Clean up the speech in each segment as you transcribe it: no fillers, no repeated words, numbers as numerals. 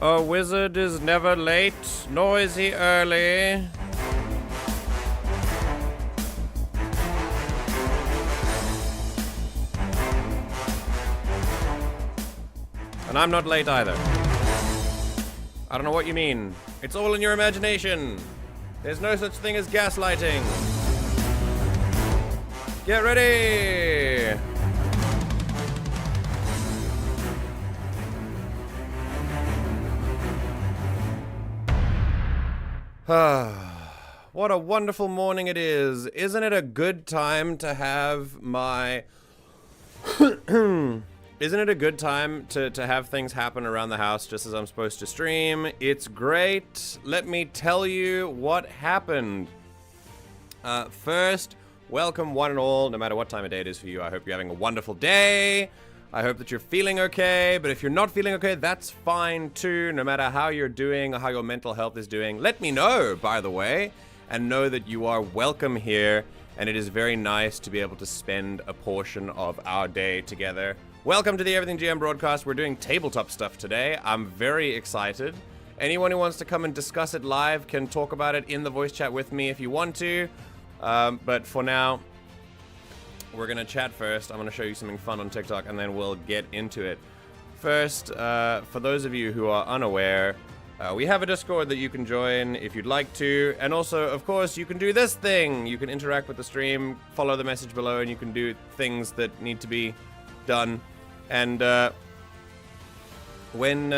A wizard is never late, nor is he early. And I'm not late either. I don't know what you mean. It's all in your imagination. There's no such thing as gaslighting. Get ready! What a wonderful morning it is. Isn't it a good time to have my... Isn't it a good time to have things happen around the house just as I'm supposed to stream? It's great. Let me tell you what happened. First, welcome one and all, no matter what time of day it is for you. I hope you're having a wonderful day. I hope that you're feeling okay, but if you're not feeling okay, that's fine too. No matter how you're doing or how your mental health is doing, let me know, by the way, and know that you are welcome here, and it is very nice to be able to spend a portion of our day together. Welcome to the Everything GM broadcast. We're doing tabletop stuff today. I'm very excited. Anyone who wants to come and discuss it live can talk about it in the voice chat with me if you want to, but for now, we're going to chat first. I'm going to show you something fun on TikTok, and then we'll get into it. First, for those of you who are unaware, we have a Discord that you can join if you'd like to. And also, of course, you can do this thing. You can interact with the stream, follow the message below, and you can do things that need to be done. And when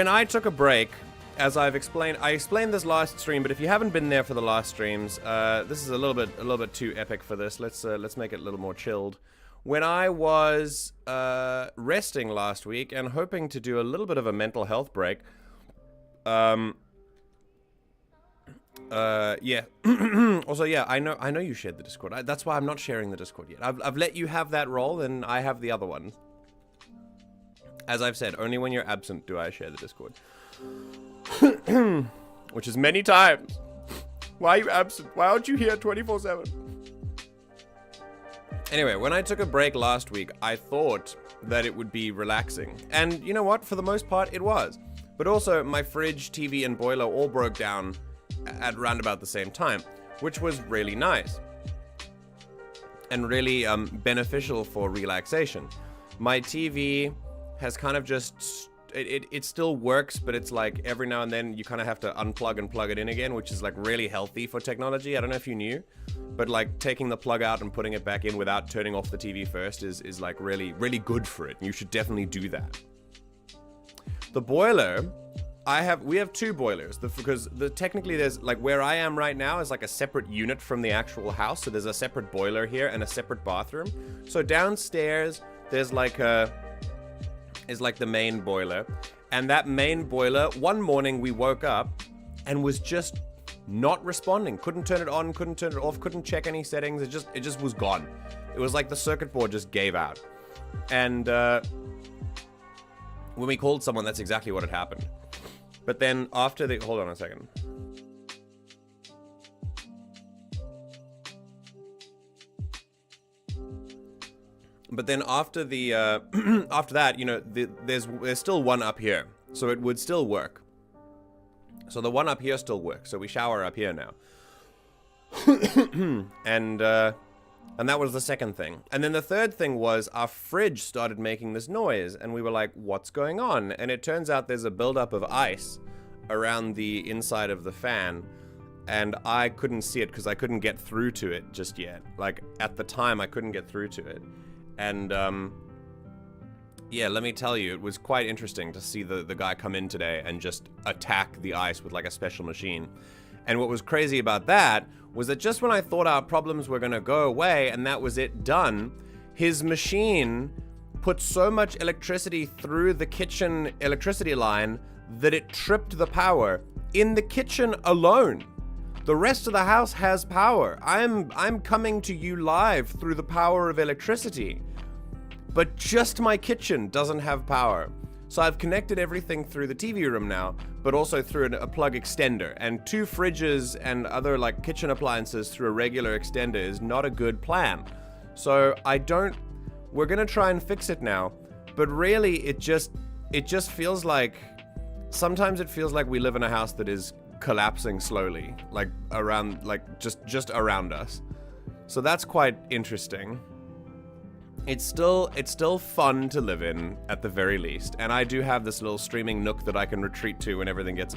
I took a break, as I've explained, I explained this last stream, but if you haven't been there for the last streams, this is a little bit too epic for this. Let's make it a little more chilled. When I was resting last week and hoping to do a little bit of a mental health break, yeah. Also, yeah, I know you shared the Discord. That's why I'm not sharing the Discord yet. I've let you have that role, and I have the other one. As I've said, only when you're absent do I share the Discord. Which is many times. Why are you absent? Why aren't you here 24/7? Anyway, when I took a break last week, I thought that it would be relaxing. And you know what? For the most part, it was. But also, my fridge, TV, and boiler all broke down at around about the same time, which was really nice. And really beneficial for relaxation. My TV has kind of just... It still works, but it's like every now and then you kind of have to unplug and plug it in again, which is like really healthy for technology. I don't know if you knew, but like taking the plug out and putting it back in without turning off the TV first is like really, really good for it. You should definitely do that. The boiler, we have two boilers because technically there's like where I am right now is like a separate unit from the actual house. So there's a separate boiler here and a separate bathroom. So downstairs there's like is like the main boiler, and that main boiler, one morning we woke up and was just not responding. Couldn't turn it on, couldn't turn it off, couldn't check any settings. It just was gone. It was like the circuit board just gave out. And when we called someone, that's exactly what had happened. But then after the... Hold on a second. But then after the after that, you know, there's still one up here, so it would still work. So the one up here still works. So we shower up here now, and that was the second thing. And then the third thing was our fridge started making this noise, and we were like, "What's going on?" And it turns out there's a buildup of ice around the inside of the fan. And I couldn't see it because I couldn't get through to it just yet. Like at the time, I couldn't get through to it. And, yeah, let me tell you, it was quite interesting to see the guy come in today and just attack the ice with, like, a special machine. And what was crazy about that was that just when I thought our problems were going to go away and that was it done, his machine put so much electricity through the kitchen electricity line that it tripped the power in the kitchen alone. The rest of the house has power. I'm coming to you live through the power of electricity. But just my kitchen doesn't have power. So I've connected everything through the TV room now, but also through a plug extender. And 2 fridges and other like kitchen appliances through a regular extender is not a good plan. So we're gonna try and fix it now. But really, it just feels like, sometimes it feels like we live in a house that is collapsing slowly, like around, like just around us. So that's quite interesting. It's still fun to live in at the very least, and I do have this little streaming nook that I can retreat to when everything gets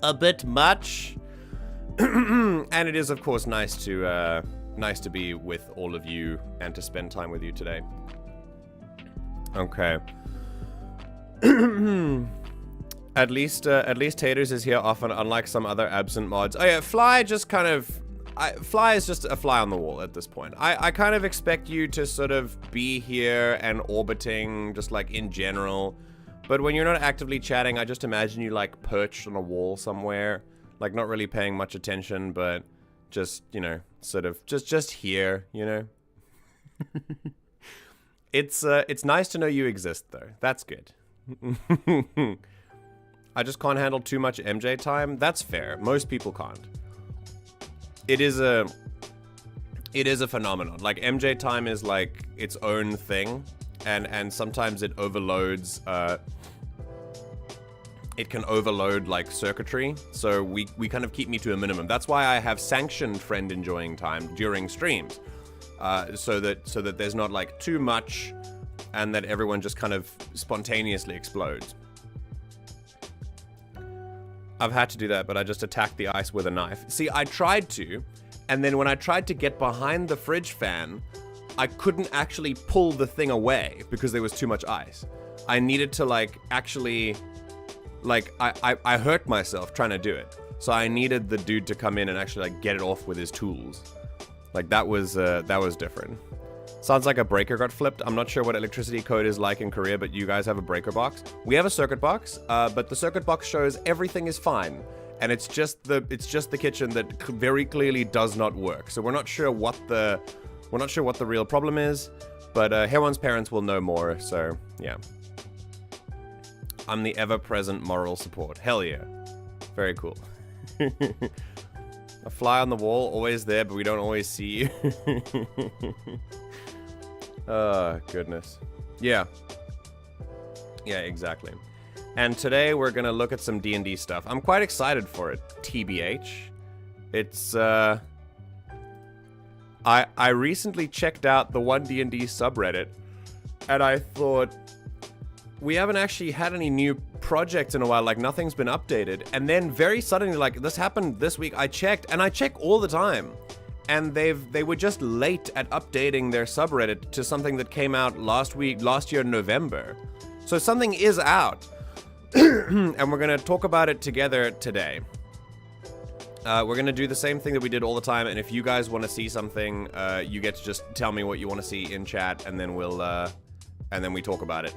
a bit much. And it is of course nice to be with all of you and to spend time with you today. Okay. At least Taters is here often, unlike some other absent mods. Oh yeah, Fly just kind of... Fly is just a fly on the wall at this point. I kind of expect you to sort of be here and orbiting, just like in general. But when you're not actively chatting, I just imagine you like perched on a wall somewhere. Like not really paying much attention, but just, you know, sort of just here, you know? It's nice to know you exist though. That's good. I just can't handle too much MJ time. That's fair. Most people can't. It is a phenomenon. Like MJ time is like its own thing, and sometimes it overloads. It can overload like circuitry, so we kind of keep me to a minimum. That's why I have sanctioned friend enjoying time during streams, so that there's not like too much, and that everyone just kind of spontaneously explodes. I've had to do that, but I just attacked the ice with a knife. See, I tried to, and then when I tried to get behind the fridge fan, I couldn't actually pull the thing away because there was too much ice. I needed to like actually, like I hurt myself trying to do it. So I needed the dude to come in and actually like get it off with his tools. Like that was different. Sounds like a breaker got flipped. I'm not sure what electricity code is like in Korea, but you guys have a breaker box. We have a circuit box, but the circuit box shows everything is fine, and it's just the kitchen that very clearly does not work. So we're not sure what the real problem is, but Heron's parents will know more. So yeah, I'm the ever-present moral support. Hell yeah, very cool. A fly on the wall, always there, but we don't always see you. Oh, goodness. Yeah. Yeah, exactly. And today we're gonna look at some D&D stuff. I'm quite excited for it, TBH. It's, I recently checked out the OneD&D subreddit, and I thought, we haven't actually had any new projects in a while, like nothing's been updated. And then very suddenly, like this happened this week, I checked, and I check all the time. And they were just late at updating their subreddit to something that came out last year in November. So something is out. And we're gonna talk about it together today. We're gonna do the same thing that we did all the time, and if you guys want to see something, you get to just tell me what you want to see in chat, and then we talk about it.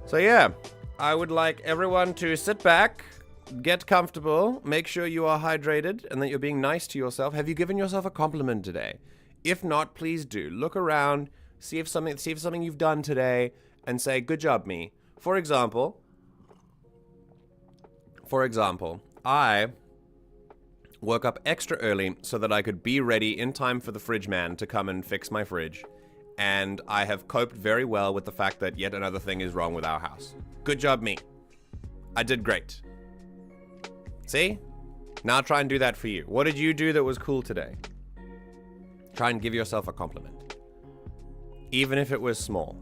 So yeah, I would like everyone to sit back, get comfortable, make sure you are hydrated, and that you're being nice to yourself. Have you given yourself a compliment today? If not, please do. Look around, see if something you've done today, and say, good job, me. For example, I woke up extra early so that I could be ready in time for the fridge man to come and fix my fridge. And I have coped very well with the fact that yet another thing is wrong with our house. Good job, me. I did great. See? Now try and do that for you. What did you do that was cool today? Try and give yourself a compliment. Even if it was small.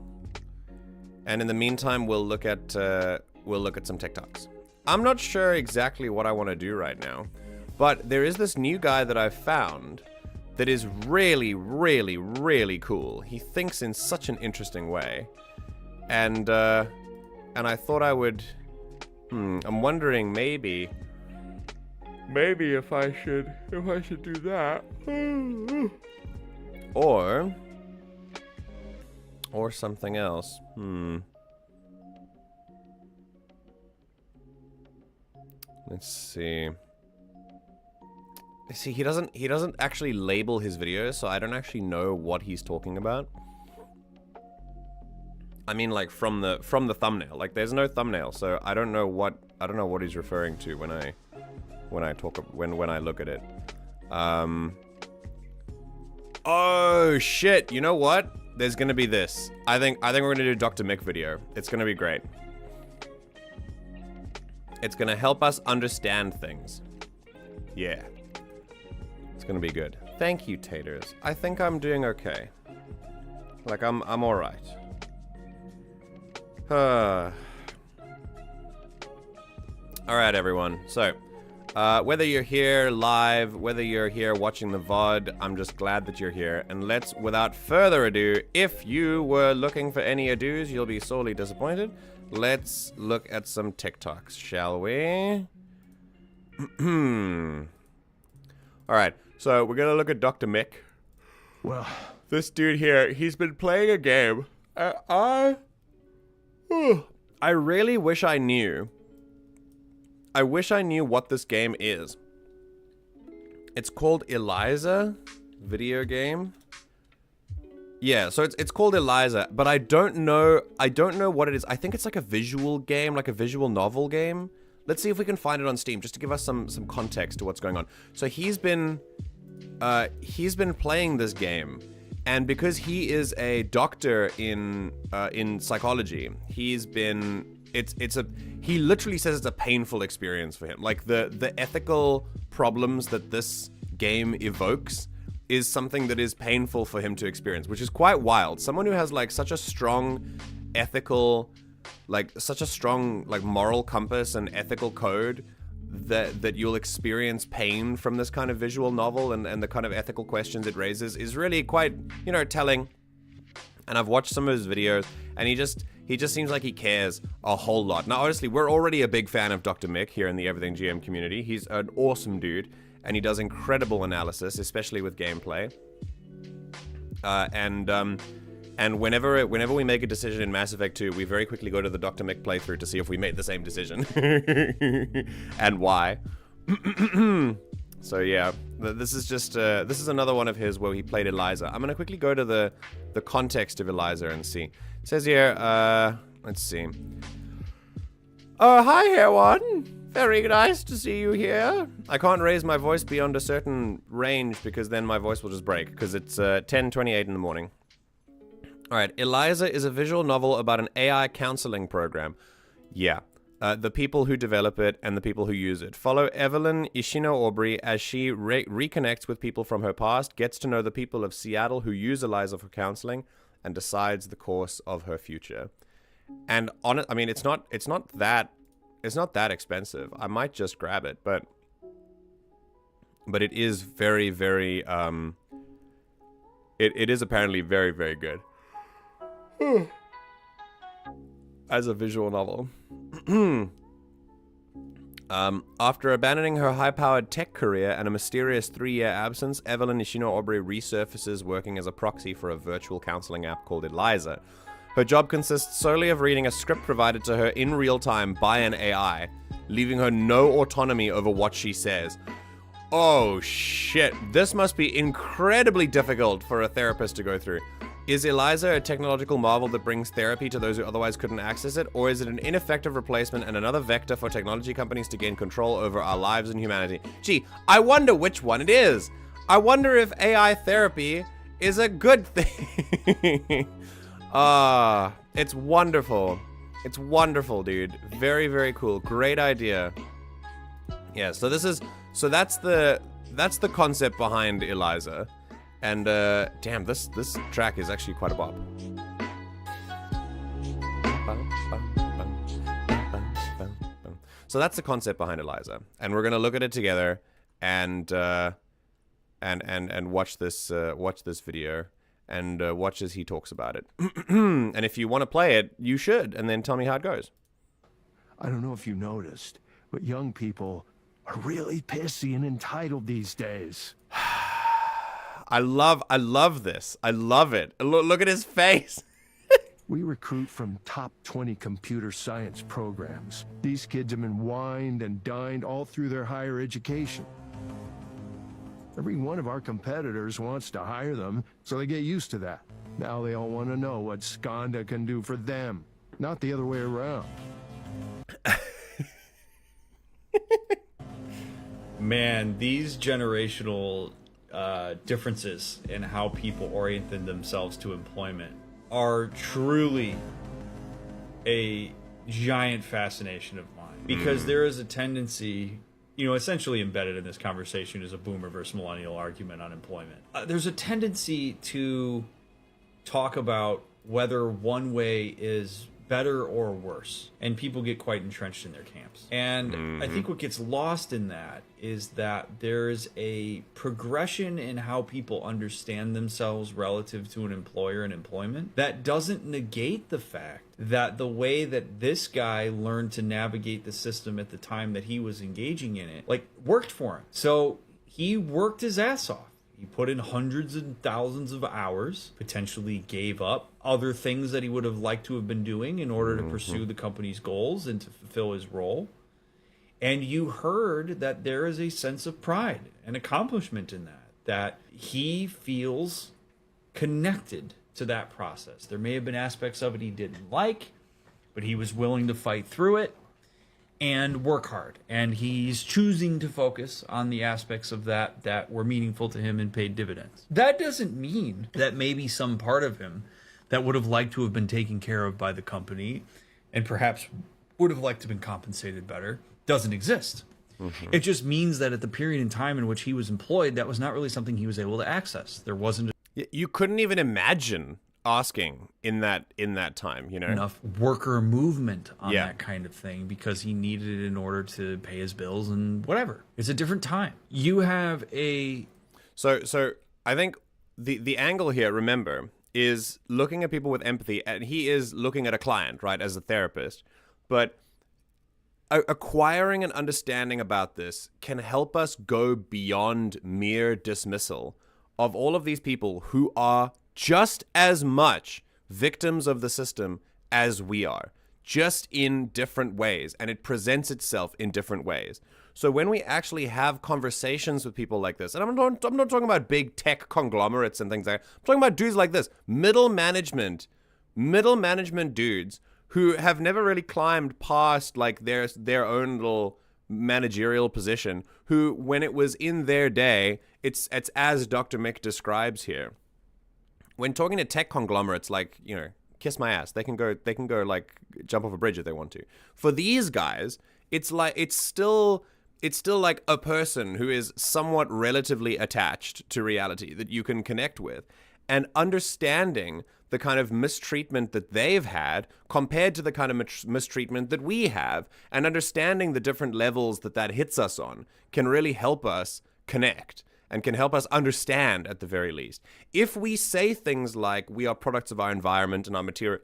And in the meantime, we'll look at some TikToks. I'm not sure exactly what I want to do right now, but there is this new guy that I've found that is really, really, really cool. He thinks in such an interesting way. And I thought I would... I'm wondering maybe if I should do that. Or something else. Let's see. See, he doesn't actually label his videos, so I don't actually know what he's talking about. I mean, like from the thumbnail. Like, there's no thumbnail, so I don't know what he's referring to when I look at it. Oh shit! You know what? There's gonna be this. I think we're gonna do a Dr. Mick video. It's gonna be great. It's going to help us understand things. Yeah. It's going to be good. Thank you, Taters. I think I'm doing okay. Like, I'm all right. All right, everyone. So, whether you're here live, whether you're here watching the VOD, I'm just glad that you're here. And let's, without further ado, if you were looking for any ados, you'll be sorely disappointed. Let's look at some TikToks, shall we? All right, so we're gonna look at Dr. Mick. Well, this dude here, he's been playing a game. I really wish I knew. I wish I knew what this game is. It's called Eliza, video game. Yeah, so it's called Eliza, but I don't know what it is. I think it's like a visual game, like a visual novel game. Let's see if we can find it on Steam, just to give us some context to what's going on. So he's been playing this game, and because he is a doctor in psychology, he literally says it's a painful experience for him. Like the ethical problems that this game evokes is something that is painful for him to experience, which is quite wild. Someone who has like such a strong ethical, like such a strong like moral compass and ethical code that you'll experience pain from this kind of visual novel and the kind of ethical questions it raises is really quite, you know, telling. And I've watched some of his videos, and he just seems like he cares a whole lot. Now, honestly, we're already a big fan of Dr. Mick here in the Everything GM community. He's an awesome dude, and he does incredible analysis, especially with gameplay. And whenever we make a decision in Mass Effect 2, we very quickly go to the Dr. Mick playthrough to see if we made the same decision and why. So yeah, this is another one of his where he played Eliza. I'm gonna quickly go to the context of Eliza and see. It says here, let's see. Hi everyone. Very nice to see you here. I can't raise my voice beyond a certain range because then my voice will just break because it's 10:28 in the morning. All right, Eliza is a visual novel about an AI counseling program. Yeah. The people who develop it and the people who use it. Follow Evelyn Ishino Aubrey as she reconnects with people from her past, gets to know the people of Seattle who use Eliza for counseling, and decides the course of her future. And I mean, it's not that expensive. I might just grab it, but it is very, very it is apparently very, very good. As a visual novel. After abandoning her high-powered tech career and a mysterious 3-year absence, Evelyn Ishino Aubrey resurfaces working as a proxy for a virtual counseling app called Eliza. Her job consists solely of reading a script provided to her in real time by an AI, leaving her no autonomy over what she says. Oh shit, this must be incredibly difficult for a therapist to go through. Is Eliza a technological marvel that brings therapy to those who otherwise couldn't access it, or is it an ineffective replacement and another vector for technology companies to gain control over our lives and humanity? Gee, I wonder which one it is. I wonder if AI therapy is a good thing. It's wonderful. It's wonderful, dude. Very, very cool. Great idea. Yeah, so that's the concept behind Eliza. And damn, this track is actually quite a bop. So that's the concept behind Eliza, and we're gonna look at it together and watch this video and watch as he talks about it. And if you want to play it, you should, and then tell me how it goes. I don't know if you noticed, but young people are really pissy and entitled these days. I love this. I love it. Look at his face. We recruit from top 20 computer science programs. These kids have been wined and dined all through their higher education. Every one of our competitors wants to hire them, so they get used to that. Now they all want to know what Skanda can do for them, not the other way around. Man, these generational differences in how people oriented themselves to employment are truly a giant fascination of mine. because there is a tendency, essentially embedded in this conversation is a boomer versus millennial argument on employment. There's a tendency to talk about whether one way is better or worse, and people get quite entrenched in their camps. And I think what gets lost in that is that there's a progression in how people understand themselves relative to an employer and employment that doesn't negate the fact that the way that this guy learned to navigate the system at the time that he was engaging in it, worked for him. So he worked his ass off. He put in hundreds and thousands of hours, potentially gave up other things that he would have liked to have been doing in order to pursue the company's goals and to fulfill his role. And you heard that there is a sense of pride and accomplishment in that he feels connected to that process. There may have been aspects of it he didn't like, but he was willing to fight through it and work hard, and he's choosing to focus on the aspects of that were meaningful to him and paid dividends. That doesn't mean that maybe some part of him that would have liked to have been taken care of by the company and perhaps would have liked to have been compensated better doesn't exist. It just means that at the period in time in which he was employed, that was not really something he was able to access. There wasn't You couldn't even imagine asking in that time, enough worker movement on that kind of thing because he needed it in order to pay his bills and whatever. It's a different time. You have a so I think the angle here, remember, is looking at people with empathy, and he is looking at a client, right, as a therapist, but acquiring an understanding about this can help us go beyond mere dismissal of all of these people who are just as much victims of the system as we are, just in different ways, and it presents itself in different ways. So when we actually have conversations with people like this, and I'm not talking about big tech conglomerates and things like that, I'm talking about dudes like this, middle management dudes who have never really climbed past their own little managerial position, who, when it was in their day, it's as Dr. Mick describes here. When talking to tech conglomerates, kiss my ass, they can go jump off a bridge if they want to. For these guys, it's still like a person who is somewhat relatively attached to reality that you can connect with, and understanding the kind of mistreatment that they've had compared to the kind of mistreatment that we have, and understanding the different levels that hits us on can really help us connect. And can help us understand, at the very least. If we say things like we are products of our environment and our material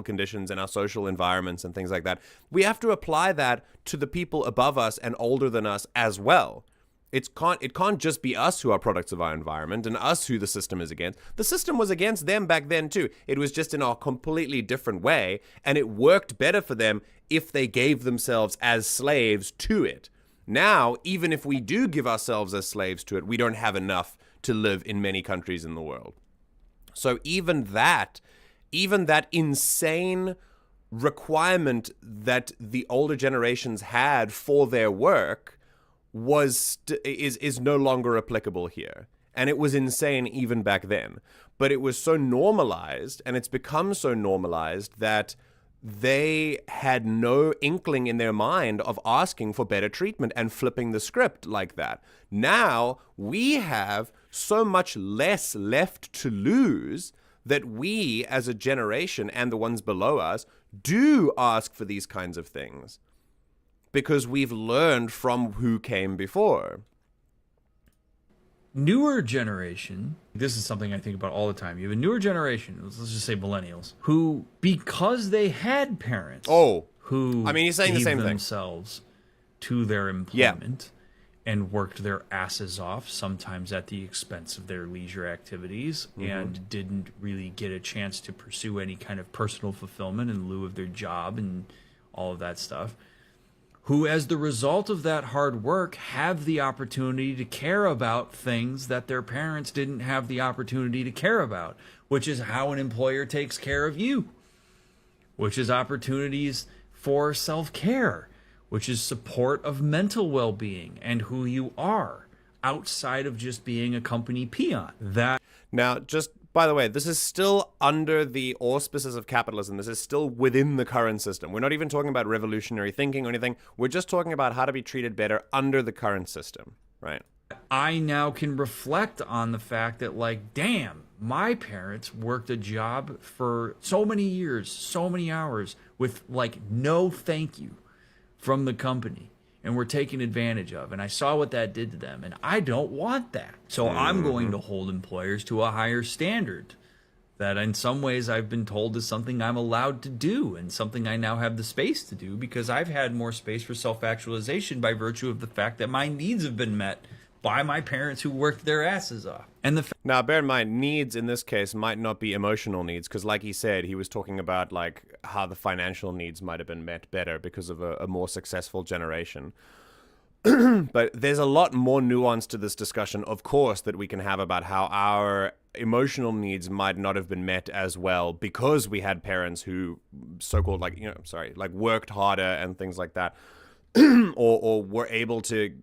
conditions and our social environments and things like that, we have to apply that to the people above us and older than us as well. It can't just be us who are products of our environment and us who the system is against. The system was against them back then too. It was just in a completely different way, and it worked better for them if they gave themselves as slaves to it. Now, even if we do give ourselves as slaves to it, we don't have enough to live in many countries in the world. So even that insane requirement that the older generations had for their work is no longer applicable here. And it was insane even back then. But it was so normalized, and it's become so normalized that they had no inkling in their mind of asking for better treatment and flipping the script like that. Now we have so much less left to lose that we as a generation and the ones below us do ask for these kinds of things because we've learned from who came before. Newer generation, this is something I think about all the time. You have a newer generation, let's just say millennials, who, because they had parents who you're saying the same gave thing. themselves to their employment and worked their asses off, sometimes at the expense of their leisure activities, and didn't really get a chance to pursue any kind of personal fulfillment in lieu of their job and all of that stuff, who, as the result of that hard work, have the opportunity to care about things that their parents didn't have the opportunity to care about, which is how an employer takes care of you, which is opportunities for self-care, which is support of mental well-being and who you are outside of just being a company peon. Now, just By the way, this is still under the auspices of capitalism. This is still within the current system. We're not even talking about revolutionary thinking or anything. We're just talking about how to be treated better under the current system, right? I now can reflect on the fact that, like, damn, my parents worked a job for so many years, so many hours, with, like, no thank you from the company, and were taken advantage of. And I saw what that did to them, and I don't want that. So I'm going to hold employers to a higher standard that in some ways I've been told is something I'm allowed to do, and something I now have the space to do because I've had more space for self-actualization by virtue of the fact that my needs have been met by my parents who worked their asses off. And now, bear in mind, needs in this case might not be emotional needs, because like he said, he was talking about like how the financial needs might have been met better because of a more successful generation. But there's a lot more nuance to this discussion, of course, that we can have about how our emotional needs might not have been met as well because we had parents who so-called like worked harder and things like that. or were able to,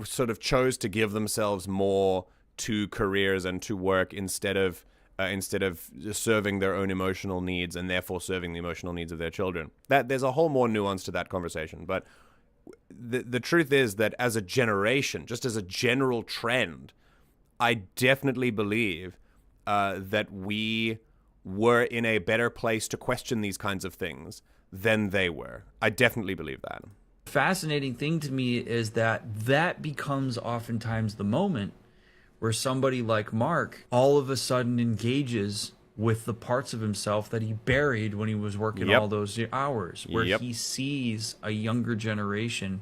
sort of chose to give themselves more to careers and to work instead of serving their own emotional needs and therefore serving the emotional needs of their children. That there's a whole more nuance to that conversation. But the truth is that as a generation, just as a general trend, I definitely believe that we were in a better place to question these kinds of things than they were. I definitely believe that. Fascinating thing to me is that becomes oftentimes the moment where somebody like Mark all of a sudden engages with the parts of himself that he buried when he was working all those hours, where he sees a younger generation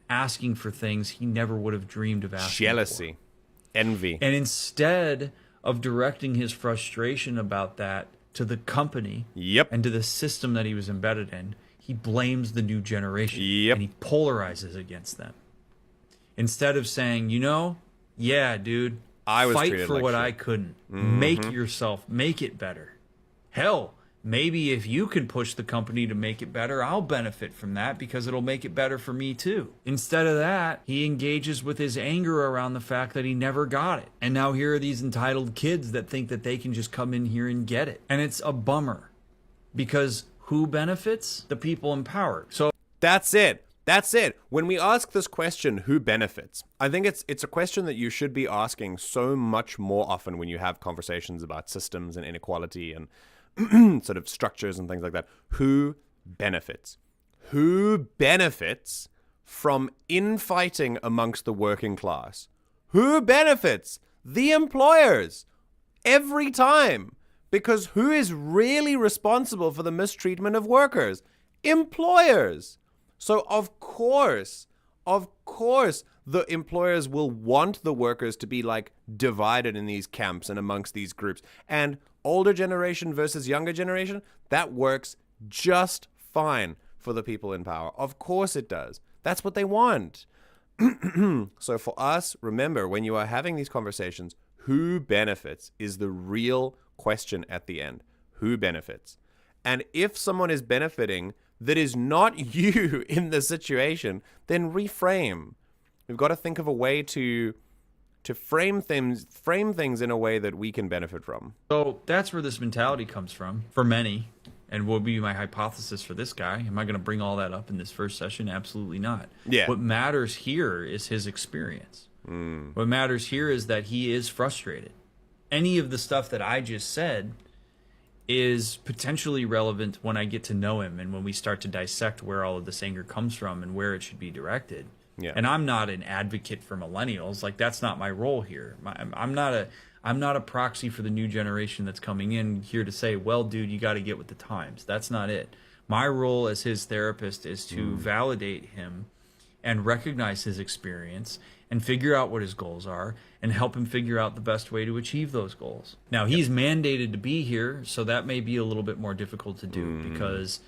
asking for things he never would have dreamed of asking Jealousy, for. envy. And instead of directing his frustration about that to the company and to the system that he was embedded in, he blames the new generation and he polarizes against them. Instead of saying, yeah, dude, I was fight for like what shit. I couldn't. Make it better. Hell, maybe if you can push the company to make it better, I'll benefit from that because it'll make it better for me too. Instead of that, he engages with his anger around the fact that he never got it. And now here are these entitled kids that think that they can just come in here and get it. And it's a bummer because who benefits? The people in power. So that's it. That's it. When we ask this question, who benefits? I think it's a question that you should be asking so much more often when you have conversations about systems and inequality and sort of structures and things like that. Who benefits? Who benefits from infighting amongst the working class? Who benefits? The employers. Every time. Because who is really responsible for the mistreatment of workers? Employers. So of course, the employers will want the workers to be like divided in these camps and amongst these groups. And older generation versus younger generation, that works just fine for the people in power. Of course it does. That's what they want. So for us, remember, when you are having these conversations, who benefits is the real question at the end. Who benefits? And if someone is benefiting that is not you in the situation, then reframe. We've got to think of a way to frame things in a way that we can benefit from. So that's where this mentality comes from for many, and will be my hypothesis for this guy. Am I going to bring all that up in this first session? Absolutely not. Yeah. What matters here is his experience. What matters here is that he is frustrated. Any of the stuff that I just said is potentially relevant when I get to know him and when we start to dissect where all of this anger comes from and where it should be directed. Yeah. And I'm not an advocate for millennials. Like, that's not my role here. I'm not a proxy for the new generation that's coming in here to say, well, dude, you got to get with the times. That's not it. My role as his therapist is to validate him and recognize his experience and figure out what his goals are and help him figure out the best way to achieve those goals. Now, he's mandated to be here, so that may be a little bit more difficult to do because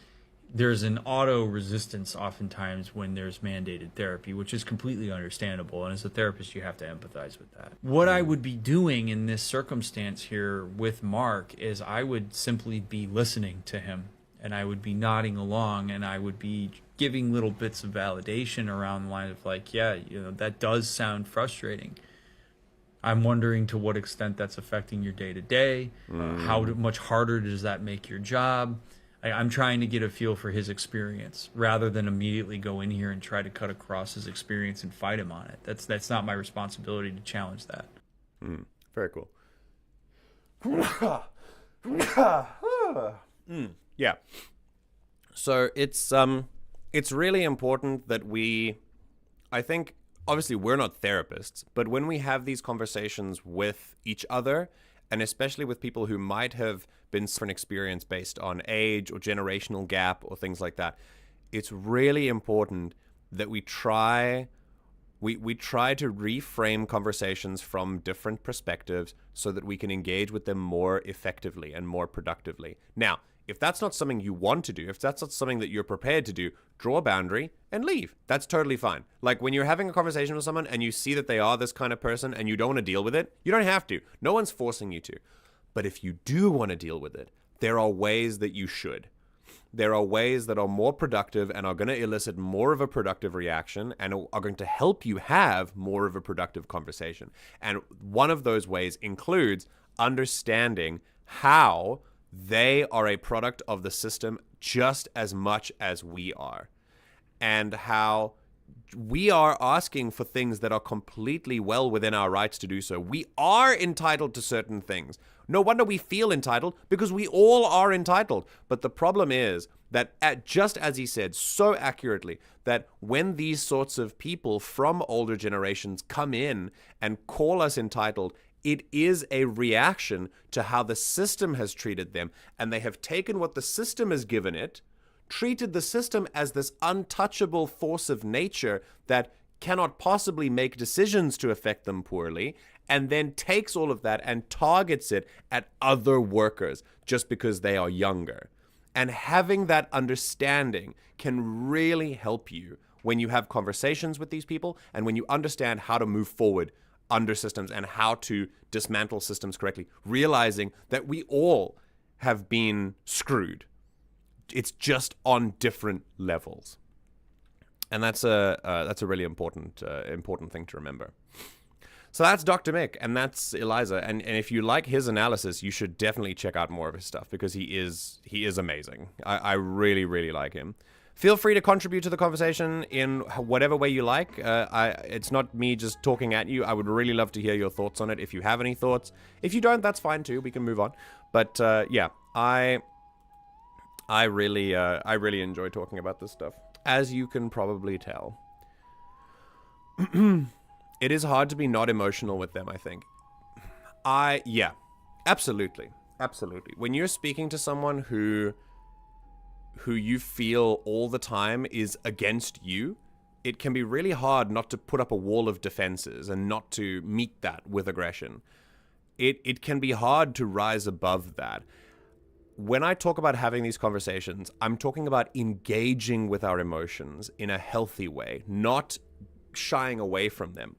there's an auto resistance oftentimes when there's mandated therapy, which is completely understandable. And as a therapist, you have to empathize with that. What I would be doing in this circumstance here with Mark is I would simply be listening to him, and I would be nodding along, and I would be giving little bits of validation around the line of like, yeah, that does sound frustrating. I'm wondering to what extent that's affecting your day-to-day. How much harder does that make your job? I'm trying to get a feel for his experience rather than immediately go in here and try to cut across his experience and fight him on it. That's not my responsibility to challenge that. Very cool. Yeah. So it's really important that I think, obviously we're not therapists, but when we have these conversations with each other, and especially with people who might have been different experience based on age or generational gap or things like that, it's really important that we try to reframe conversations from different perspectives so that we can engage with them more effectively and more productively. Now, if that's not something you want to do, if that's not something that you're prepared to do, draw a boundary and leave. That's totally fine. Like when you're having a conversation with someone and you see that they are this kind of person and you don't want to deal with it, you don't have to. No one's forcing you to. But if you do want to deal with it, there are ways that you should. There are ways that are more productive and are going to elicit more of a productive reaction and are going to help you have more of a productive conversation. And one of those ways includes understanding how they are a product of the system just as much as we are, and how we are asking for things that are completely well within our rights to do so. We are entitled to certain things. No wonder we feel entitled, because we all are entitled. But the problem is that, just as he said so accurately, that when these sorts of people from older generations come in and call us entitled, it is a reaction to how the system has treated them, and they have taken what the system has given it, treated the system as this untouchable force of nature that cannot possibly make decisions to affect them poorly, and then takes all of that and targets it at other workers just because they are younger. And having that understanding can really help you when you have conversations with these people and when you understand how to move forward under systems and how to dismantle systems correctly, realizing that we all have been screwed. It's just on different levels. And that's a really important thing to remember. So that's Dr. Mick, and that's Eliza. And if you like his analysis, you should definitely check out more of his stuff, because he is amazing. I really, really like him. Feel free to contribute to the conversation in whatever way you like. It's not me just talking at you. I would really love to hear your thoughts on it if you have any thoughts. If you don't, that's fine too. We can move on. But yeah, I really enjoy talking about this stuff, as you can probably tell. It is hard to be not emotional with them, I think. Yeah, absolutely. When you're speaking to someone who you feel all the time is against you, it can be really hard not to put up a wall of defenses and not to meet that with aggression. It can be hard to rise above that. When I talk about having these conversations, I'm talking about engaging with our emotions in a healthy way, not shying away from them.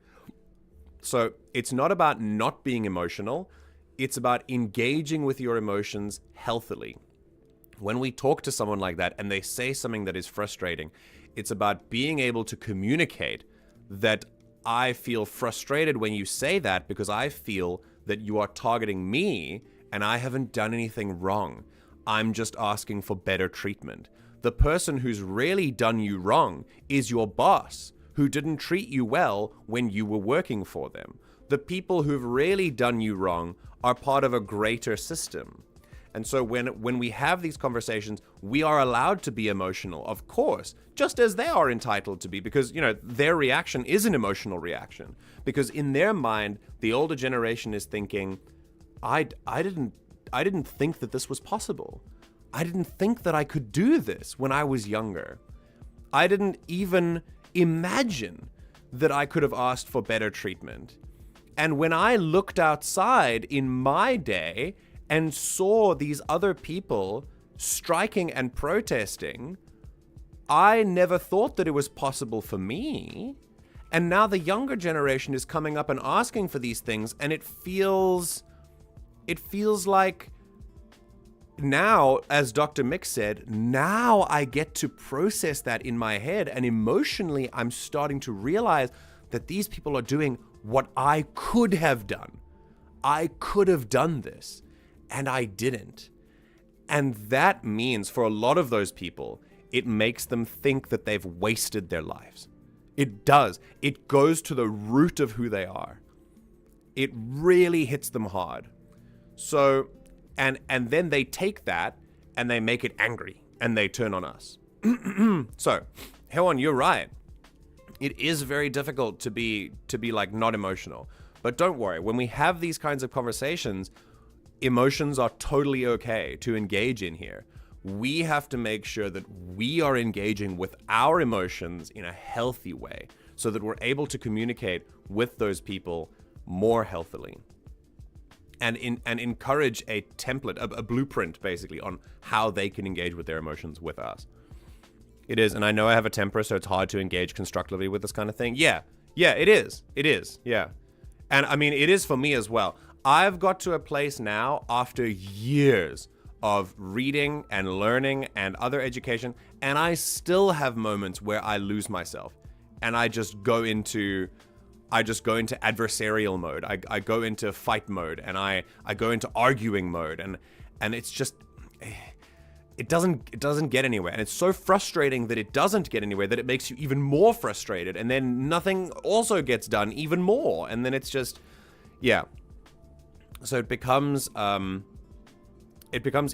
So it's not about not being emotional, it's about engaging with your emotions healthily. When we talk to someone like that and they say something that is frustrating, it's about being able to communicate that I feel frustrated when you say that because I feel that you are targeting me and I haven't done anything wrong. I'm just asking for better treatment. The person who's really done you wrong is your boss, who didn't treat you well when you were working for them. The people who've really done you wrong are part of a greater system. And so when we have these conversations, we are allowed to be emotional, of course, just as they are entitled to be, because, you know, their reaction is an emotional reaction. Because in their mind, the older generation is thinking, I didn't think that this was possible. I didn't think that I could do this when I was younger. I didn't even imagine that I could have asked for better treatment. And when I looked outside in my day and saw these other people striking and protesting, I never thought that it was possible for me. And now the younger generation is coming up and asking for these things, and it feels like now, as Dr. Mick said, now I get to process that in my head, and emotionally I'm starting to realize that these people are doing what I could have done. I could have done this, and I didn't. And that means for a lot of those people, it makes them think that they've wasted their lives. It does. It goes to the root of who they are. It really hits them hard. So, and then they take that and they make it angry and they turn on us. So, Hewan, you're right. It is very difficult to be like not emotional. But don't worry, when we have these kinds of conversations, emotions are totally okay to engage in here. We have to make sure that we are engaging with our emotions in a healthy way so that we're able to communicate with those people more healthily and encourage a template, a blueprint basically on how they can engage with their emotions with us. It is, and I know I have a temper, so it's hard to engage constructively with this kind of thing. Yeah, it is, yeah. And I mean, it is for me as well. I've got to a place now after years of reading and learning and other education, and I still have moments where I lose myself and I just go into adversarial mode. I go into fight mode and I go into arguing mode and it's just it doesn't get anywhere. And it's so frustrating that it doesn't get anywhere that it makes you even more frustrated, and then nothing also gets done even more, and then it's just so it becomes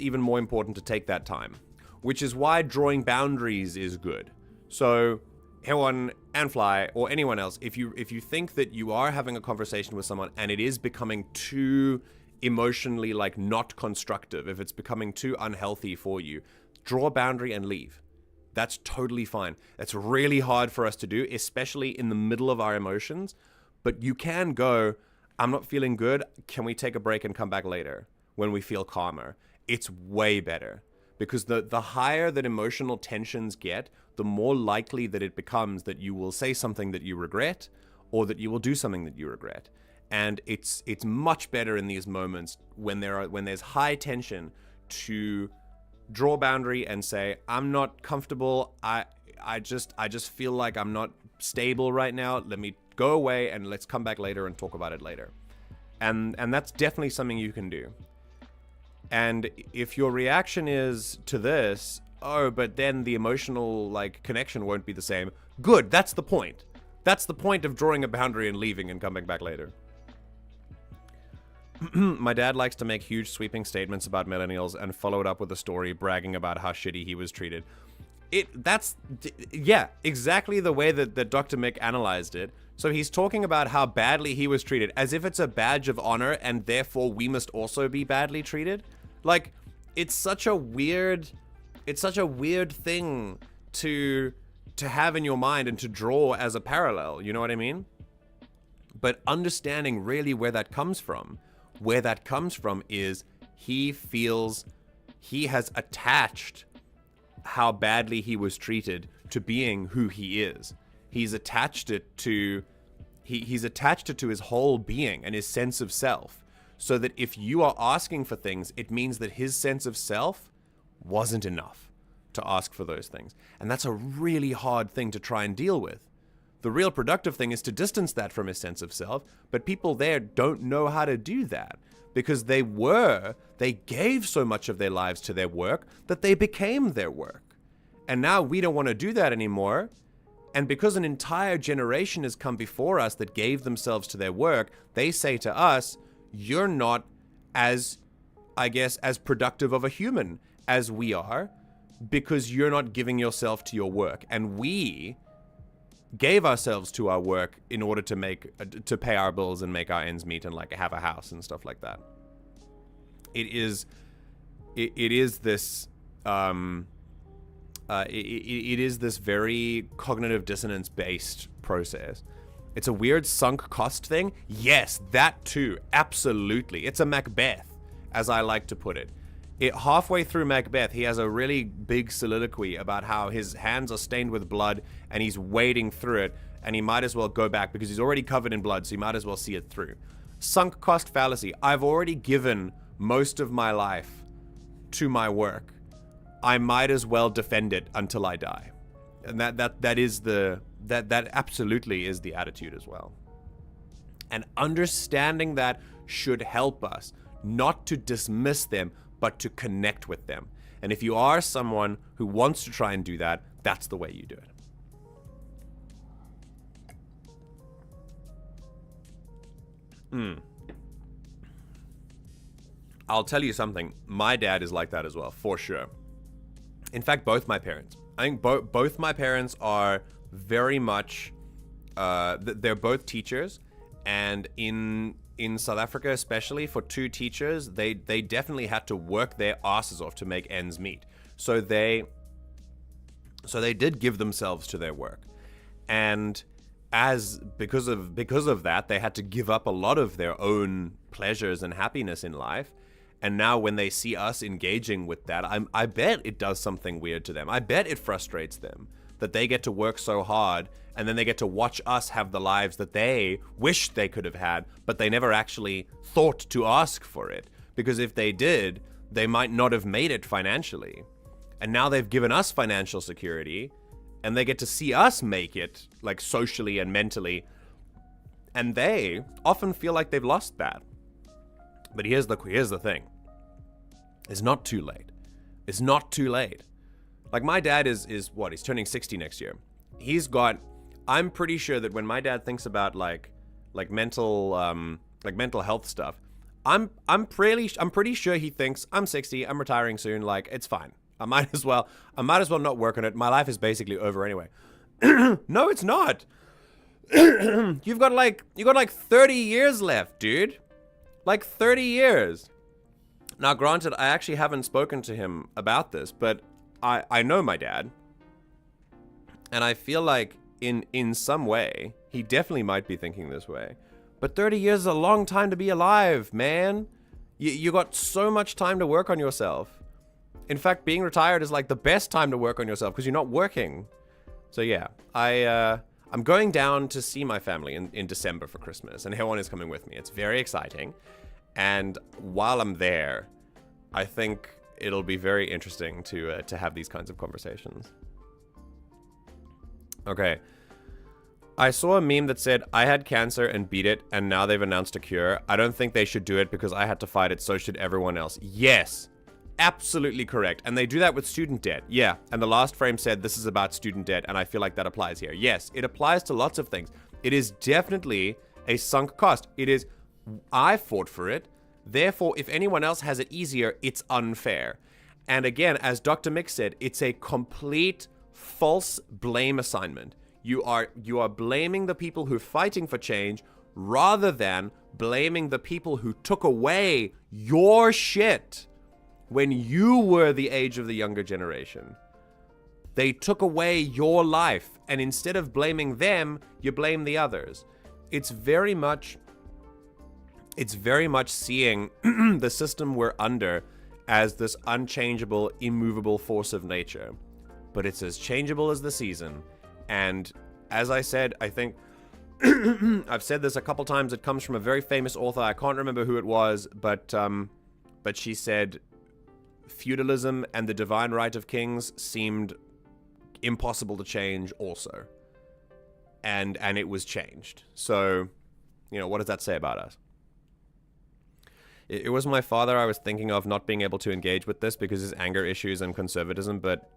even more important to take that time, which is why drawing boundaries is good. So Hewan and Fly or anyone else, if you think that you are having a conversation with someone and it is becoming too emotionally like not constructive, if it's becoming too unhealthy for you, draw a boundary and leave. That's totally fine. That's really hard for us to do, especially in the middle of our emotions, but you can go, I'm not feeling good, can we take a break and come back later when we feel calmer? It's way better, because the higher that emotional tensions get, the more likely that it becomes that you will say something that you regret or that you will do something that you regret. And it's much better in these moments when there's high tension to draw a boundary and say, I'm not comfortable. I just feel like I'm not stable right now. Let me go away and let's come back later and talk about it later. And that's definitely something you can do. And if your reaction is to this, oh, but then the emotional like connection won't be the same. Good, that's the point. That's the point of drawing a boundary and leaving and coming back later. My dad likes to make huge sweeping statements about millennials and follow it up with a story bragging about how shitty he was treated. That's exactly the way that Dr. Mick analyzed it. So he's talking about how badly he was treated, as if it's a badge of honor and therefore we must also be badly treated. Like, it's such a weird thing to have in your mind and to draw as a parallel, you know what I mean? But understanding really where that comes from is he feels he has attached how badly he was treated to being who he is. He's attached it to his whole being and his sense of self, so that if you are asking for things, it means that his sense of self wasn't enough to ask for those things. And that's a really hard thing to try and deal with. The real productive thing is to distance that from his sense of self, but people there don't know how to do that because they gave so much of their lives to their work that they became their work. And now we don't want to do that anymore. And because an entire generation has come before us that gave themselves to their work, they say to us, you're not as productive of a human as we are because you're not giving yourself to your work. And we gave ourselves to our work in order to pay our bills and make our ends meet and like have a house and stuff like that. It is this very cognitive dissonance based process. It's a weird sunk cost thing. Yes, that too. Absolutely. It's a Macbeth, as I like to put it. Halfway through Macbeth, he has a really big soliloquy about how his hands are stained with blood and he's wading through it, and he might as well go back because he's already covered in blood, so he might as well see it through. Sunk cost fallacy. I've already given most of my life to my work. I might as well defend it until I die. And that absolutely is the attitude as well. And understanding that should help us not to dismiss them, but to connect with them. And if you are someone who wants to try and do that, that's the way you do it. I'll tell you something. My dad is like that as well, for sure. In fact, both my parents. I think both my parents are very much, they're both teachers. And in South Africa, especially for two teachers, they definitely had to work their asses off to make ends meet. So they did give themselves to their work. And because of that, they had to give up a lot of their own pleasures and happiness in life. And now when they see us engaging with that, I bet it does something weird to them. I bet it frustrates them that they get to work so hard and then they get to watch us have the lives that they wish they could have had, but they never actually thought to ask for it. Because if they did, they might not have made it financially. And now they've given us financial security, and they get to see us make it, like socially and mentally. And they often feel like they've lost that. But here's the thing. It's not too late. It's not too late. Like my dad is what? He's turning 60 next year. I'm pretty sure that when my dad thinks about like mental health stuff, I'm pretty sure he thinks I'm 60, I'm retiring soon, like it's fine. I might as well not work on it. My life is basically over anyway. No, it's not. You got like 30 years left, dude. Like 30 years. Now, granted, I actually haven't spoken to him about this, but I know my dad. And I feel like in some way, he definitely might be thinking this way. But 30 years is a long time to be alive, man. You got so much time to work on yourself. In fact, being retired is like the best time to work on yourself because you're not working. So yeah, I'm going down to see my family in December for Christmas, and everyone is coming with me. It's very exciting. And while I'm there, I think it'll be very interesting to have these kinds of conversations. Okay. I saw a meme that said, I had cancer and beat it, and now they've announced a cure. I don't think they should do it because I had to fight it, so should everyone else. Yes. Absolutely correct. And they do that with student debt. Yeah. And the last frame said this is about student debt, and I feel like that applies here. Yes, it applies to lots of things. It is definitely a sunk cost. It is, I fought for it. Therefore, if anyone else has it easier, it's unfair. And again, as Dr. Mick said, it's a complete false blame assignment. You are blaming the people who are fighting for change rather than blaming the people who took away your shit when you were the age of the younger generation. They took away your life, and instead of blaming them, you blame the others. It's very much seeing the system we're under as this unchangeable, immovable force of nature. But it's as changeable as the season. And as I said, I think I've said this a couple times. It comes from a very famous author. I can't remember who it was, but she said feudalism and the divine right of kings seemed impossible to change also. And it was changed. So, what does that say about us? It was my father I was thinking of not being able to engage with this because his anger issues and conservatism, but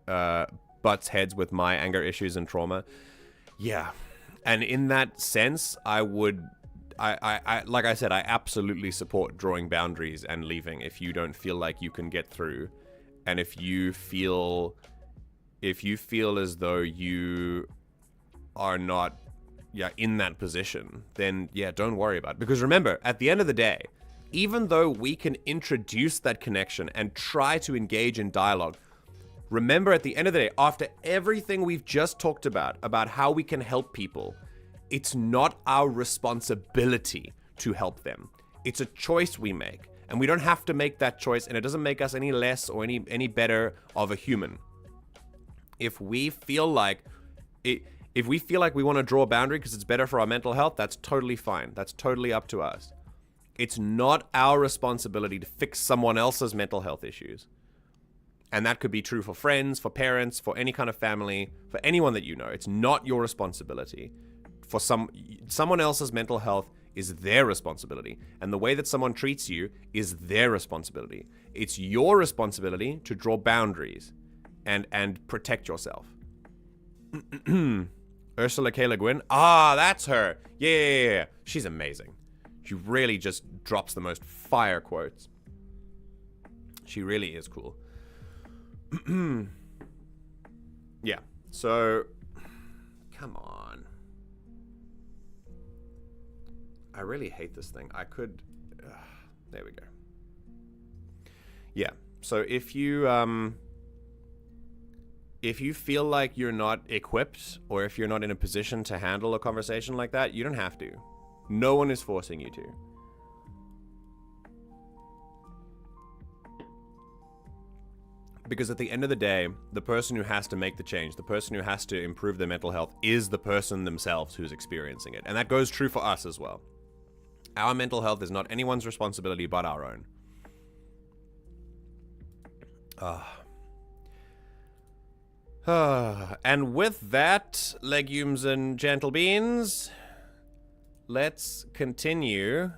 butts heads with my anger issues and trauma. Yeah. And in that sense, I like I said, I absolutely support drawing boundaries and leaving if you don't feel like you can get through. And if you feel as though you are not in that position, then don't worry about it. Because remember, at the end of the day, even though we can introduce that connection and try to engage in dialogue, remember at the end of the day, after everything we've just talked about how we can help people, it's not our responsibility to help them. It's a choice we make, and we don't have to make that choice, and it doesn't make us any less or any better of a human. If we feel like we want to draw a boundary because it's better for our mental health, that's totally fine. That's totally up to us. It's not our responsibility to fix someone else's mental health issues. And that could be true for friends, for parents, for any kind of family, for anyone that you know. It's not your responsibility. For someone else's mental health is their responsibility. And the way that someone treats you is their responsibility. It's your responsibility to draw boundaries and protect yourself. Ursula K. Le Guin. Ah, that's her. Yeah. She's amazing. She really just drops the most fire quotes. She really is cool. Yeah, so... Come on. I really hate this thing. I could... there we go. Yeah, so if you feel like you're not equipped, or if you're not in a position to handle a conversation like that, you don't have to. No one is forcing you to. Because at the end of the day, the person who has to make the change, the person who has to improve their mental health, is the person themselves who's experiencing it. And that goes true for us as well. Our mental health is not anyone's responsibility but our own. And with that, legumes and gentle beans, let's continue.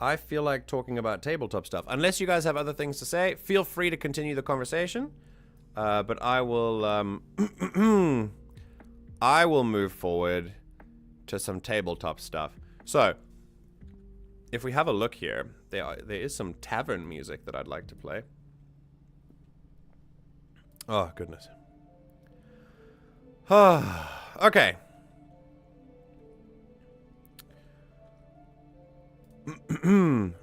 I feel like talking about tabletop stuff. Unless you guys have other things to say, feel free to continue the conversation. But I will, I will move forward to some tabletop stuff. So, if we have a look here, there is some tavern music that I'd like to play. Oh, goodness. Okay.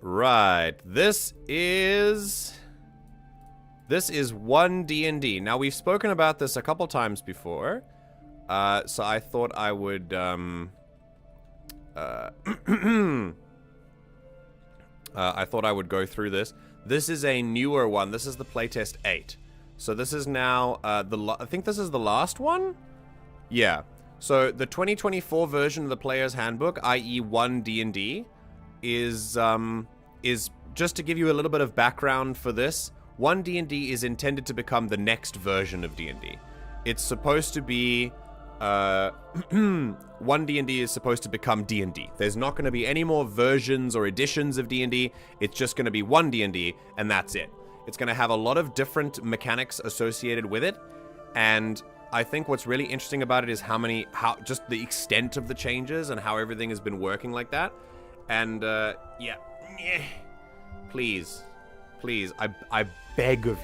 Right. This is OneD&D. Now, we've spoken about this a couple times before. So I thought I would I thought I would go through this. This is a newer one. This is the playtest 8. So this is now I think this is the last one? Yeah. So the 2024 version of the Player's Handbook, i.e. OneD&D, is just to give you a little bit of background for this. OneD&D is intended to become the next version of D&D. It's supposed to be OneD&D is supposed to become D&D. There's not going to be any more versions or editions of D&D. It's just going to be OneD&D, and that's it. It's going to have a lot of different mechanics associated with it, and I think what's really interesting about it is how just the extent of the changes and how everything has been working like that. And yeah, please, I beg of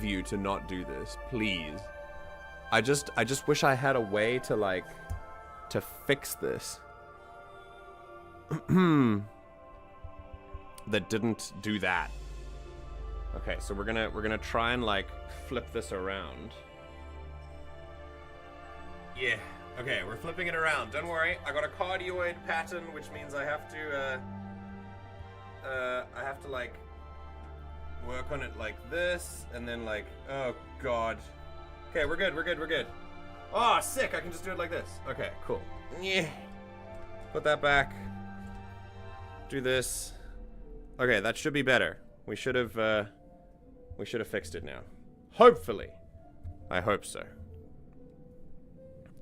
you to not do this, please. I just wish I had a way to to fix this that didn't do that. Okay, so we're gonna try and flip this around. Yeah. Okay, we're flipping it around. Don't worry, I got a cardioid pattern, which means I have to work on it like this, and then oh god. Okay, we're good. Oh, sick! I can just do it like this. Okay, cool. Yeah. Put that back. Do this. Okay, that should be better. We should have fixed it now. Hopefully. I hope so.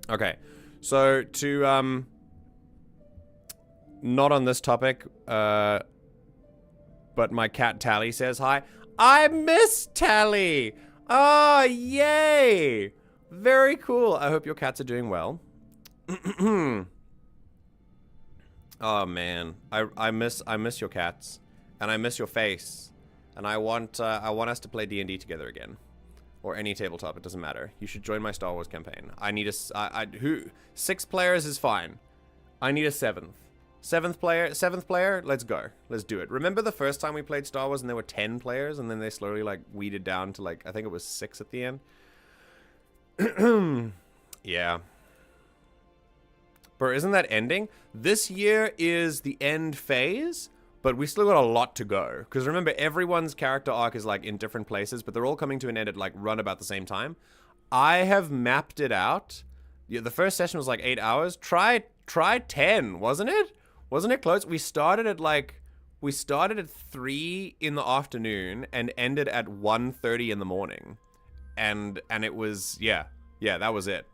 Okay, so to, not on this topic, but my cat Tally says hi. I miss Tally! Oh, yay! Very cool. I hope your cats are doing well. Oh, man. I miss your cats. And I miss your face. And I want us to play D&D together again. Or any tabletop, it doesn't matter. You should join my Star Wars campaign. I need 6 players is fine. I need a 7th. 7th player, let's go. Let's do it. Remember the first time we played Star Wars and there were 10 players and then they slowly weeded down to I think it was 6 at the end? Yeah. But isn't that ending? This year is the end phase. But we still got a lot to go. Because remember, everyone's character arc is in different places, but they're all coming to an end at run about the same time. I have mapped it out. Yeah, the first session was 8 hours. Try 10, wasn't it? Wasn't it close? We started at 3 in the afternoon and ended at 1:30 in the morning. And it was, yeah, that was it.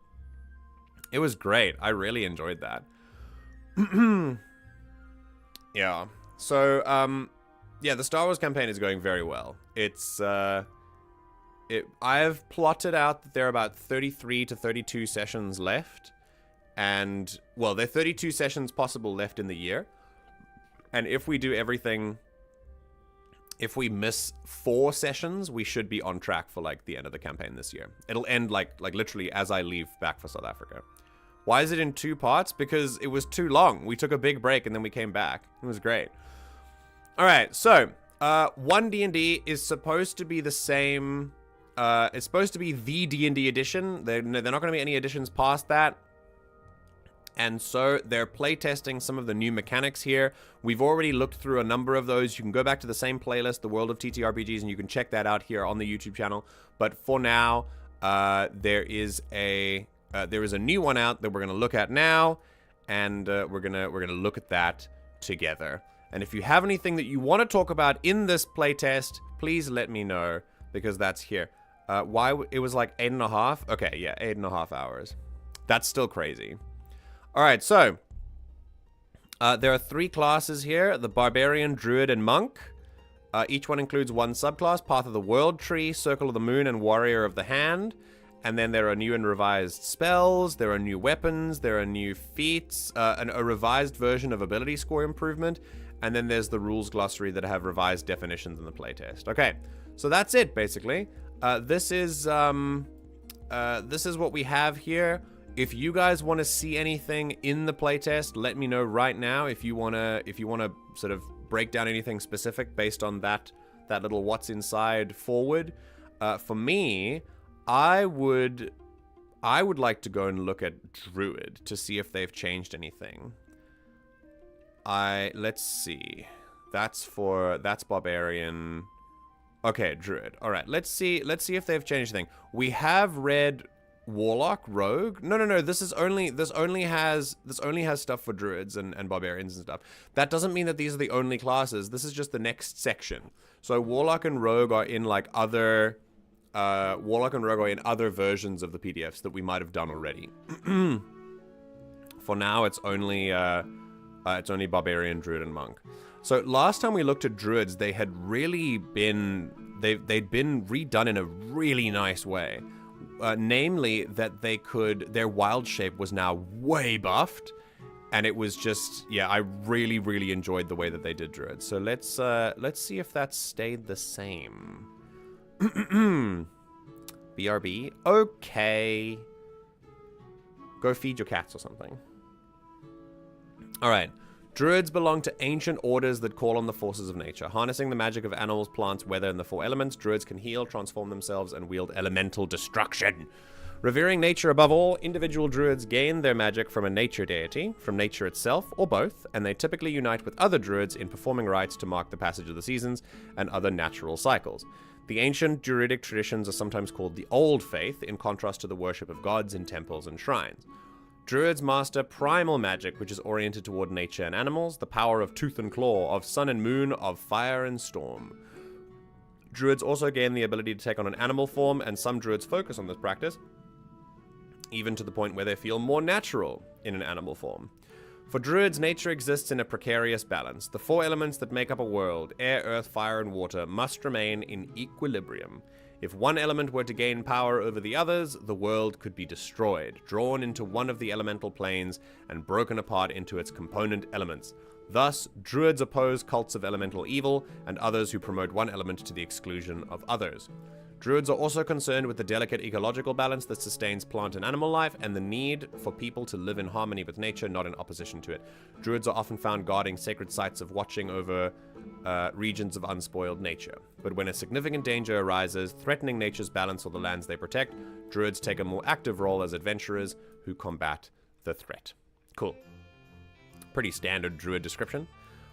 It was great. I really enjoyed that. Yeah. So, yeah, the Star Wars campaign is going very well. It's, I've plotted out that there are about 33 to 32 sessions left. And, well, there are 32 sessions possible left in the year. And if we do everything, if we miss 4 sessions, we should be on track for, like, the end of the campaign this year. It'll end, like literally as I leave back for South Africa. Why is it in 2 parts? Because it was too long. We took a big break and then we came back. It was great. All right, so, OneD&D is supposed to be the same. It's supposed to be the D&D edition. They're not going to be any additions past that. And so they're playtesting some of the new mechanics here. We've already looked through a number of those. You can go back to the same playlist, the World of TTRPGs, and you can check that out here on the YouTube channel. But for now, there is a new one out that we're going to look at now, and we're gonna look at that together. And if you have anything that you want to talk about in this playtest, please let me know, because that's here. Why it was like 8.5? Okay, yeah, 8.5 hours. That's still crazy. All right, so there are 3 classes here: the Barbarian, Druid, and Monk. Each one includes 1 subclass: Path of the World Tree, Circle of the Moon, and Warrior of the Hand. And then there are new and revised spells, there are new weapons, there are new feats, a revised version of ability score improvement, and then there's the rules glossary that have revised definitions in the playtest. Okay, so that's it, basically. This is what we have here. If you guys want to see anything in the playtest, let me know right now. If you wanna sort of break down anything specific based on that little what's inside forward. For me, I would like to go and look at Druid to see if they've changed anything. Let's see. That's Barbarian. Okay, Druid. All right, let's see if they've changed anything. We have read Warlock, Rogue. No. This only has stuff for Druids and Barbarians and stuff. That doesn't mean that these are the only classes. This is just the next section. So Warlock and Rogue are in like other versions of the PDFs that we might have done already. For now, it's only Barbarian, Druid, and Monk. So last time we looked at Druids, they had really been they'd been redone in a really nice way. Namely, that their wild shape was now way buffed, and it was just, yeah, I really, really enjoyed the way that they did Druids. So let's see if that stayed the same. BRB, okay. Go feed your cats or something. All right. Druids belong to ancient orders that call on the forces of nature. Harnessing the magic of animals, plants, weather, and the 4 elements, Druids can heal, transform themselves, and wield elemental destruction. Revering nature above all, individual Druids gain their magic from a nature deity, from nature itself, or both, and they typically unite with other Druids in performing rites to mark the passage of the seasons and other natural cycles. The ancient Druidic traditions are sometimes called the Old Faith, in contrast to the worship of gods in temples and shrines. Druids master primal magic, which is oriented toward nature and animals, the power of tooth and claw, of sun and moon, of fire and storm. Druids also gain the ability to take on an animal form, and some Druids focus on this practice, even to the point where they feel more natural in an animal form. For Druids, nature exists in a precarious balance. The 4 elements that make up a world, air, earth, fire, and water, must remain in equilibrium. If one element were to gain power over the others, the world could be destroyed, drawn into one of the elemental planes, and broken apart into its component elements. Thus, Druids oppose cults of elemental evil, and others who promote one element to the exclusion of others. Druids are also concerned with the delicate ecological balance that sustains plant and animal life, and the need for people to live in harmony with nature, not in opposition to it. Druids are often found guarding sacred sites of watching over regions of unspoiled nature. But when a significant danger arises, threatening nature's balance or the lands they protect, Druids take a more active role as adventurers who combat the threat. Cool. Pretty standard Druid description.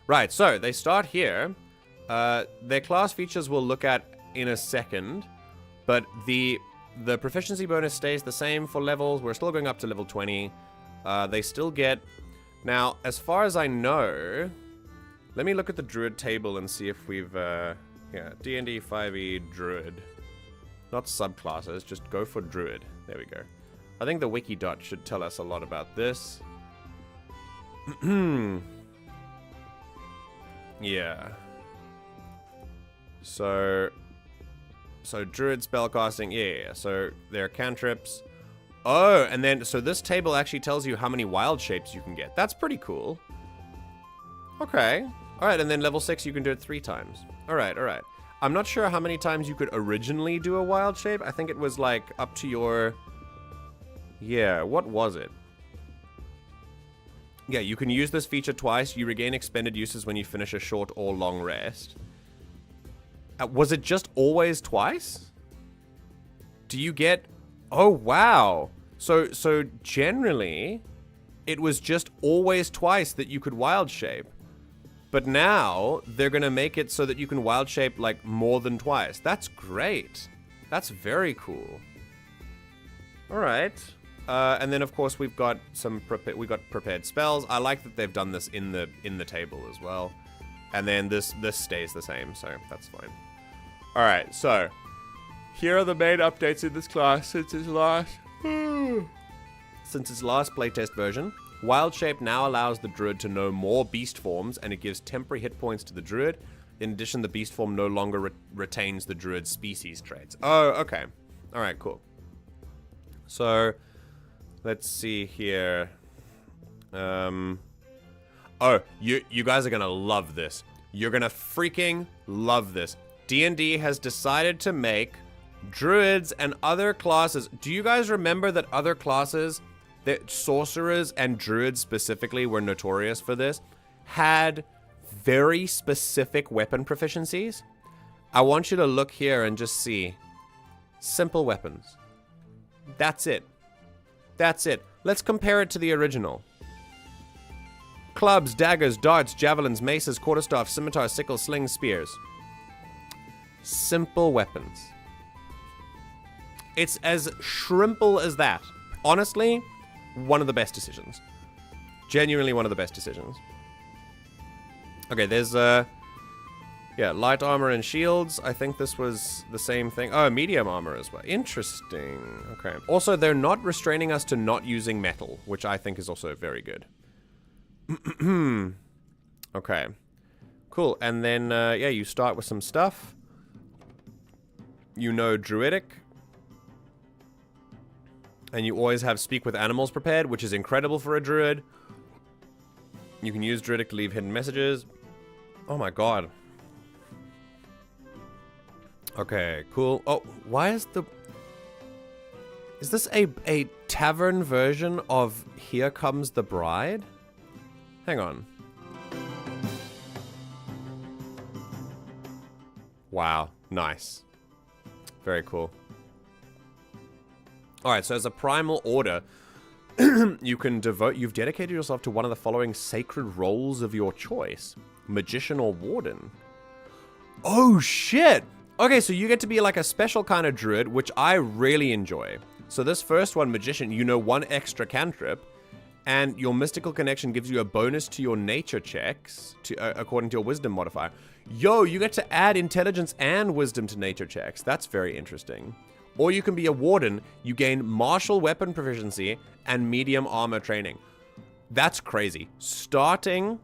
Right, so they start here. Their class features we'll look at in a second, but the proficiency bonus stays the same for levels. We're still going up to level 20. They still get... Now, as far as I know... Let me look at the Druid table and see if we've... yeah, D&D 5e Druid. Not subclasses, just go for Druid. There we go. I think the wiki dot should tell us a lot about this. Yeah. So Druid spellcasting, yeah. So there are cantrips. Oh, and then, so this table actually tells you how many wild shapes you can get. That's pretty cool. Okay. All right, and then level 6, you can do it 3 times. All right, all right. I'm not sure how many times you could originally do a wild shape. I think it was, like, up to your... Yeah, what was it? Yeah, you can use this feature twice. You regain expended uses when you finish a short or long rest. Was it just always twice? Do you get... Oh, wow. So generally, it was just always twice that you could wild shape. But now, they're going to make it so that you can wild shape, like, more than twice. That's great. That's very cool. All right. And then, of course, we've got prepared spells. I like that they've done this in the table as well. And then this stays the same, so that's fine. All right, so here are the main updates in this class since its last playtest version. Wild Shape now allows the Druid to know more beast forms, and it gives temporary hit points to the Druid. In addition, the beast form no longer retains the Druid's species traits. Oh, okay. All right, cool. So, let's see here. Oh, you guys are going to love this. You're going to freaking love this. D&D has decided to make Druids and other classes. Do you guys remember that other classes, that sorcerers and Druids specifically were notorious for this, had very specific weapon proficiencies? I want you to look here and just see. Simple weapons. That's it. That's it. Let's compare it to the original. Clubs, daggers, darts, javelins, maces, quarterstaffs, scimitars, sickles, slings, spears. Simple weapons. It's as shrimple as that. Honestly, one of the best decisions. Genuinely one of the best decisions. Okay, there's, yeah, light armor and shields. I think this was the same thing. Oh, medium armor as well. Interesting. Okay. Also, they're not restraining us to not using metal, which I think is also very good. Okay. Cool. And then, yeah, you start with some stuff. You know Druidic. And you always have Speak with Animals prepared, which is incredible for a Druid. You can use Druidic to leave hidden messages. Oh my god. Okay, cool. Oh, why is the... Is this a tavern version of Here Comes the Bride? Hang on. Wow, nice. Very cool. Alright, so as a primal order, you've dedicated yourself to one of the following sacred roles of your choice. Magician or Warden. Oh, shit! Okay, so you get to be like a special kind of druid, which I really enjoy. So this first one, Magician, you know 1 extra cantrip, and your mystical connection gives you a bonus to your nature checks, according to your wisdom modifier. Yo, you get to add intelligence and wisdom to nature checks. That's very interesting. Or you can be a warden. You gain martial weapon proficiency and medium armor training. That's crazy. Starting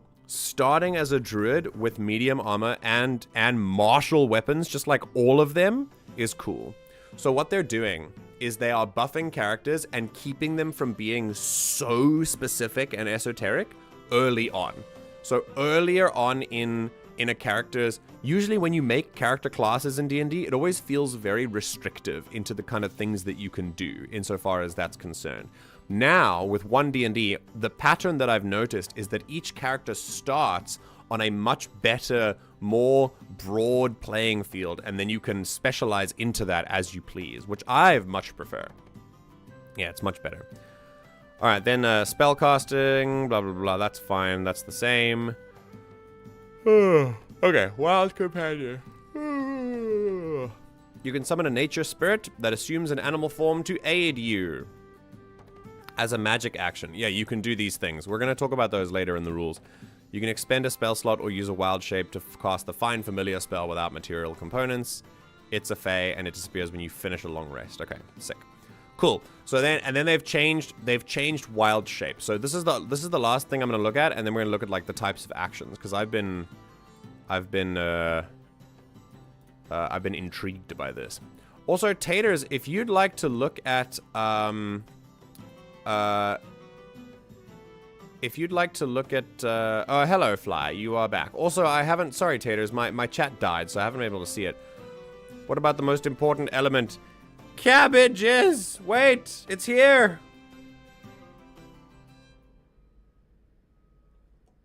as a druid with medium armor and martial weapons, just like all of them, is cool. So what they're doing is they are buffing characters and keeping them from being so specific and esoteric early on. So earlier on in a character's, usually when you make character classes in D&D, it always feels very restrictive into the kind of things that you can do insofar as that's concerned. Now, with OneD&D, the pattern that I've noticed is that each character starts on a much better, more broad playing field, and then you can specialize into that as you please, which I much prefer. Yeah, it's much better. All right, then spellcasting, blah, blah, blah, that's fine, that's the same. Okay, Wild Companion. You can summon a nature spirit that assumes an animal form to aid you. As a magic action. Yeah, you can do these things. We're going to talk about those later in the rules. You can expend a spell slot or use a wild shape to cast the Find Familiar spell without material components. It's a Fae, and it disappears when you finish a long rest. Okay, sick. Cool. So then they've changed wild shape. So this is the last thing I'm going to look at, and then we're going to look at like the types of actions, because I've been I've been intrigued by this. Also, Taters, if you'd like to look at oh, hello, Fly. You are back. Also, sorry, Taters, my chat died, so I haven't been able to see it. What about the most important element? Cabbages! Wait, it's here!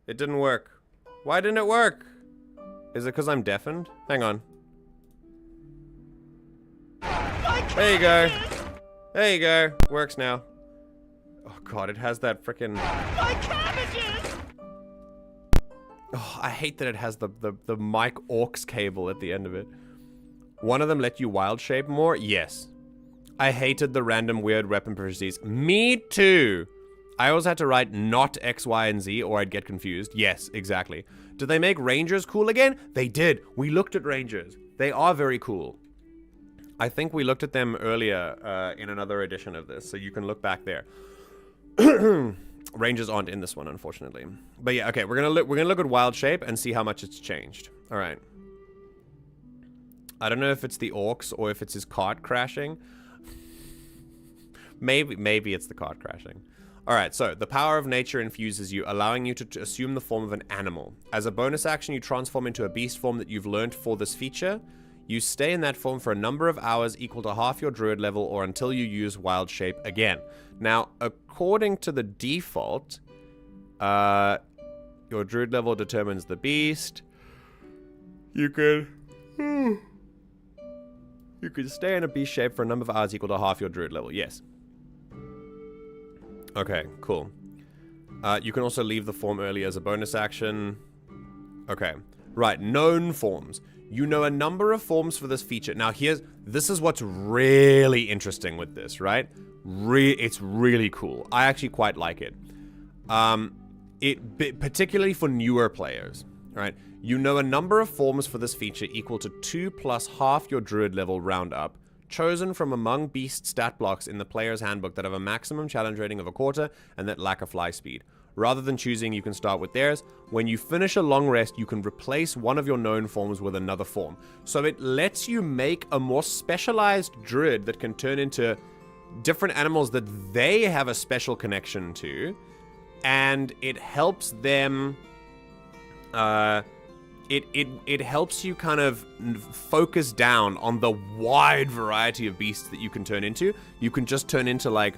It didn't work. Why didn't it work? Is it because I'm deafened? Hang on. There you go. There you go. Works now. Oh god, it has that frickin'... My cabbages! Oh, I hate that it has the mic aux cable at the end of it. One of them let you wild shape more? Yes. I hated the random weird weapon properties. Me too! I always had to write not X, Y, and Z or I'd get confused. Yes, exactly. Did they make Rangers cool again? They did. We looked at Rangers. They are very cool. I think we looked at them earlier in another edition of this, so you can look back there. Rangers aren't in this one, unfortunately. But yeah, okay, we're gonna look at Wild Shape and see how much it's changed. All right. I don't know if it's the orcs or if it's his cart crashing. Maybe it's the cart crashing. All right, so the power of nature infuses you, allowing you to assume the form of an animal. As a bonus action, you transform into a beast form that you've learned for this feature. You stay in that form for a number of hours equal to half your druid level or until you use wild shape again. Now, according to the default, your druid level determines the beast. You could stay in a beast shape for a number of hours equal to half your druid level. Yes. Okay, cool. You can also leave the form early as a bonus action. Okay. Right, known forms. You know a number of forms for this feature. Now this is what's really interesting with this, right? It's really cool. I actually quite like it. Particularly for newer players, right? You know a number of forms for this feature equal to 2 plus half your druid level round up, chosen from among beast stat blocks in the player's handbook that have a maximum challenge rating of 1/4 and that lack a fly speed. Rather than choosing, you can start with theirs. When you finish a long rest, you can replace one of your known forms with another form. So it lets you make a more specialized druid that can turn into different animals that they have a special connection to. And it helps them... It helps you kind of focus down on the wide variety of beasts that you can turn into. You can just turn into like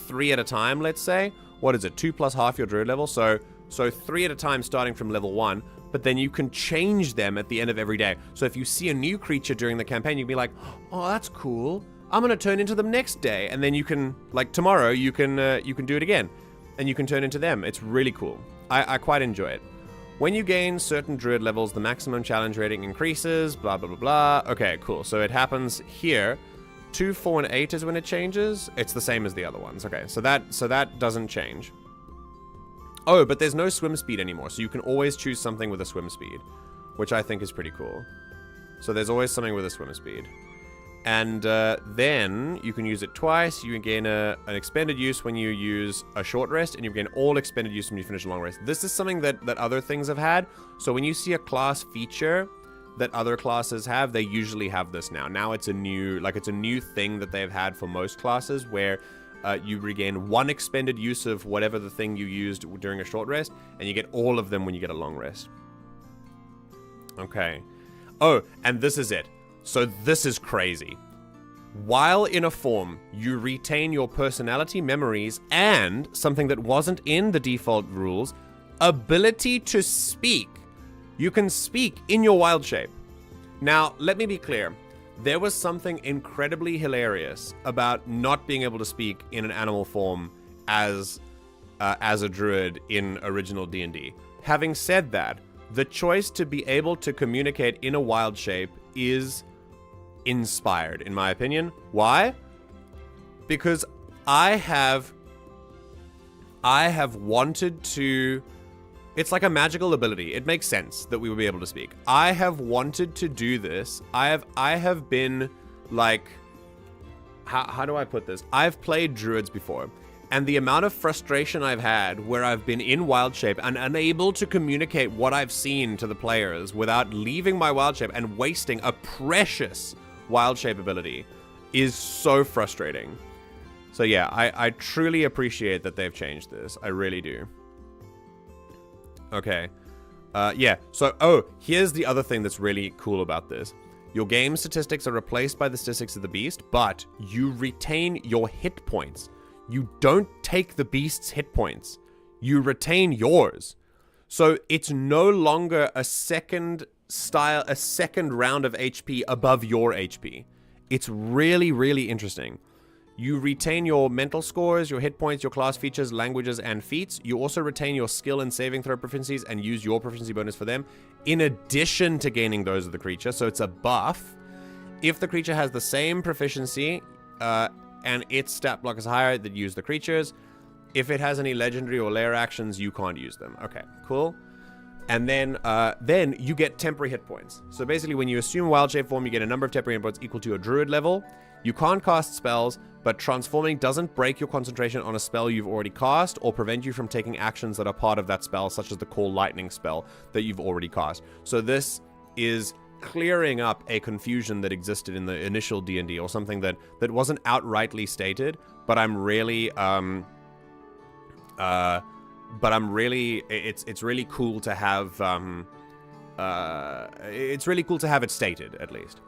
3 at a time, let's say. What is it? 2 plus half your druid level. So 3 at a time starting from level 1, but then you can change them at the end of every day. So if you see a new creature during the campaign, you can be like, oh, that's cool. I'm going to turn into them next day. And then you can, like tomorrow, you can do it again. And you can turn into them. It's really cool. I quite enjoy it. When you gain certain druid levels, the maximum challenge rating increases, blah, blah, blah, blah. Okay, cool. So it happens here. 2, 4, and 8 is when it changes. It's the same as the other ones. Okay, so that doesn't change. Oh, but there's no swim speed anymore, so you can always choose something with a swim speed, which I think is pretty cool. So there's always something with a swim speed. And then you can use it twice. You can gain an expended use when you use a short rest, and you gain all expended use when you finish a long rest. This is something that other things have had. So when you see a class feature that other classes have, they usually have this now. Now it's a new thing that they've had for most classes, where you regain 1 expended use of whatever the thing you used during a short rest, and you get all of them when you get a long rest. Okay. Oh, and this is it. So this is crazy. While in a form, you retain your personality, memories, and something that wasn't in the default rules, ability to speak. You can speak in your wild shape. Now, let me be clear. There was something incredibly hilarious about not being able to speak in an animal form as a druid in original D&D. Having said that, the choice to be able to communicate in a wild shape is inspired, in my opinion. Why? Because I have wanted to... It's like a magical ability. It makes sense that we would be able to speak. I have wanted to do this. I have been like... How do I put this? I've played druids before, And the amount of frustration I've had where I've been in wild shape and unable to communicate what I've seen to the players without leaving my wild shape and wasting a precious wild shape ability is so frustrating. So yeah, I truly appreciate that they've changed this. I really do. Okay. Yeah, so, here's the other thing that's really cool about this. Your game statistics are replaced by the statistics of the beast, but you retain your hit points. You don't take the beast's hit points. You retain yours. So it's no longer a second round of HP above your HP. It's really, really interesting. You retain your mental scores, your hit points, your class features, languages, and feats. You also retain your skill and saving throw proficiencies and use your proficiency bonus for them, in addition to gaining those of the creature. So it's a buff. If the creature has the same proficiency, and its stat block is higher, then use the creatures. If it has any legendary or lair actions, you can't use them. Okay, cool. And then you get temporary hit points. So basically, when you assume wild shape form, you get a number of temporary hit points equal to your druid level. You can't cast spells, but transforming doesn't break your concentration on a spell you've already cast or prevent you from taking actions that are part of that spell, such as the Call Lightning spell that you've already cast. So this is clearing up a confusion that existed in the initial D&D, or something that wasn't outrightly stated, but I'm really it's really cool to have it's really cool to have it stated, at least.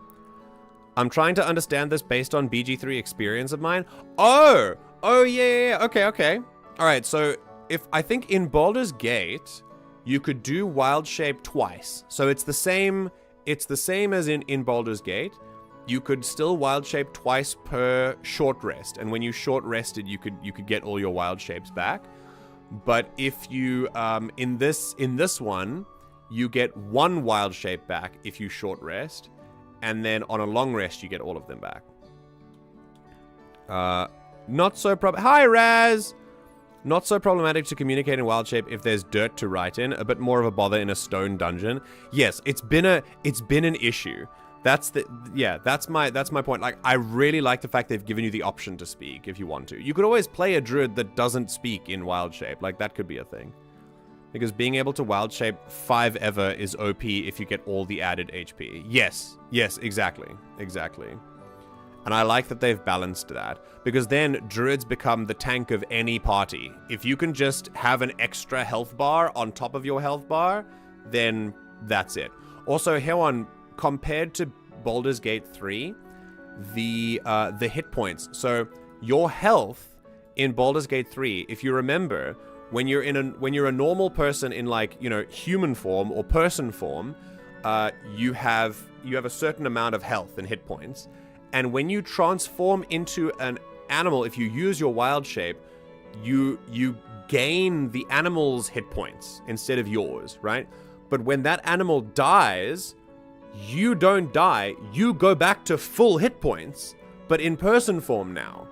I'm trying to understand this based on BG3 experience of mine. Oh yeah, okay. All right, so if I think in Baldur's Gate you could do wild shape twice, so it's the same as in Baldur's Gate. You could still wild shape twice per short rest, and when you short rested, you could get all your wild shapes back. But if you in this one, you get one wild shape back if you short rest, and then on a long rest you get all of them back. Hi Raz. Not so problematic to communicate in wild shape if there's dirt to write in. A bit more of a bother in a stone dungeon. Yes, it's been an issue. That's my point. Like, I really like the fact they've given you the option to speak if you want to. You could always play a druid that doesn't speak in wild shape. Like, that could be a thing. Because being able to wild shape 5 ever is OP if you get all the added HP. Yes, exactly. And I like that they've balanced that, because then druids become the tank of any party. If you can just have an extra health bar on top of your health bar, then that's it. Also, here on, compared to Baldur's Gate 3, the hit points. So your health in Baldur's Gate 3, if you remember, when you're a normal person in, like, you know, human form or person form, you have a certain amount of health and hit points. And when you transform into an animal, if you use your wild shape, you gain the animal's hit points instead of yours, right? But when that animal dies, you don't die. You go back to full hit points, but in person form now.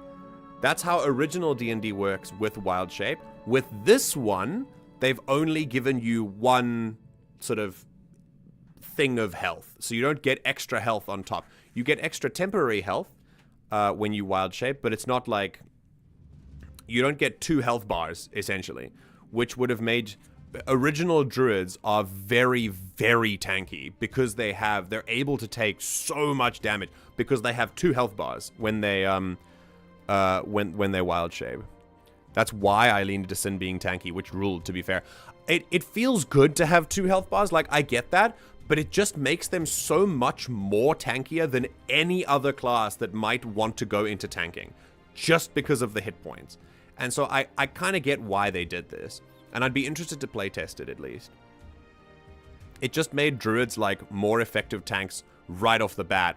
That's how original D&D works with wild shape. With this one, they've only given you one sort of thing of health. So you don't get extra health on top. You get extra temporary health when you wild shape, but it's not like you don't get 2 health bars, essentially, which would have made original druids are very, very tanky because they're able to take so much damage because they have 2 health bars when they when they wild shape. That's why I leaned into Sin being tanky, which ruled, to be fair. It feels good to have 2 health bars, like, I get that, but it just makes them so much more tankier than any other class that might want to go into tanking, just because of the hit points. And so I kind of get why they did this, and I'd be interested to play test it at least. It just made druids, like, more effective tanks right off the bat,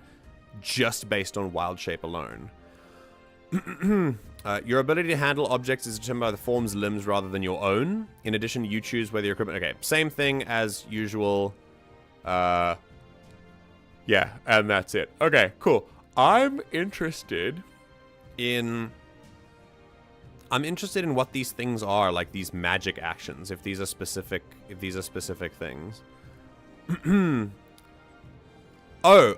just based on wild shape alone. Your ability to handle objects is determined by the form's limbs rather than your own. In addition, you choose whether your equipment... Okay, same thing as usual. Yeah, and that's it. Okay, cool. I'm interested in what these things are, like these magic actions, if these are specific things. Oh,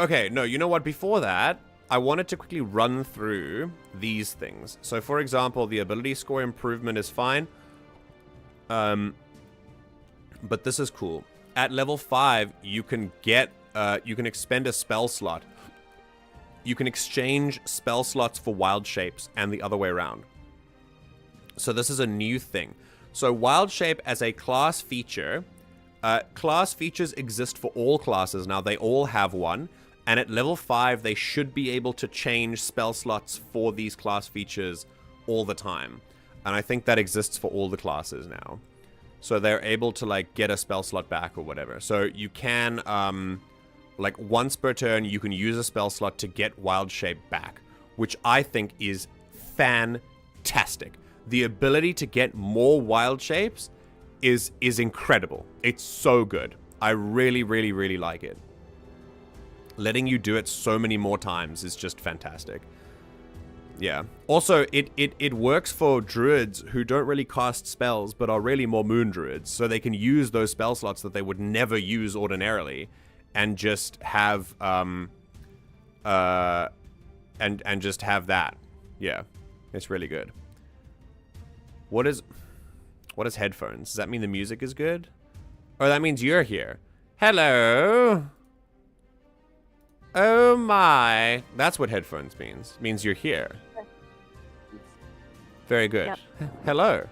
okay. No, you know what? Before that, I wanted to quickly run through these things. So, for example, the ability score improvement is fine. But this is cool. At level 5, you can expend a spell slot. You can exchange spell slots for wild shapes and the other way around. So this is a new thing. So wild shape as a class feature, class features exist for all classes now. They all have one. And at level 5, they should be able to change spell slots for these class features all the time. And I think that exists for all the classes now. So they're able to, like, get a spell slot back or whatever. So you can, like, once per turn, you can use a spell slot to get wild shape back, which I think is fantastic. The ability to get more wild shapes is incredible. It's so good. I really, really, really like it. Letting you do it so many more times is just fantastic. Yeah. Also, it works for druids who don't really cast spells, but are really more moon druids. So they can use those spell slots that they would never use ordinarily, and just have and just have that. Yeah, it's really good. What is headphones? Does that mean the music is good? Or that means you're here. Hello. Oh my. That's what headphones means. It means you're here. Very good. Yep. Hello.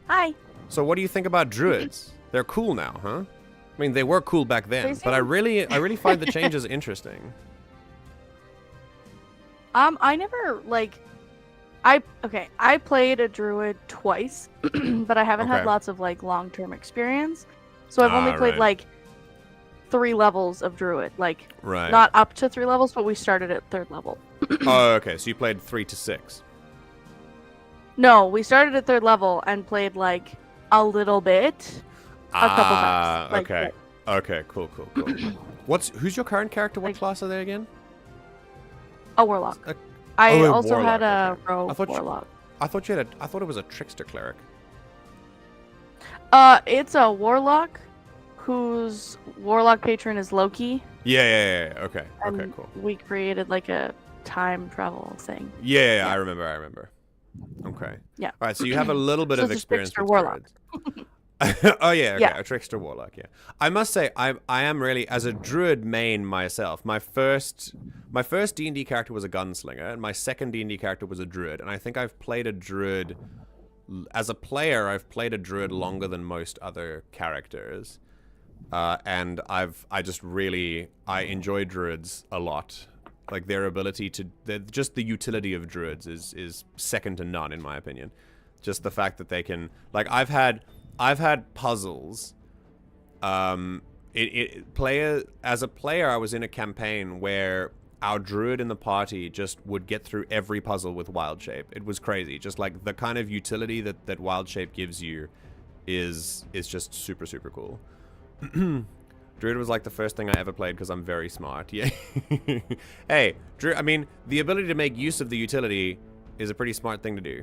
Hi. So what do you think about druids? They're cool now, huh? I mean, they were cool back then, but I really find the changes interesting. I never I played a druid twice, but I haven't had lots of like long-term experience. So I've only played like 3 levels of druid, like not up to 3 levels, but we started at 3rd level. Oh, okay. So you played 3 to 6. No, we started at 3rd level and played like a little bit, a couple times. Like, okay. Okay, cool. Who's your current character? What class are they again? A warlock. I also warlock, had a rogue warlock. I thought it was a trickster cleric. It's a warlock whose warlock patron is Loki. Yeah. Okay. And okay, cool. We created like a time travel thing. Yeah. I remember. Okay. Yeah. All right, so you have a little bit of experience with warlock. Oh yeah, okay. Yeah. A trickster warlock, yeah. I must say, I am really, as a druid main myself, my first D&D character was a gunslinger, and my second D&D character was a druid, and I think I've played a druid, as a player, I've played a druid longer than most other characters, and I enjoy druids a lot. Like, their ability to, just the utility of druids is second to none, in my opinion. Just the fact that they can, like, I've had puzzles. As a player, I was in a campaign where our druid in the party just would get through every puzzle with wild shape. It was crazy. Just like the kind of utility that wild shape gives you is just super, super cool. Druid was like the first thing I ever played because I'm very smart. Yeah. Hey, Druid, I mean, the ability to make use of the utility is a pretty smart thing to do.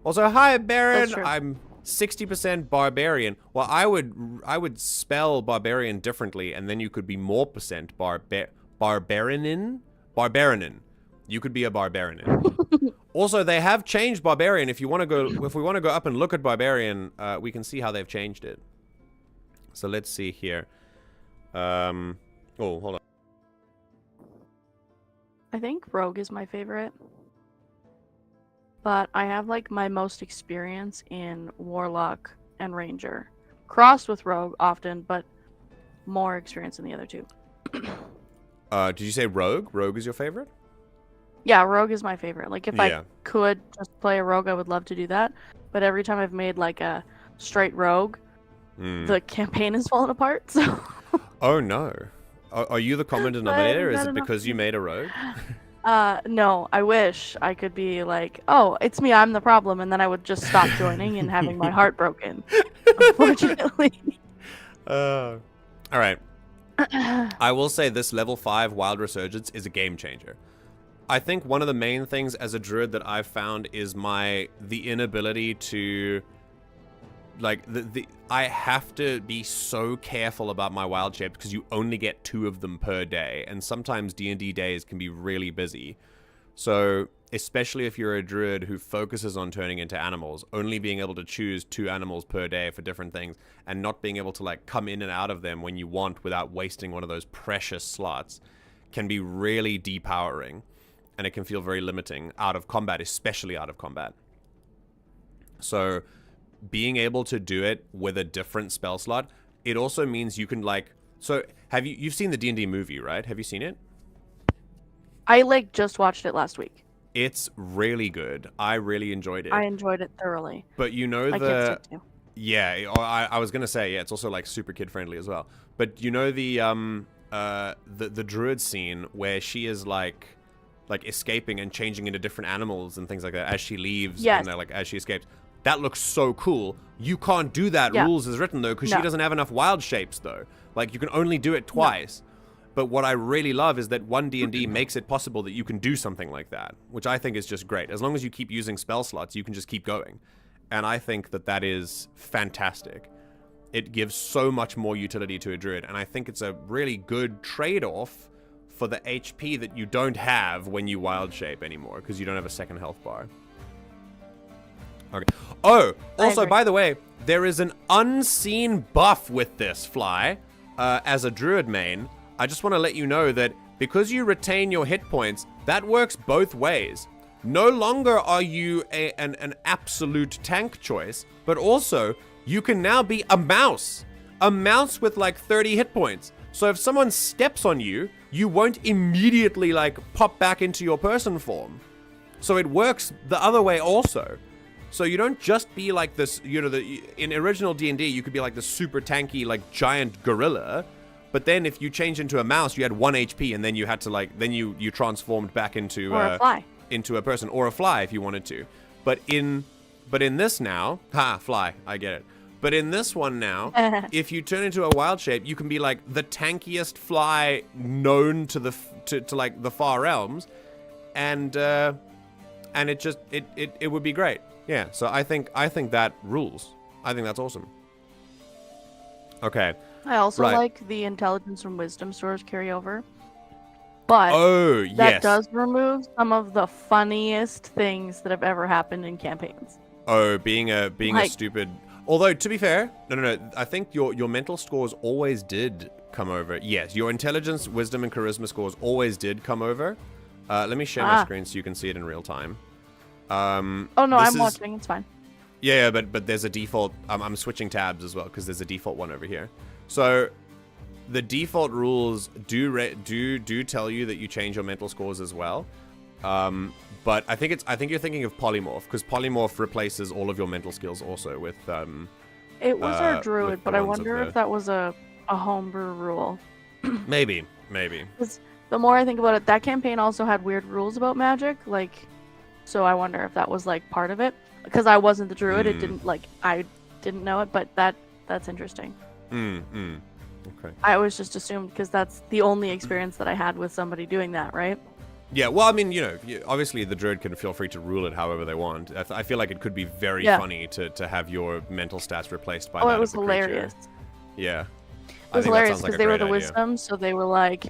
Also, hi, Baron. I'm 60% barbarian. Well, I would spell barbarian differently, and then you could be more percent barbarianin. You could be a barbarianin. Also, they have changed barbarian. If we want to go up and look at barbarian, we can see how they've changed it. So let's see here. Oh, hold on. I think rogue is my favorite. But I have like my most experience in warlock and ranger. Crossed with rogue often, but more experience in the other two. Did you say rogue? Rogue is your favorite? Yeah, rogue is my favorite. Like, if I could just play a rogue, I would love to do that. But every time I've made like a straight rogue, the campaign has fallen apart. So. Oh no. Are you the common denominator? Is it because you made a rogue? No, I wish I could be like, oh, it's me, I'm the problem, and then I would just stop joining and having my heart broken. Unfortunately. All right. I will say this level 5 Wild Resurgence is a game changer. I think one of the main things as a druid that I've found is the inability to like I have to be so careful about my wild shapes because you only get 2 of them per day, and sometimes D&D days can be really busy. So especially if you're a druid who focuses on turning into animals, only being able to choose 2 animals per day for different things and not being able to like come in and out of them when you want without wasting one of those precious slots can be really depowering, and it can feel very limiting out of combat, especially out of combat. So being able to do it with a different spell slot, it also means you can like, so you've seen the D&D movie, right? Have you seen it? I like just watched it last week. It's really good. I really enjoyed it. I enjoyed it thoroughly. But you know my kids did too. Yeah, I was gonna say, yeah, it's also like super kid friendly as well. But you know the druid scene where she is like escaping and changing into different animals and things like that as she leaves, yes. and like as she escapes. That looks so cool. You can't do that rules as written though, because she doesn't have enough wild shapes though. Like you can only do it twice. No. But what I really love is that OneD&D makes it possible that you can do something like that, which I think is just great. As long as you keep using spell slots, you can just keep going. And I think that that is fantastic. It gives so much more utility to a druid, and I think it's a really good trade-off for the HP that you don't have when you wild shape anymore, because you don't have a second health bar. Okay. Oh, also, by the way, there is an unseen buff with this Fly. As a druid main, I just want to let you know that because you retain your hit points, that works both ways. No longer are you an absolute tank choice, but also you can now be a mouse. A mouse with like 30 hit points. So if someone steps on you, you won't immediately like pop back into your person form. So it works the other way also. So you don't just be like this, you know, in original D&D, you could be like the super tanky, like giant gorilla. But then if you change into a mouse, you had 1 HP, and then you had to like, then you transformed back into a fly. Into a person, or a fly if you wanted to. But in this now, fly, I get it. But in this one now, if you turn into a wild shape, you can be like the tankiest fly known to like the far realms, and it would be great. Yeah, so I think that rules. I think that's awesome. Okay. I also like the intelligence and wisdom stores carryover. But that does remove some of the funniest things that have ever happened in campaigns. Oh, being a stupid. Although to be fair, no. I think your mental scores always did come over. Yes, your intelligence, wisdom, and charisma scores always did come over. Let me share my screen so you can see it in real time. I'm watching. It's fine. Yeah, but there's a default. I'm switching tabs as well because there's a default one over here. So the default rules do tell you that you change your mental scores as well. But I think you're thinking of polymorph, because polymorph replaces all of your mental skills also with it was our druid, but I wonder if that was a homebrew rule. Maybe. Because the more I think about it, that campaign also had weird rules about magic, like, so I wonder if that was like part of it. Because I wasn't the druid, it didn't I didn't know it, but that's interesting. Okay. I always just assumed, because that's the only experience that I had with somebody doing that, right? Yeah, well, I mean, you know, obviously the druid can feel free to rule it however they want. I feel like it could be very funny to have your mental stats replaced by that. Oh, it was hilarious. Yeah. It was hilarious because they were the wisdom, so they were like,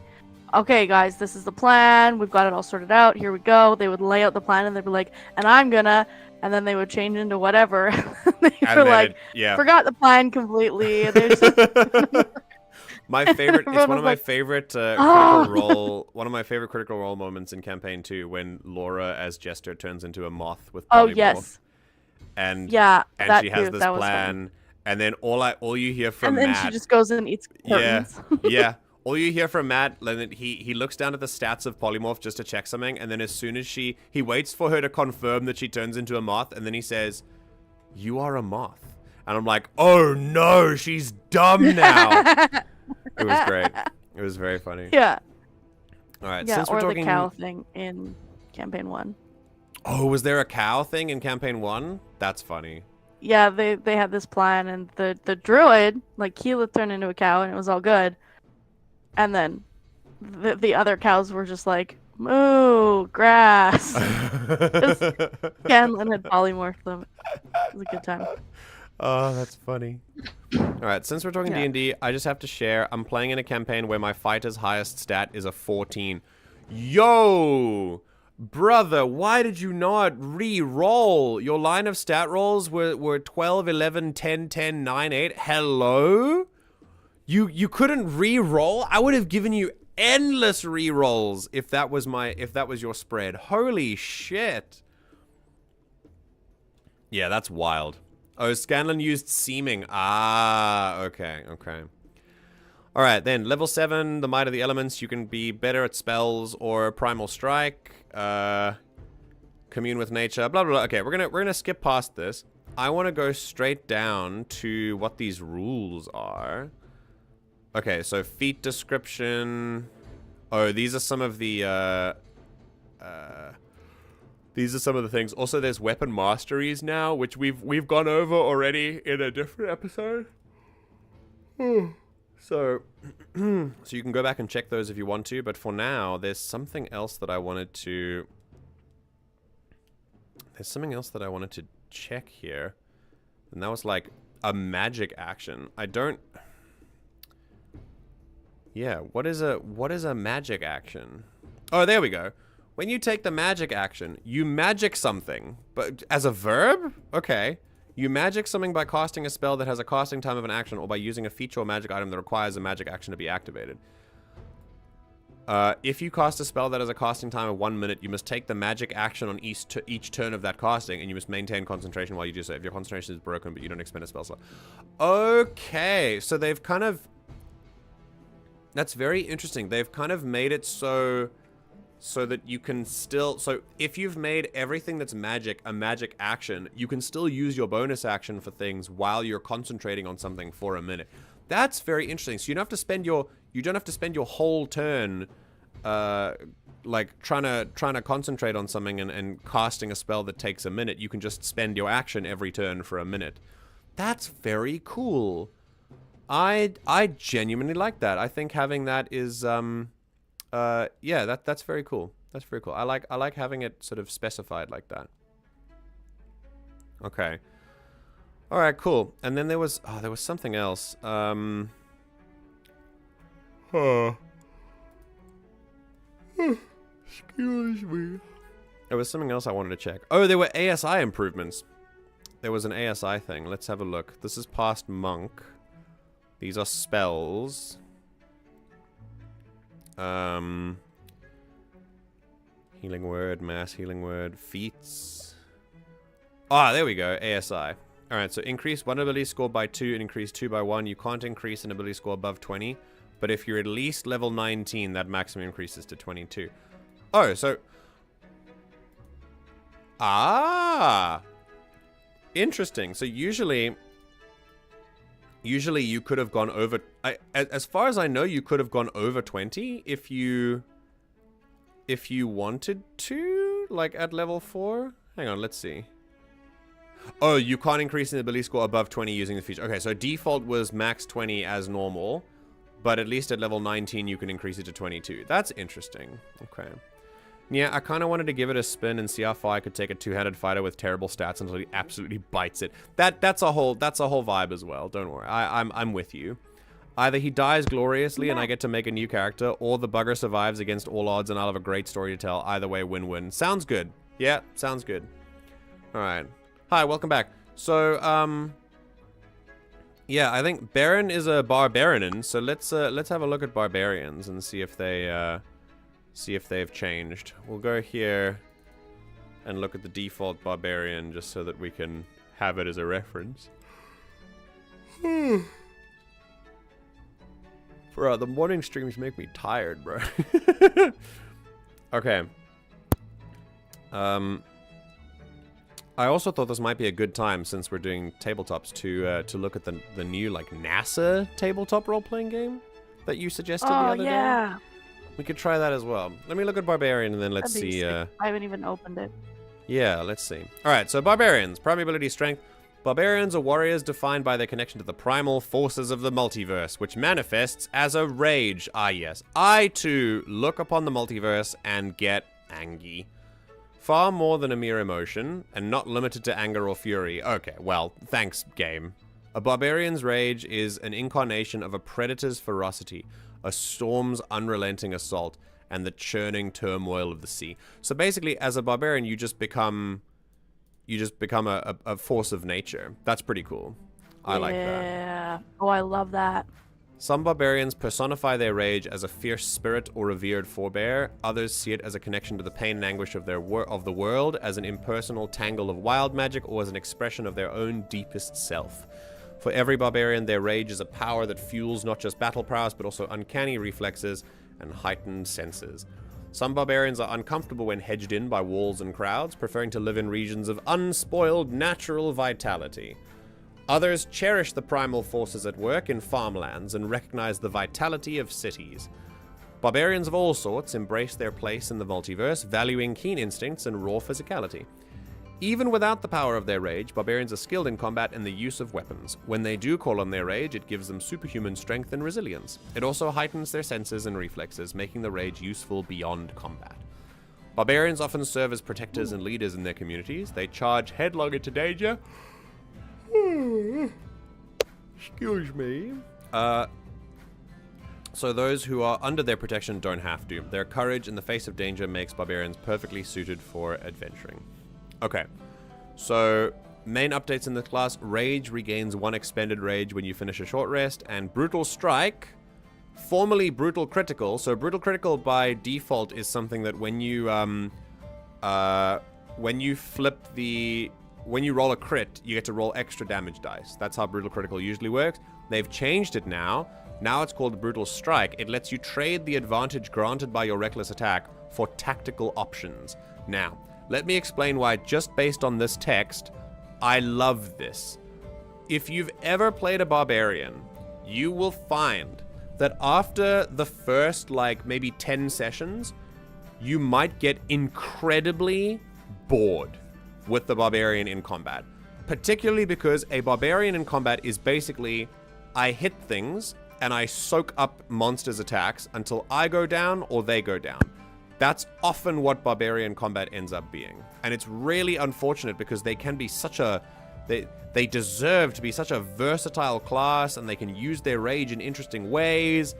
okay, guys, this is the plan. We've got it all sorted out. Here we go. They would lay out the plan, and they'd be like, and I'm gonna, and then they would change into whatever. Forgot the plan completely. My favorite. It's one of my favorite critical role. One of my favorite critical role moments in campaign 2 when Laura as Jester turns into a moth with polymorph. Oh yes. And she has this plan, and then all you hear from Matt. And then she just goes and eats curtains. Yeah. All you hear from Matt, he looks down at the stats of polymorph just to check something, and then as soon as he waits for her to confirm that she turns into a moth, and then he says, "You are a moth," and I'm like, "Oh no, she's dumb now." It was great. It was very funny. Yeah. All right. Yeah, since we're talking... the cow thing in campaign 1. Oh, was there a cow thing in campaign 1? That's funny. Yeah, they had this plan, and the druid, like, he would turn into a cow, and it was all good. And then the other cows were just like, moo, grass. Scanlan had polymorphed them. It was a good time. Oh, that's funny. All right, since we're talking D&D, I just have to share. I'm playing in a campaign where my fighter's highest stat is a 14. Yo! Brother, why did you not re-roll? Your line of stat rolls were 12, 11, 10, 10, 9, 8. Hello? You couldn't re-roll? I would have given you endless re-rolls if that was your spread. Holy shit. Yeah, that's wild. Oh, Scanlan used seeming. Ah, okay. All right, then level 7, the Might of the Elements. You can be better at spells or Primal Strike, commune with nature, blah blah blah. Okay, we're gonna skip past this. I want to go straight down to what these rules are. Okay, so feat description. Oh, these are some of the things. Also, there's weapon masteries now, which we've gone over already in a different episode. So you can go back and check those if you want to, but for now, there's something else that I wanted to check here. And that was like a magic action. Yeah, what is a magic action? Oh, there we go. When you take the magic action, you magic something, but as a verb? Okay. You magic something by casting a spell that has a casting time of an action, or by using a feature or magic item that requires a magic action to be activated. If you cast a spell that has a casting time of 1 minute, you must take the magic action on each turn of that casting, and you must maintain concentration while you do so. If your concentration is broken, but you don't expend a spell slot. Okay, so they've kind of... That's very interesting. They've kind of made it so that you can still... So if you've made everything that's magic a magic action, you can still use your bonus action for things while you're concentrating on something for a minute. That's very interesting. So you don't have to spend your whole turn like trying to concentrate on something and casting a spell that takes a minute. You can just spend your action every turn for a minute. That's very cool. I genuinely like that. I think having that is yeah, that's very cool. That's very cool. I like having it sort of specified like that. Okay. All right, cool. And then there was something else. Excuse me. There was something else I wanted to check. Oh, there were ASI improvements. There was an ASI thing. Let's have a look. This is past monk. These are spells. Healing word, mass healing word, feats. Ah, there we go. ASI. Alright, so increase one ability score by 2 and increase 2 by 1. You can't increase an ability score above 20. But if you're at least level 19, that maximum increases to 22. Oh, so... Ah! Interesting. So usually you could have gone over... as far as I know, you could have gone over 20 if you wanted to, like at level 4. Hang on, let's see. Oh, you can't increase an ability score above 20 using the feature. Okay, so default was max 20 as normal, but at least at level 19 you can increase it to 22. That's interesting. Okay. Yeah, I kind of wanted to give it a spin and see how far I could take a two-handed fighter with terrible stats until he absolutely bites it. That's a whole vibe as well. Don't worry, I'm with you. Either he dies gloriously and I get to make a new character, or the bugger survives against all odds and I'll have a great story to tell. Either way, win-win. Sounds good. Yeah, sounds good. All right. Hi, welcome back. So, yeah, I think Baron is a Barbarian, so let's have a look at Barbarians and see if they've changed. We'll go here and look at the default Barbarian just so that we can have it as a reference. Bro, the morning streams make me tired, bro. Okay. I also thought this might be a good time, since we're doing tabletops, to look at the new like NASA tabletop role-playing game that you suggested the other day. We could try that as well. Let me look at Barbarian and then let's see. I haven't even opened it. Yeah, let's see. All right, so Barbarians, primary ability strength. Barbarians are warriors defined by their connection to the primal forces of the multiverse, which manifests as a rage. Ah, yes. I, too, look upon the multiverse and get angry. Far more than a mere emotion, and not limited to anger or fury. Okay, well, thanks, game. A barbarian's rage is an incarnation of a predator's ferocity, a storm's unrelenting assault, and the churning turmoil of the sea. So basically, as a barbarian, you just become a force of nature. That's pretty cool. I like that. Yeah. Oh, I love that. Some barbarians personify their rage as a fierce spirit or revered forebear. Others see it as a connection to the pain and anguish of the world, as an impersonal tangle of wild magic, or as an expression of their own deepest self. For every barbarian, their rage is a power that fuels not just battle prowess, but also uncanny reflexes and heightened senses. Some barbarians are uncomfortable when hedged in by walls and crowds, preferring to live in regions of unspoiled natural vitality. Others cherish the primal forces at work in farmlands and recognize the vitality of cities. Barbarians of all sorts embrace their place in the multiverse, valuing keen instincts and raw physicality. Even without the power of their rage, barbarians are skilled in combat and the use of weapons. When they do call on their rage, it gives them superhuman strength and resilience. It also heightens their senses and reflexes, making the rage useful beyond combat. Barbarians often serve as protectors and leaders in their communities. They charge headlong into danger. Excuse me. So those who are under their protection don't have to. Their courage in the face of danger makes barbarians perfectly suited for adventuring. Okay, so main updates in this class. Rage regains 1 expended rage when you finish a short rest, and Brutal Strike, formerly Brutal Critical. So Brutal Critical by default is something that when you when you roll a crit, you get to roll extra damage dice. That's how Brutal Critical usually works. They've changed it now. Now it's called Brutal Strike. It lets you trade the advantage granted by your reckless attack for tactical options. Now, let me explain why, just based on this text, I love this. If you've ever played a barbarian, you will find that after the first, maybe 10 sessions, you might get incredibly bored with the barbarian in combat. Particularly because a barbarian in combat is basically, I hit things and I soak up monsters' attacks until I go down or they go down. That's often what barbarian combat ends up being. And it's really unfortunate because they can be such a... They deserve to be such a versatile class, and they can use their rage in interesting ways.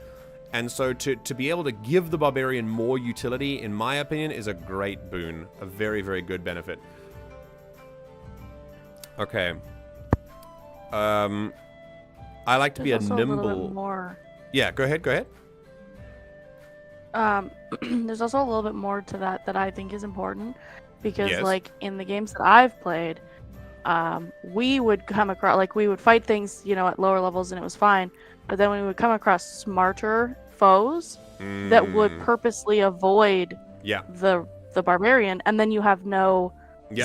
And so to be able to give the barbarian more utility, in my opinion, is a great boon. A very, very good benefit. Okay. I like to be a nimble... A bit more. Yeah, go ahead. There's also a little bit more to that I think is important, because Yes. in the games that I've played, we would come across, we would fight things, at lower levels and it was fine, but then we would come across smarter foes that would purposely avoid the barbarian, and then you have no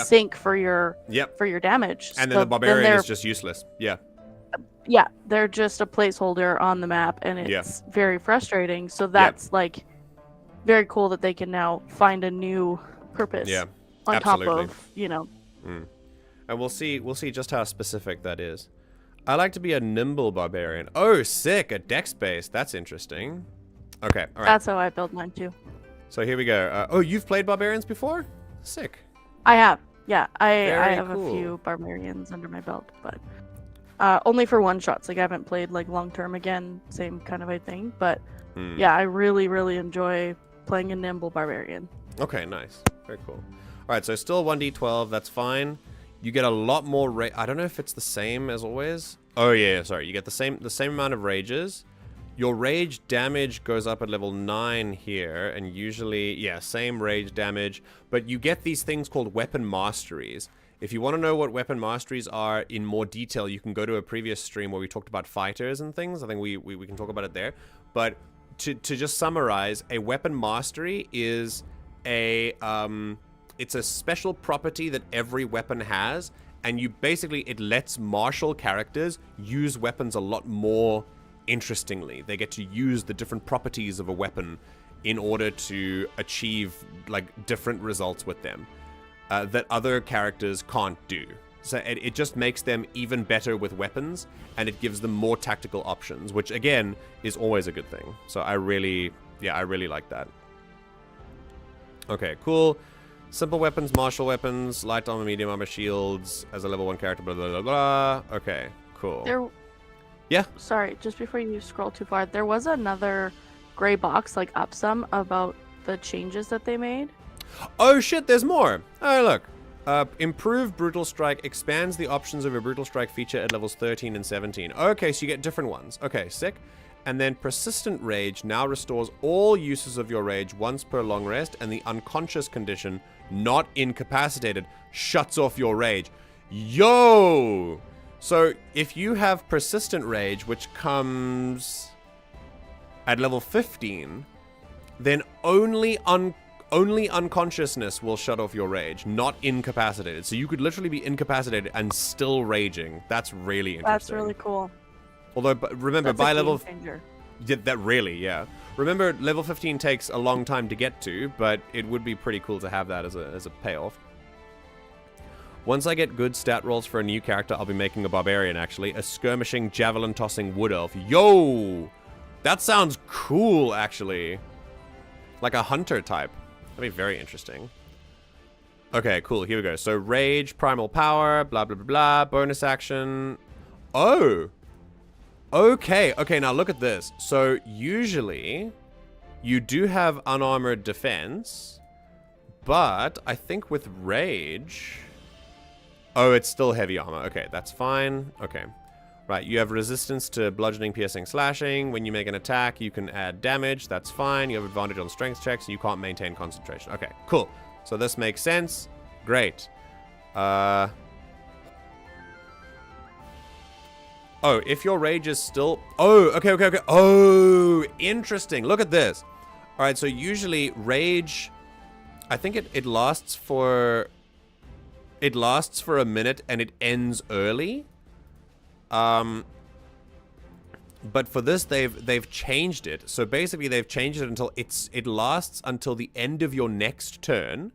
sink for your damage. And then the barbarian is just useless. Yeah, they're just a placeholder on the map, and it's very frustrating. So that's very cool that they can now find a new purpose on absolutely. top of, And we'll see just how specific that is. I like to be a nimble barbarian. Oh, sick, a dex base. That's interesting. Okay, all right. That's how I build mine too. So here we go. Oh, you've played barbarians before? Sick. I have. Yeah, I Very have cool. a few barbarians under my belt, but only for one shots. I haven't played long term again, same kind of a thing. But yeah, I really, really enjoy playing a nimble barbarian. Okay, nice. Very cool. All right, so still 1d12. That's fine. You get a lot more I don't know if it's the same as always. Oh yeah, sorry. You get the same amount of rages. Your rage damage goes up at level 9 here, and usually, same rage damage, but you get these things called weapon masteries. If you want to know what weapon masteries are in more detail, you can go to a previous stream where we talked about fighters and things. I think we can talk about it there. But to just summarize, a weapon mastery is it's a special property that every weapon has, and it lets martial characters use weapons a lot more interestingly. They get to use the different properties of a weapon in order to achieve different results with them that other characters can't do. So it just makes them even better with weapons, and it gives them more tactical options, which again is always a good thing. So I really like that. Okay, cool. Simple weapons, martial weapons, light armor, medium armor, shields as a level 1 character, blah, blah, blah, blah. Okay, cool. Yeah? Sorry, just before you scroll too far, there was another gray box, like up some, about the changes that they made. Oh shit, there's more. Oh, look. Improved Brutal Strike expands the options of a Brutal Strike feature at levels 13 and 17. Okay, so you get different ones. Okay, sick. And then Persistent Rage now restores all uses of your rage once per long rest, and the unconscious condition, not incapacitated, shuts off your rage. Yo! So if you have Persistent Rage, which comes at level 15, then only unconsciousness will shut off your rage, not incapacitated. So you could literally be incapacitated and still raging. That's really interesting. That's really cool. Although, remember, That's by a level... game changer. That really, yeah. Remember, level 15 takes a long time to get to, but it would be pretty cool to have that as a payoff. Once I get good stat rolls for a new character, I'll be making a Barbarian, actually. A skirmishing, javelin-tossing wood elf. Yo! That sounds cool, actually. Like a hunter type. That'd be very interesting. Okay, cool. Here we go. So, rage, primal power, blah, blah, blah, blah. Bonus action. Oh! Okay, now look at this. So, usually, you do have unarmored defense, but I think with rage... Oh, it's still heavy armor. Okay, that's fine. Okay. Right, you have resistance to bludgeoning, piercing, slashing. When you make an attack, you can add damage. That's fine. You have advantage on strength checks. You can't maintain concentration. Okay, cool. So this makes sense. Great. Oh, if your rage is still... Oh, okay. Oh, interesting. Look at this. All right, so usually rage... I think it lasts for... It lasts for a minute and it ends early. But for this, they've changed it. So basically, they've changed it until it lasts until the end of your next turn,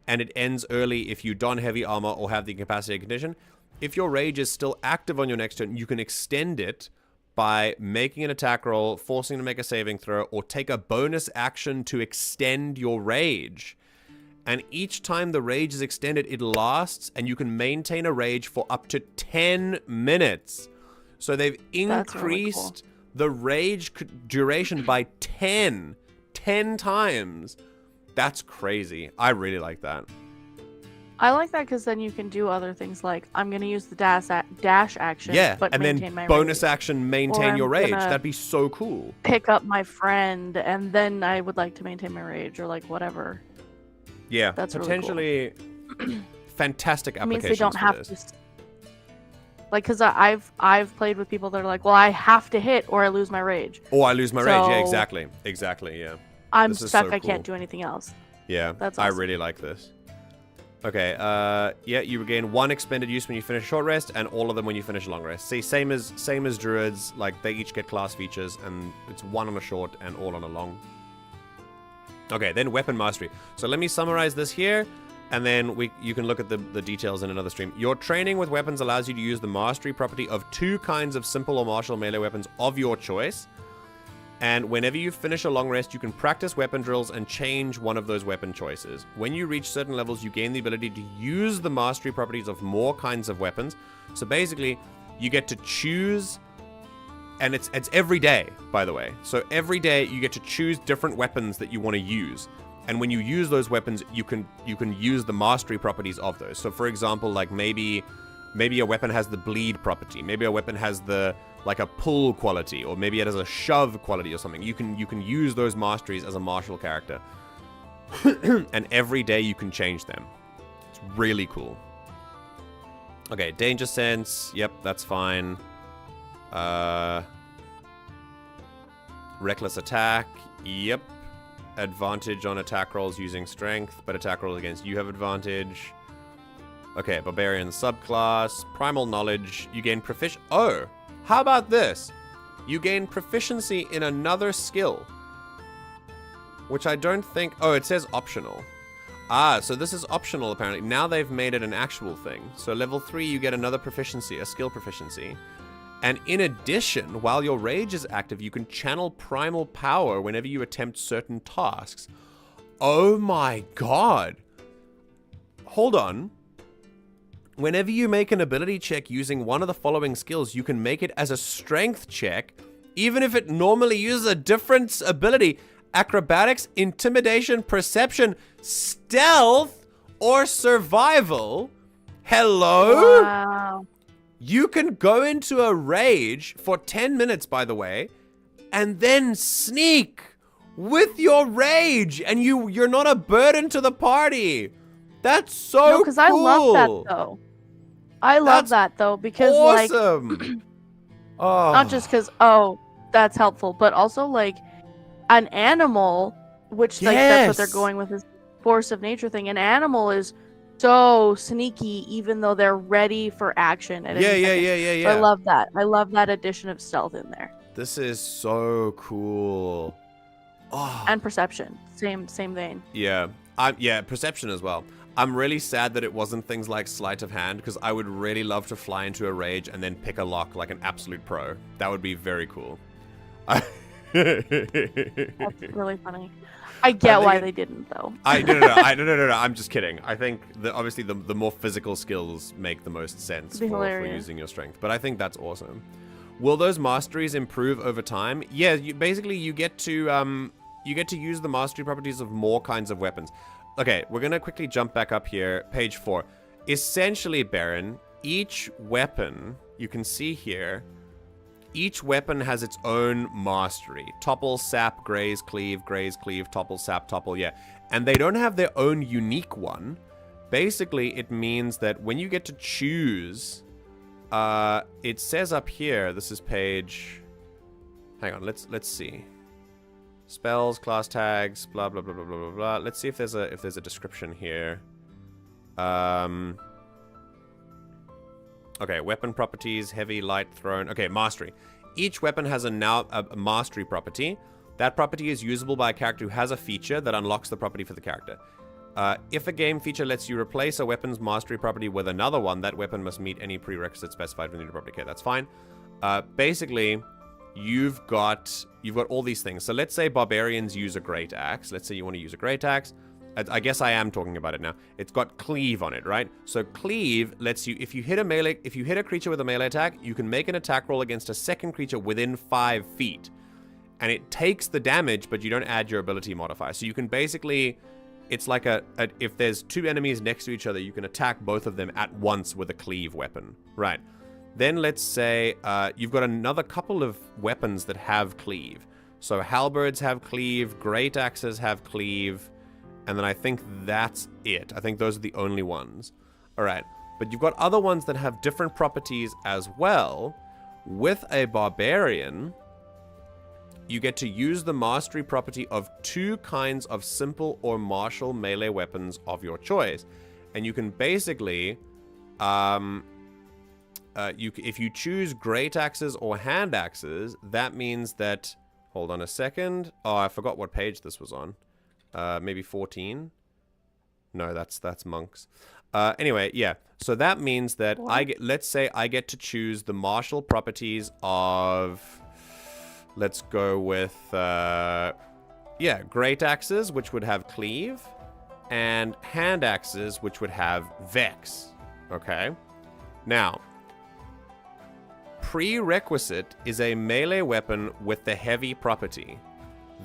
and it ends early if you don heavy armor or have the incapacitated condition. If your rage is still active on your next turn, you can extend it by making an attack roll, forcing to make a saving throw, or take a bonus action to extend your rage. And each time the rage is extended, it lasts, and you can maintain a rage for up to 10 minutes. So they've increased the rage duration by 10 times. That's crazy. I really like that. I like that because then you can do other things like, I'm going to use the dash action, but and maintain then my bonus rage. action, maintain your rage. That'd be so cool. Pick up my friend, and then I would like to maintain my rage, or like whatever. Yeah, that's potentially really cool. Fantastic applications. It means they don't have this. to. Like, because I've played with people that are like, well, I have to hit or I lose my rage. Or I lose my rage. Yeah, exactly. Yeah. I'm stuck. I can't do anything else. Yeah, that's awesome. I really like this. Okay. Yeah, you regain 1 expended use when you finish a short rest, and all of them when you finish a long rest. See, same as Druids. Like, they each get class features, and it's 1 on a short and all on a long. Okay, then weapon mastery. So let me summarize this here, and then you can look at the details in another stream. Your training with weapons allows you to use the mastery property of 2 kinds of simple or martial melee weapons of your choice. And whenever you finish a long rest, you can practice weapon drills and change one of those weapon choices. When you reach certain levels, you gain the ability to use the mastery properties of more kinds of weapons. So basically, you get to choose... And it's every day, by the way. So every day you get to choose different weapons that you want to use. And when you use those weapons, you can use the mastery properties of those. So for example, like maybe a weapon has the bleed property. Maybe a weapon has the like a pull quality, or maybe it has a shove quality or something. You can use those masteries as a martial character. And every day you can change them. It's really cool. Okay, danger sense. Yep, that's fine. Reckless attack. Yep. Advantage on attack rolls using strength, but attack rolls against you have advantage. Okay, Barbarian subclass. Primal knowledge. You gain proficiency. Oh, how about this? You gain proficiency in another skill, which I don't think... Oh, it says optional. Ah, so this is optional apparently. Now they've made it an actual thing. So level 3, you get another proficiency, a skill proficiency. And in addition, while your rage is active, you can channel primal power whenever you attempt certain tasks. Oh my god. hold on. Whenever you make an ability check using one of the following skills, you can make it as a strength check, even if it normally uses a different ability. Acrobatics, intimidation, perception, stealth, or survival. Hello? Wow. You can go into a rage for 10 minutes, by the way, and then sneak with your rage, and you're not a burden to the party. That's so cool. No, because I love that, though. I love that, though, because, awesome. not just because, that's helpful, but also, like, an animal, which, like, that's what they're going with, this force of nature thing. An animal is so sneaky, even though they're ready for action. At any second. So I love that. I love that addition of stealth in there. This is so cool. Oh. And perception, same vein. Yeah, perception as well. I'm really sad that it wasn't things like sleight of hand, because I would really love to fly into a rage and then pick a lock like an absolute pro. That would be very cool. That's really funny. I get why they didn't, though. No. I'm just kidding. I think that obviously the more physical skills make the most sense for using your strength. But I think that's awesome. Will those masteries improve over time? Yeah, you get to use the mastery properties of more kinds of weapons. Okay, we're gonna quickly jump back up here, page 4. Essentially, Baron, each weapon you can see here. Each weapon has its own mastery. Topple, sap, graze, cleave, topple, sap, topple, yeah. And they don't have their own unique one. Basically, it means that when you get to choose, it says up here, this is page... Hang on, let's see. Spells, class tags, blah, blah, blah, blah, blah, blah, blah. Let's see if there's a description here. Okay, weapon properties, heavy, light, thrown. Okay, mastery. Each weapon has a mastery property. That property is usable by a character who has a feature that unlocks the property for the character. If a game feature lets you replace a weapon's mastery property with another one, that weapon must meet any prerequisites specified within the property. Okay, that's fine. Basically, you've got all these things. So let's say Barbarians use a great axe. Let's say you want to use a great axe. I guess I am talking about it now. It's got cleave on it, right? So cleave lets you, if you hit a creature with a melee attack, you can make an attack roll against a second creature within 5 feet. And it takes the damage, but you don't add your ability modifier. So you can basically, it's like if there's 2 enemies next to each other, you can attack both of them at once with a cleave weapon. Right. Then let's say you've got another couple of weapons that have cleave. So halberds have cleave, great axes have cleave, and then I think that's it. I think those are the only ones. All right. But you've got other ones that have different properties as well. With a barbarian, you get to use the mastery property of 2 kinds of simple or martial melee weapons of your choice. And you can basically, if you choose great axes or hand axes, that means that, hold on a second. Oh, I forgot what page this was on. Maybe 14? No, that's monks. Anyway, yeah. So that means that let's say I get to choose the martial properties of, let's go with, great axes, which would have cleave, and hand axes, which would have vex. Okay? Now, prerequisite is a melee weapon with the heavy property.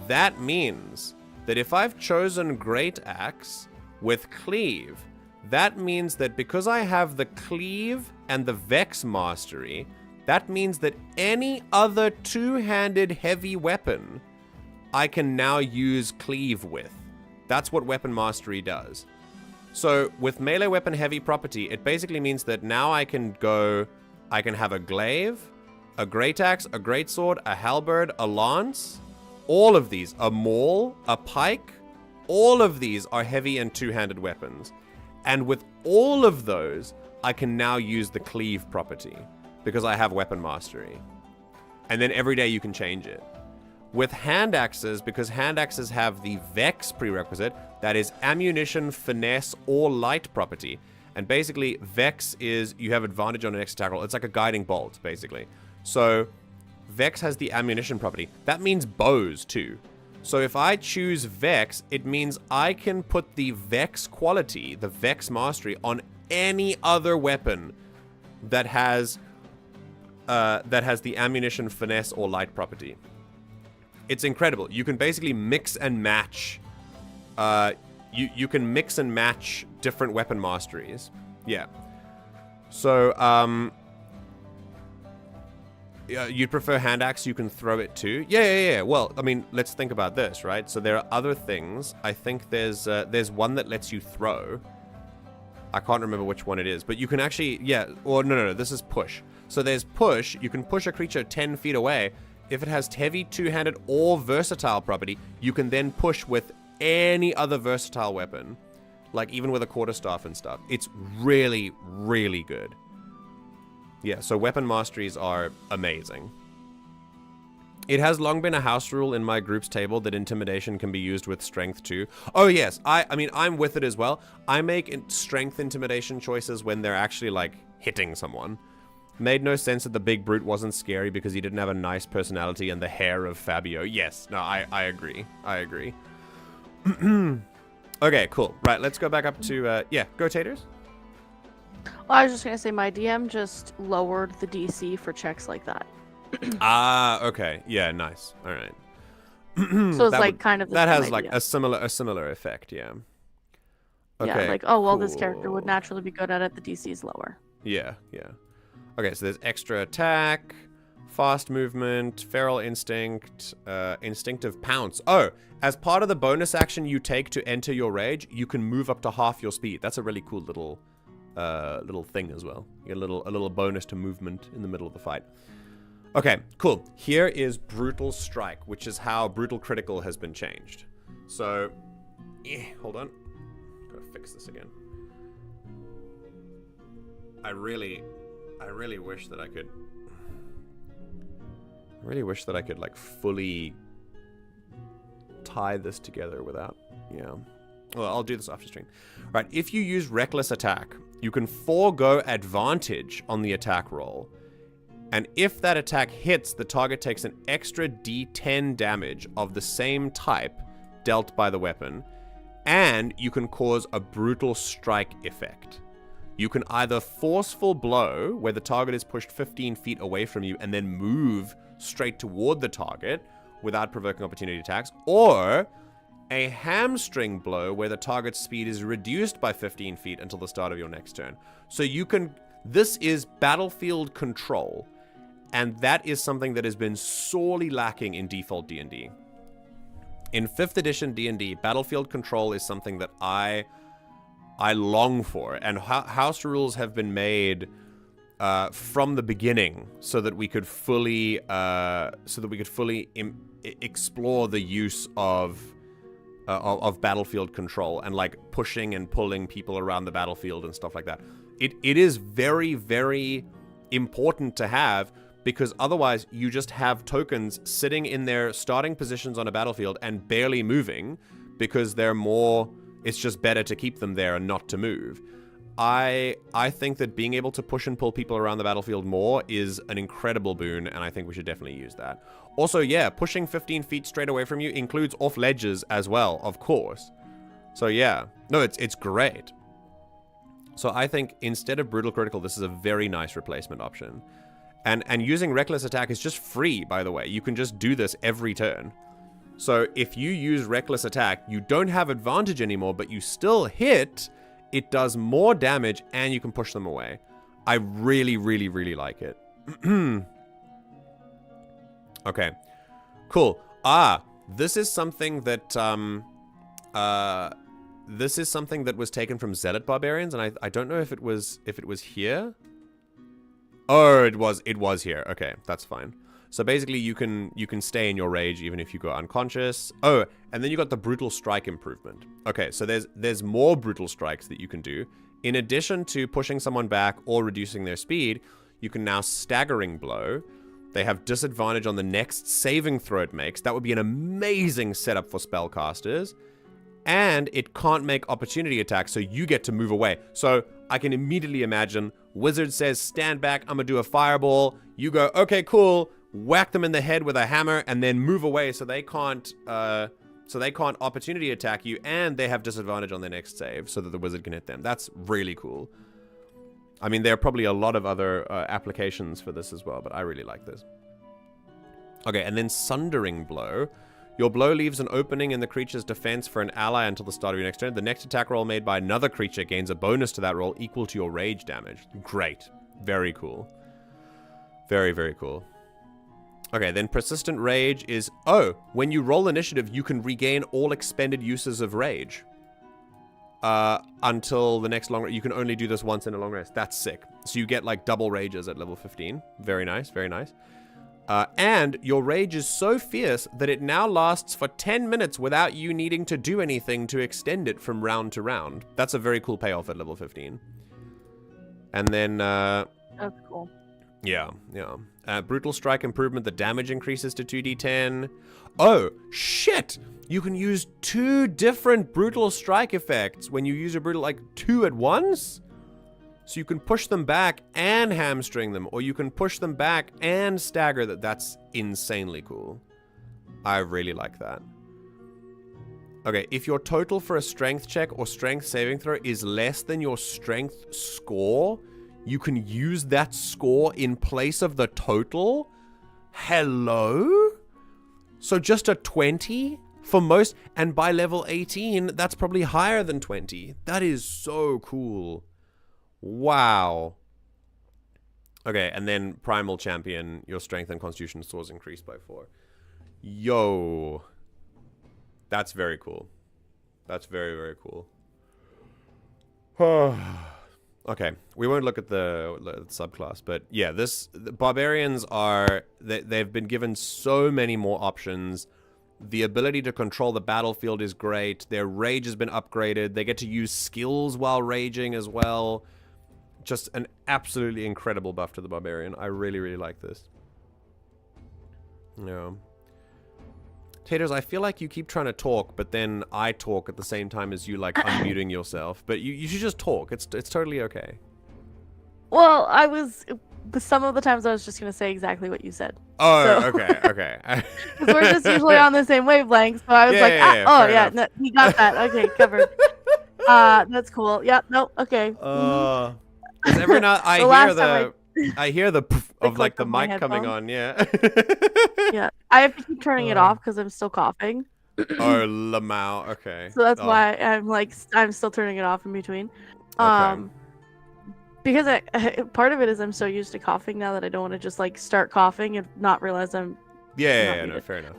That means that if I've chosen great axe with cleave, that means that because I have the cleave and the vex mastery, that means that any other 2-handed heavy weapon I can now use cleave with. That's what weapon mastery does. So with melee weapon heavy property, it basically means that now I can have a glaive, a great axe, a great sword, a halberd, a lance. All of these, a maul, a pike, all of these are heavy and 2-handed weapons. And with all of those, I can now use the cleave property because I have weapon mastery. And then every day you can change it. With hand axes, because hand axes have the vex prerequisite, that is ammunition, finesse, or light property. And basically, vex is you have advantage on an next attack roll. It's like a guiding bolt, basically. So vex has the ammunition property. That means bows too. So if I choose Vex, it means I can put the Vex quality, the Vex mastery, on any other weapon that has the ammunition, finesse, or light property. It's incredible. You can basically mix and match. You can mix and match different weapon masteries. Yeah. So, you'd prefer hand axe, you can throw it too? Yeah. Well, I mean, let's think about this, right? So there are other things. I think there's one that lets you throw. I can't remember which one it is, but you can actually, no, this is push. So there's push. You can push a creature 10 feet away. If it has heavy, two-handed, or versatile property, you can then push with any other versatile weapon, like even with a quarterstaff and stuff. It's really, really good. Yeah, so weapon masteries are amazing. It has long been a house rule in my group's table that intimidation can be used with strength too. Oh yes, I mean, I'm with it as well. I make strength intimidation choices when they're actually, like, hitting someone. Made no sense that the big brute wasn't scary because he didn't have a nice personality and the hair of Fabio. Yes, no, I agree. I agree. Okay, cool. Right, let's go back up to, go Taters. Well, I was just going to say my DM just lowered the DC for checks like that. Okay. Yeah, nice. All right. So it's like kind of the that same has idea. like a similar effect, yeah. Okay. Yeah, like, oh, well, this cool. character would naturally be good at it. The DC is lower. Yeah. Okay, so there's extra attack, fast movement, feral instinct, instinctive pounce. Oh, as part of the bonus action you take to enter your rage, you can move up to half your speed. That's a really cool little thing as well. You get a little bonus to movement in the middle of the fight. Okay, cool. Here is Brutal Strike, which is how Brutal Critical has been changed. So, hold on. Gotta fix this again. I really wish that I could... like, fully tie this together without... Yeah. Well, I'll do this after stream. Right, if you use Reckless Attack, you can forego advantage on the attack roll. And if that attack hits, the target takes an extra D10 damage of the same type dealt by the weapon, and you can cause a Brutal Strike effect. You can either Forceful Blow, where the target is pushed 15 feet away from you and then move straight toward the target without provoking opportunity attacks, or a Hamstring Blow, where the target's speed is reduced by 15 feet until the start of your next turn. So you can... This is battlefield control, and that is something that has been sorely lacking in default D&D. In 5th edition D&D, battlefield control is something that I long for, and house rules have been made from the beginning so that we could fully explore the use of battlefield control and like pushing and pulling people around the battlefield and stuff like that. It is very, very important to have, because otherwise you just have tokens sitting in their starting positions on a battlefield and barely moving because they're more... It's just better to keep them there and not to move. I think that being able to push and pull people around the battlefield more is an incredible boon, and I think we should definitely use that. Also, yeah, pushing 15 feet straight away from you includes off ledges as well, of course. So yeah, no, it's great. So I think instead of Brutal Critical, this is a very nice replacement option. And using Reckless Attack is just free, by the way. You can just do this every turn. So if you use Reckless Attack, you don't have advantage anymore, but you still hit. It does more damage, and you can push them away. I really, really, really like it. Okay, cool. This is something that was taken from Zealot Barbarians, and I don't know if it was here. Oh, it was here. Okay, that's fine. So basically, you can stay in your rage even if you go unconscious. Oh, and then you got the Brutal Strike improvement. Okay, so there's more Brutal Strikes that you can do. In addition to pushing someone back or reducing their speed, you can now Staggering Blow. They have disadvantage on the next saving throw it makes. That would be an amazing setup for spellcasters. And it can't make opportunity attacks, so you get to move away. So I can immediately imagine Wizard says, stand back, I'm gonna do a fireball. You go, okay, cool. whack them in the head with a hammer, and then move away so they can't opportunity attack you, and they have disadvantage on their next save so that the wizard can hit them. That's really cool. I mean, there are probably a lot of other applications for this as well, but I really like this. Okay, and then Sundering Blow. Your blow leaves an opening in the creature's defense for an ally until the start of your next turn. The next attack roll made by another creature gains a bonus to that roll equal to your rage damage. Great. Very cool. Very, very cool. Okay, then Persistent Rage is... Oh, when you roll initiative, you can regain all expended uses of rage. Until the next long... You can only do this once in a long rest. That's sick. So you get, like, double rages at level 15. Very nice, very nice. And your rage is so fierce that it now lasts for 10 minutes without you needing to do anything to extend it from round to round. That's a very cool payoff at level 15. And then... That's cool. Yeah, yeah. Brutal Strike improvement, the damage increases to 2d10. Oh, shit! You can use 2 different Brutal Strike effects when you use a Brutal, like, 2 at once? So you can push them back and hamstring them, or you can push them back and stagger them. That's insanely cool. I really like that. Okay, if your total for a strength check or strength saving throw is less than your strength score, you can use that score in place of the total? Hello? So just a 20 for most, and by level 18, that's probably higher than 20. That is so cool. Wow. Okay, and then Primal Champion, your strength and constitution scores increased by 4. Yo. That's very cool. That's very, very cool. Okay, we won't look at the subclass, but yeah, the Barbarians are... They've been given so many more options. The ability to control the battlefield is great. Their rage has been upgraded. They get to use skills while raging as well. Just an absolutely incredible buff to the Barbarian. I really, really like this. Yeah. Taters, I feel like you keep trying to talk, but then I talk at the same time as you, like, unmuting yourself. But you should just talk. It's totally okay. Well, some of the times I was just going to say exactly what you said. Oh, so. Okay. Because we're just usually on the same wavelength, so I was no, he got that. Okay, covered. That's cool. Yeah, no, okay. Because every night I hear the poof of, like, the mic coming on, yeah. Yeah, I have to keep turning it off because I'm still coughing. Oh, Lamau, okay. So that's why I'm still turning it off in between. Okay. Because part of it is I'm so used to coughing now that I don't want to just, like, start coughing and not realize I'm... Yeah, no, fair enough.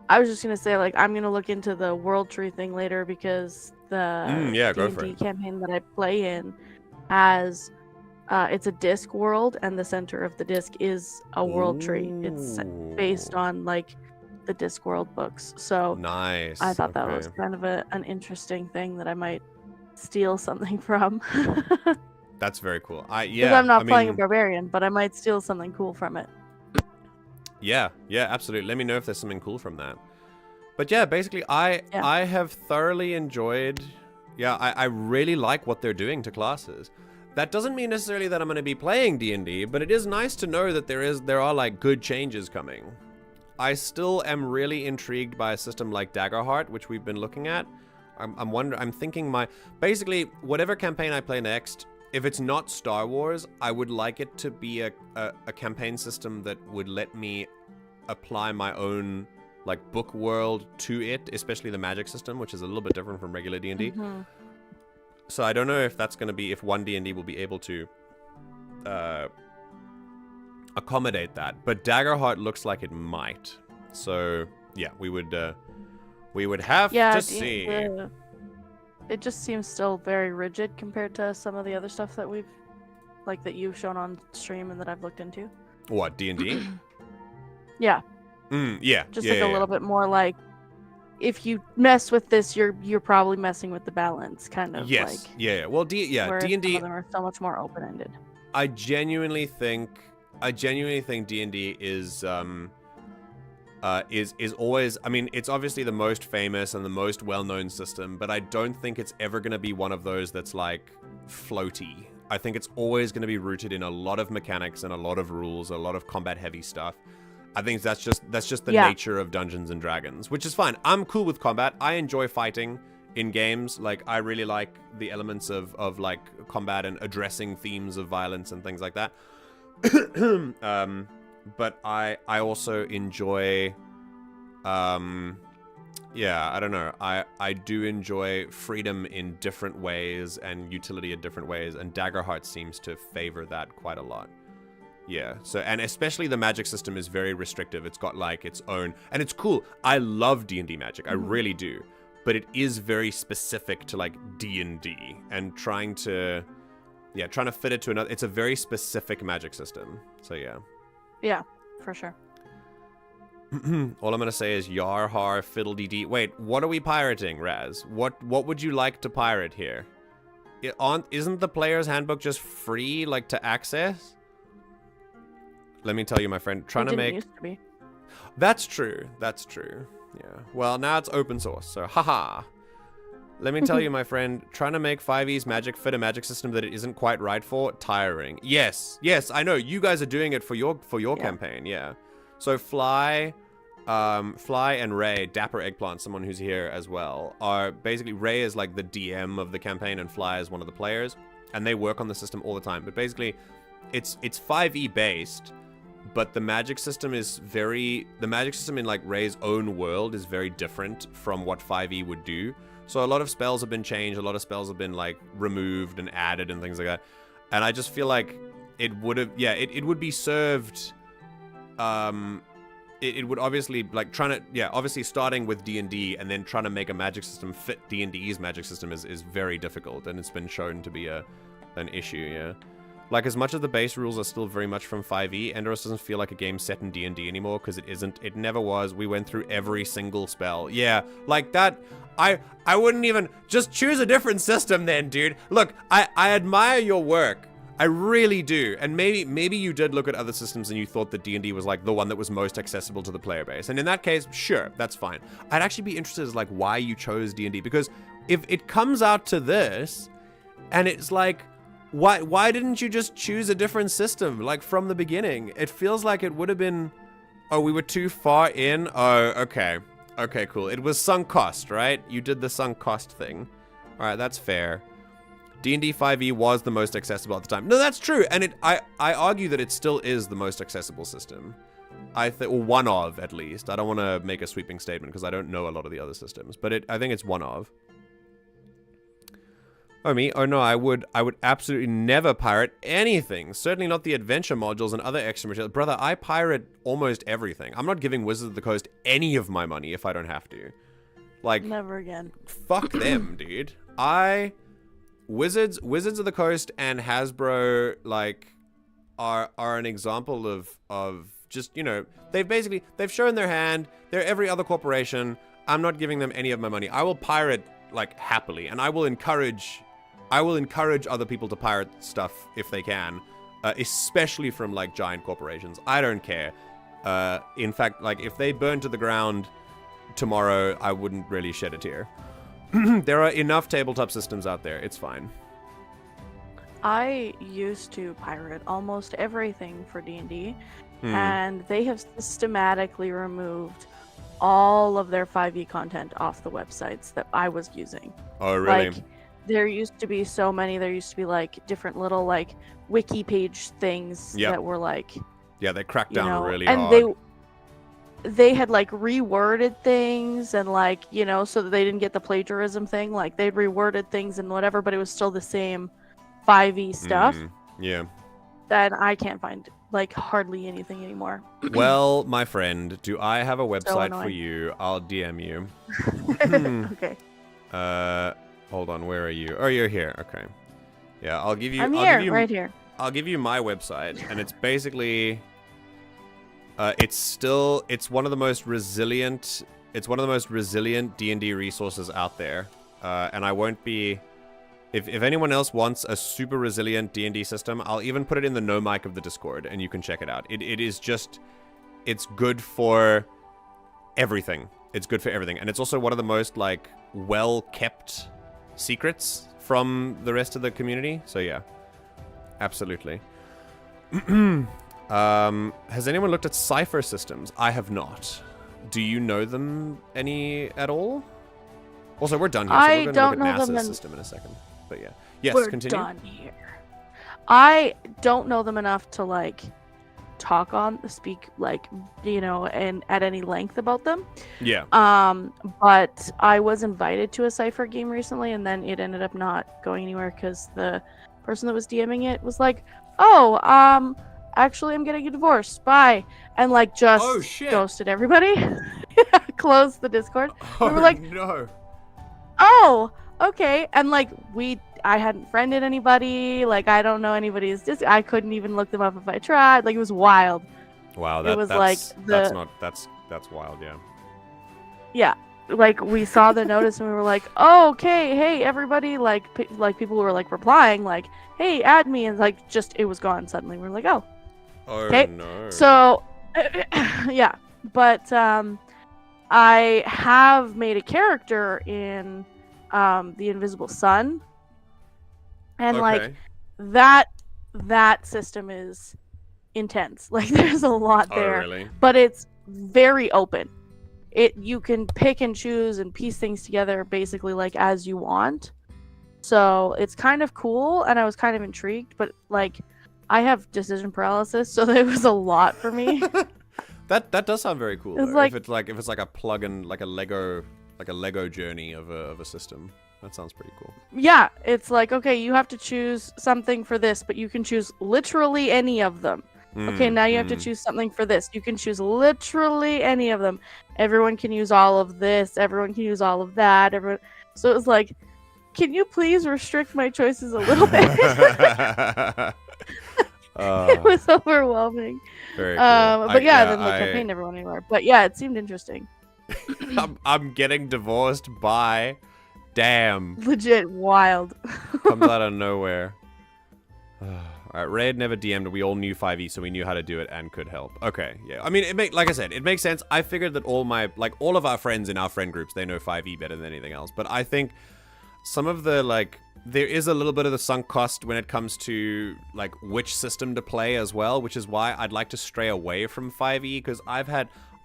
I was just going to say, like, I'm going to look into the World Tree thing later because the D&D campaign that I play in has... it's a disc world, and the center of the disc is a world tree. It's based on, like, the Discworld books. So nice. I thought that was kind of an interesting thing that I might steal something from. That's very cool. Because I'm not playing a barbarian, but I might steal something cool from it. Yeah, absolutely. Let me know if there's something cool from that. But yeah, basically, I have thoroughly enjoyed. Yeah, I really like what they're doing to classes. That doesn't mean necessarily that I'm going to be playing D&D, but it is nice to know that there are like good changes coming. I still am really intrigued by a system like Daggerheart, which we've been looking at. I'm thinking basically whatever campaign I play next, if it's not Star Wars, I would like it to be a campaign system that would let me apply my own, like, book world to it, especially the magic system, which is a little bit different from regular D&D. Mm-hmm. So I don't know if that's going to be, if OneD&D will be able to accommodate that. But Daggerheart looks like it might. So yeah, we would have to see. It just seems still very rigid compared to some of the other stuff that that you've shown on stream and that I've looked into. What, D&D? Yeah. Yeah. Just a little bit more like, if you mess with this, you're probably messing with the balance, kind of. Yes. Yeah. Well, D&D. Some of them are so much more open-ended. I genuinely think D&D is always. I mean, it's obviously the most famous and the most well-known system, but I don't think it's ever going to be one of those that's like floaty. I think it's always going to be rooted in a lot of mechanics and a lot of rules, a lot of combat heavy stuff. I think that's just the nature of Dungeons and Dragons, which is fine. I'm cool with combat. I enjoy fighting in games. Like, I really like the elements of like combat and addressing themes of violence and things like that. But I also enjoy, yeah, I don't know. I do enjoy freedom in different ways and utility in different ways, and Daggerheart seems to favor that quite a lot. Yeah, so, and especially the magic system is very restrictive. It's got like its own, and it's cool. I love D&D magic, I really do. But it is very specific to like D&D, and trying to fit it to another, it's a very specific magic system. So yeah. Yeah, for sure. All I'm gonna say is yar har fiddle dee dee. Wait, what are we pirating, Raz? What would you like to pirate here? Isn't the player's handbook just free, like, to access? Let me tell you, my friend, trying to make... Used to be. That's true. That's true. Yeah. Well, now it's open source, so haha. Let me tell you, my friend, trying to make 5e's magic fit a magic system that it isn't quite right for, tiring. Yes, I know. You guys are doing it for your campaign, yeah. So Fly and Ray, Dapper Eggplant, someone who's here as well, are basically, Ray is like the DM of the campaign and Fly is one of the players, and they work on the system all the time. But basically, it's 5e based, but the magic system in like Ray's own world is very different from what 5e would do. So a lot of spells have been changed, a lot of spells have been like removed and added and things like that. And I just feel like it would have, it would be served, it would obviously, like, obviously starting with D&D and then trying to make a magic system fit D&D's magic system is very difficult, and it's been shown to be an issue, yeah. Like, as much as the base rules are still very much from 5e, Enderos doesn't feel like a game set in D&D anymore, because it isn't. It never was. We went through every single spell. Yeah, like that. I wouldn't even... Just choose a different system then, dude. Look, I admire your work. I really do. And maybe you did look at other systems and you thought that D&D was like the one that was most accessible to the player base. And in that case, sure, that's fine. I'd actually be interested as like why you chose D&D, because if it comes out to this and it's like, why didn't you just choose a different system like from the beginning? It feels like it would have been, oh, we were too far in. Oh, okay. Okay, cool. It was sunk cost, right? You did the sunk cost thing. All right, that's fair. D&D 5e was the most accessible at the time. No, that's true. And I argue that it still is the most accessible system. Or one of, at least. I don't want to make a sweeping statement because I don't know a lot of the other systems, but I think it's one of. Oh, me? Oh, no, I would absolutely never pirate anything. Certainly not the adventure modules and other extra material. Brother, I pirate almost everything. I'm not giving Wizards of the Coast any of my money if I don't have to. Like... Never again. Fuck them, dude. Wizards of the Coast and Hasbro, like, are an example of just, you know, they've shown their hand. They're every other corporation. I'm not giving them any of my money. I will pirate, like, happily, and I will encourage other people to pirate stuff if they can, especially from, like, giant corporations. I don't care. In fact, like, if they burn to the ground tomorrow, I wouldn't really shed a tear. There are enough tabletop systems out there. It's fine. I used to pirate almost everything for D&D, and they have systematically removed all of their 5e content off the websites that I was using. Oh, really? Like, there used to be so many. There used to be, like, different little, like, wiki page things that were, like... Yeah, they cracked down really and hard. They had, like, reworded things and, like, you know, so that they didn't get the plagiarism thing. Like, they'd reworded things and whatever, but it was still the same 5e stuff. Yeah. That I can't find, like, hardly anything anymore. Well, my friend, do I have a website for you? I'll DM you. Okay. Hold on, where are you? Oh, you're here. Okay. Yeah, I'll give you... right here. I'll give you my website, and it's basically... it's one of the most resilient D&D resources out there. And I won't be... If anyone else wants a super resilient D&D system, I'll even put it in the no mic of the Discord, and you can check it out. It is just... It's good for everything. It's good for everything. And it's also one of the most, like, well-kept secrets from the rest of the community. So, yeah. Absolutely. Has anyone looked at cipher systems? I have not. Do you know them any at all? Also, we're done here, so we're going to look at NASA's system in a second. But yeah. Yes, continue. We're done here. I don't know them enough to, like, speak, like, you know, and at any length about them. Yeah. But I was invited to a cipher game recently, and then it ended up not going anywhere because the person that was DMing it was like, oh, actually, I'm getting a divorce. Bye. And, like, just ghosted everybody. Closed the Discord. Oh, we were like, no. Oh, okay. And, like, I hadn't friended anybody. Like, I don't know anybody's. I couldn't even look them up if I tried. Like, it was wild. Wow, that's wild. Yeah. Yeah, like we saw the notice and we were like, oh, okay, hey, everybody. Like people were like replying, like, hey, add me, and like just it was gone suddenly. We were like, oh, okay. No. So, yeah, but I have made a character in the Invisible Sun. And like that system is intense. Like there's a lot there. Really? But it's very open. You can pick and choose and piece things together basically like as you want. So it's kind of cool and I was kind of intrigued, but like I have decision paralysis, so it was a lot for me. That does sound very cool. Like, if it's like a plug-in, like a Lego journey of a system. That sounds pretty cool. Yeah, it's like, okay, you have to choose something for this, but you can choose literally any of them. Okay, now you have to choose something for this. You can choose literally any of them. Everyone can use all of this. Everyone can use all of that. So it was like, can you please restrict my choices a little bit? It was overwhelming. Very cool. But yeah, then the campaign never went anywhere. But yeah, it seemed interesting. I'm getting divorced. Bye. Damn. Legit wild. Comes out of nowhere. Alright, Ray had never DM'd. We all knew 5e, so we knew how to do it and could help. Okay, yeah. I mean, like I said, it makes sense. I figured that all of our friends in our friend groups, they know 5e better than anything else. But I think some of the, like, there is a little bit of the sunk cost when it comes to, like, which system to play as well, which is why I'd like to stray away from 5e, because I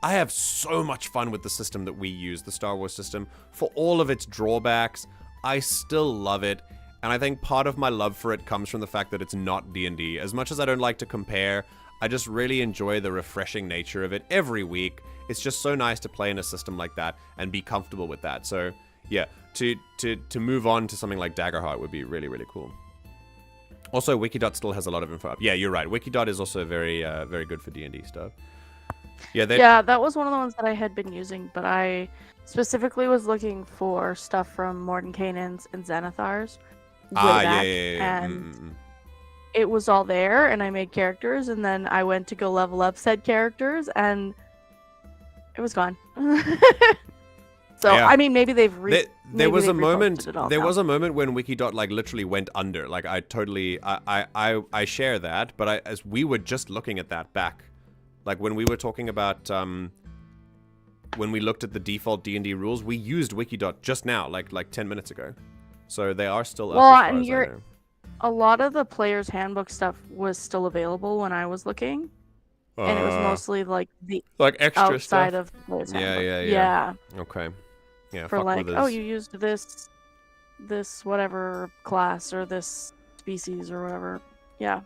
have so much fun with the system that we use, the Star Wars system. For all of its drawbacks, I still love it. And I think part of my love for it comes from the fact that it's not D&D. As much as I don't like to compare, I just really enjoy the refreshing nature of it every week. It's just so nice to play in a system like that and be comfortable with that. So, yeah, to move on to something like Daggerheart would be really, really cool. Also, Wikidot still has a lot of info up. Yeah, you're right. Wikidot is also very, very good for D&D stuff. Yeah, that was one of the ones that I had been using, but I specifically was looking for stuff from Mordenkainen's and Xanathar's. Yeah. And it was all there, and I made characters, and then I went to go level up said characters, and it was gone. So yeah. I mean, maybe they've there was a moment when Wikidot like literally went under. Like I totally I share that, but as we were just looking at that back. Like, when we were talking about, when we looked at the default D&D rules, we used Wikidot just now, like 10 minutes ago. So they are still up as far as I know. A lot of the player's handbook stuff was still available when I was looking. And it was mostly, like, the extra outside stuff? Of the player's handbook. Yeah. Okay. Yeah, for, like, oh, you used this whatever class or this species or whatever. Yeah.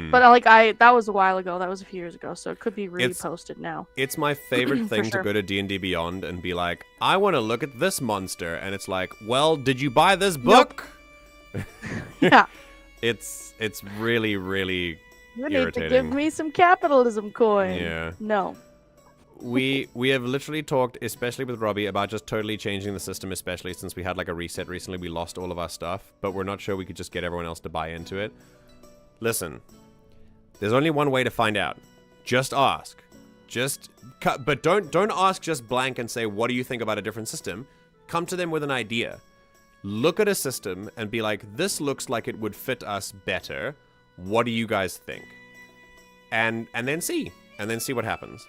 But like that was a while ago. That was a few years ago, so it could be reposted now. It's my favorite thing to go to D&D Beyond and be like, I want to look at this monster, and it's like, well, did you buy this book? Nope. Yeah. It's really, really you irritating. Need to give me some capitalism coin. Yeah. No. We have literally talked, especially with Robbie, about just totally changing the system, especially since we had like a reset recently. We lost all of our stuff, but we're not sure we could just get everyone else to buy into it. Listen, there's only one way to find out. Just ask. But don't ask just blank and say, what do you think about a different system? Come to them with an idea. Look at a system and be like, this looks like it would fit us better. What do you guys think? And then see. And then see what happens.